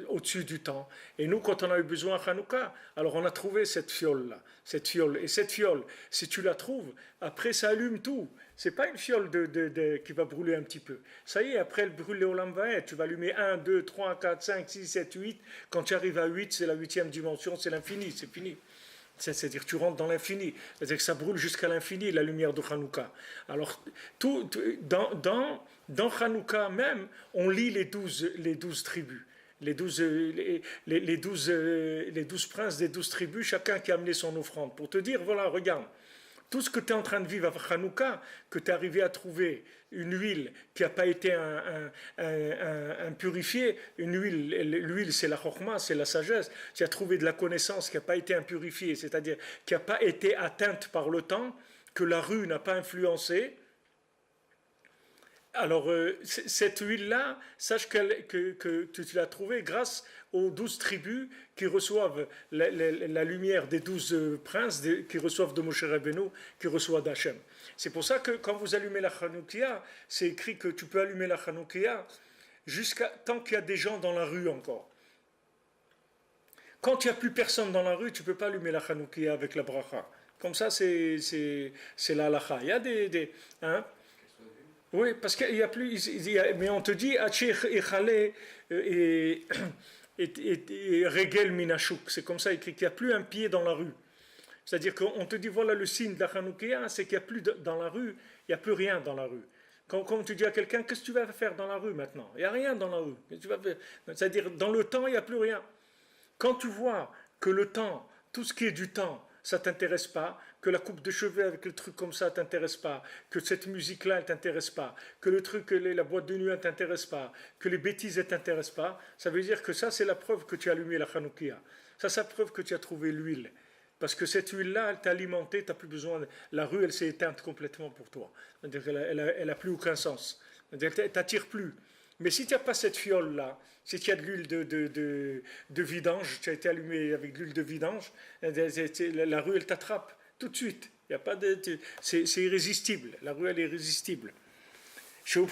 au-dessus du temps. Et nous, quand on a eu besoin à Hanouka, alors on a trouvé cette fiole-là. Cette fiole. Et cette fiole, si tu la trouves, après ça allume tout. C'est pas une fiole qui va brûler un petit peu. Ça y est, après elle brûle les Olam Vaed. Tu vas allumer 1, 2, 3, 4, 5, 6, 7, 8. Quand tu arrives à 8, c'est la 8e dimension, c'est l'infini, c'est fini. C'est-à-dire que tu rentres dans l'infini. C'est-à-dire que ça brûle jusqu'à l'infini, la lumière de Hanouka. Alors, dans Hanouka même, on lit les 12 tribus. les 12 princes des 12 tribus, chacun qui a amené son offrande, pour te dire, voilà, regarde, tout ce que tu es en train de vivre avec Hanouka, que tu es arrivé à trouver une huile qui n'a pas été impurifiée, l'huile c'est la chokma, c'est la sagesse, tu as trouvé de la connaissance qui n'a pas été impurifiée, c'est-à-dire qui n'a pas été atteinte par le temps, que la rue n'a pas influencé. Alors, cette huile-là, sache que tu l'as trouvée grâce aux 12 tribus qui reçoivent la lumière des 12 princes, qui reçoivent de Moshe Rabbeinu, qui reçoivent d'Hachem. C'est pour ça que quand vous allumez la Hanoukia, c'est écrit que tu peux allumer la Hanoukia jusqu'à tant qu'il y a des gens dans la rue encore. Quand il n'y a plus personne dans la rue, tu ne peux pas allumer la Hanoukia avec la bracha. Comme ça, c'est la halakha. Il y a hein? Oui, parce qu'il n'y a plus. Mais on te dit et regel minashuk. C'est comme ça écrit qu'il n'y a plus un pied dans la rue. C'est-à-dire qu'on te dit voilà le signe de la Hanoukia, c'est qu'il n'y a plus dans la rue, il n'y a plus rien dans la rue. Quand tu dis à quelqu'un qu'est-ce que tu vas faire dans la rue maintenant, il n'y a rien dans la rue. C'est-à-dire dans le temps il n'y a plus rien. Quand tu vois que le temps, tout ce qui est du temps, ça ne t'intéresse pas, que la coupe de cheveux avec le truc comme ça ne t'intéresse pas, que cette musique-là ne t'intéresse pas, que le truc, la boîte de nuit ne t'intéresse pas, que les bêtises ne t'intéressent pas, ça veut dire que ça, c'est la preuve que tu as allumé la Hanoukia. Ça, c'est la preuve que tu as trouvé l'huile. Parce que cette huile-là, elle t'a alimenté, tu n'as plus besoin. La rue, elle s'est éteinte complètement pour toi. C'est-à-dire qu'elle n'a plus aucun sens. C'est-à-dire qu'elle ne t'attire plus. Mais si tu n'as pas cette fiole-là, si tu as de l'huile de vidange, tu as été allumé avec de l'huile de vidange, la rue, elle t'attrape tout de suite. Il y a pas c'est irrésistible. La rue, elle est irrésistible. Donc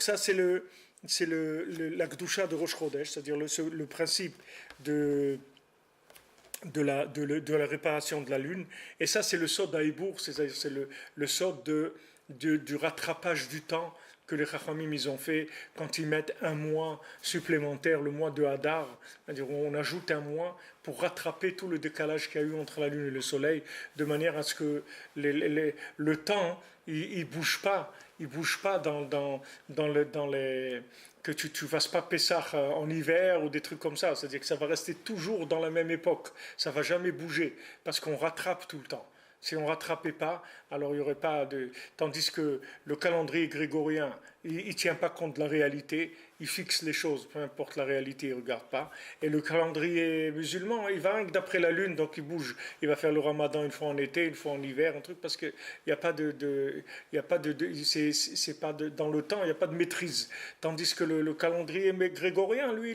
ça, c'est la Gdusha de Rosh Chodesh, c'est-à-dire le principe de la réparation de la lune. Et ça, c'est le sod d'Aïbour, c'est le sod du rattrapage du temps que les Chachamim ils ont fait quand ils mettent un mois supplémentaire, le mois de Hadar, c'est-à-dire on ajoute un mois pour rattraper tout le décalage qu'il y a eu entre la lune et le soleil, de manière à ce que le temps il bouge pas que tu ne fasses pas Pessah en hiver ou des trucs comme ça, c'est-à-dire que ça va rester toujours dans la même époque, ça va jamais bouger parce qu'on rattrape tout le temps. Si on ne rattrapait pas, alors il n'y aurait pas de... Tandis que le calendrier grégorien, il ne tient pas compte de la réalité, il fixe les choses, peu importe la réalité, il ne regarde pas. Et le calendrier musulman, il va d'après la lune, donc il bouge. Il va faire le ramadan une fois en été, une fois en hiver, un truc, parce qu'il n'y a pas dans le temps, il n'y a pas de maîtrise. Tandis que le calendrier grégorien, lui,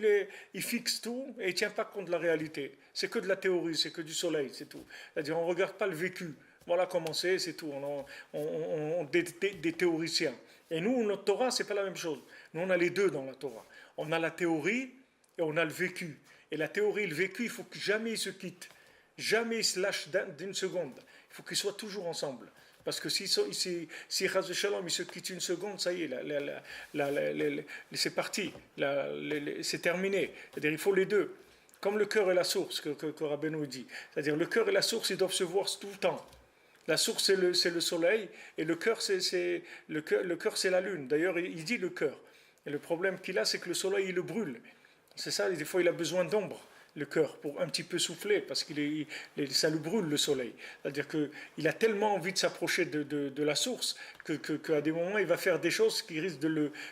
il fixe tout et il ne tient pas compte de la réalité. C'est que de la théorie, c'est que du soleil, c'est tout. C'est-à-dire, on ne regarde pas le vécu. Voilà comment c'est tout. Des théoriciens. Et nous, notre Torah, ce n'est pas la même chose. Nous, on a les deux dans la Torah. On a la théorie et on a le vécu. Et la théorie et le vécu, il faut que jamais ils se quittent. Jamais ils se lâchent d'une seconde. Il faut qu'ils soient toujours ensemble. Parce que si Chaz Shalom, ils se quittent une seconde, ça y est, c'est parti. C'est terminé. C'est-à-dire, il faut les deux. Comme le cœur et la source, que Rabbeinu dit. C'est-à-dire, le cœur et la source, ils doivent se voir tout le temps. La source, c'est le soleil, et le cœur, c'est la lune. D'ailleurs, il dit le cœur. Et le problème qu'il a, c'est que le soleil, il le brûle. C'est ça, des fois, il a besoin d'ombre, le cœur, pour un petit peu souffler, parce que ça le brûle, le soleil. C'est-à-dire qu'il a tellement envie de s'approcher de la source, qu'à des moments, il va faire des choses qui risquent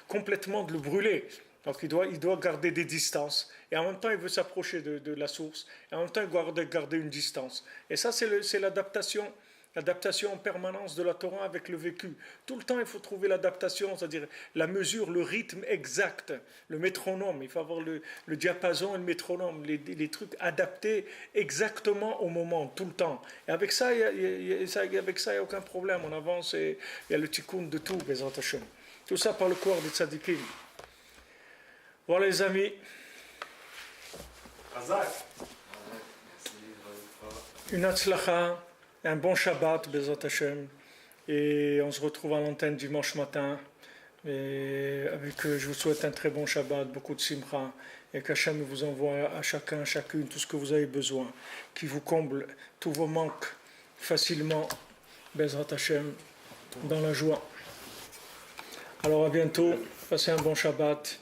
complètement de le brûler. Donc il doit garder des distances. Et en même temps, il veut s'approcher de la source. Et en même temps, il doit garder une distance. Et ça, c'est l'adaptation en permanence de la Torah avec le vécu. Tout le temps, il faut trouver l'adaptation, c'est-à-dire la mesure, le rythme exact, le métronome. Il faut avoir le diapason et le métronome, les trucs adaptés exactement au moment, tout le temps. Et avec ça, il n'y a aucun problème. On avance et il y a le tikkun de tout, Bezrat Hashem. Tout ça par le corps des tzadikim. Voilà les amis. Une hatzlacha, un bon Shabbat, Bezrat Hashem. Et on se retrouve à l'antenne dimanche matin. Et je vous souhaite un très bon Shabbat, beaucoup de simcha. Et qu'Hachem vous envoie à chacun, chacune, tout ce que vous avez besoin. Qui vous comble tous vos manques facilement, Bezrat Hashem, dans la joie. Alors à bientôt, passez un bon Shabbat.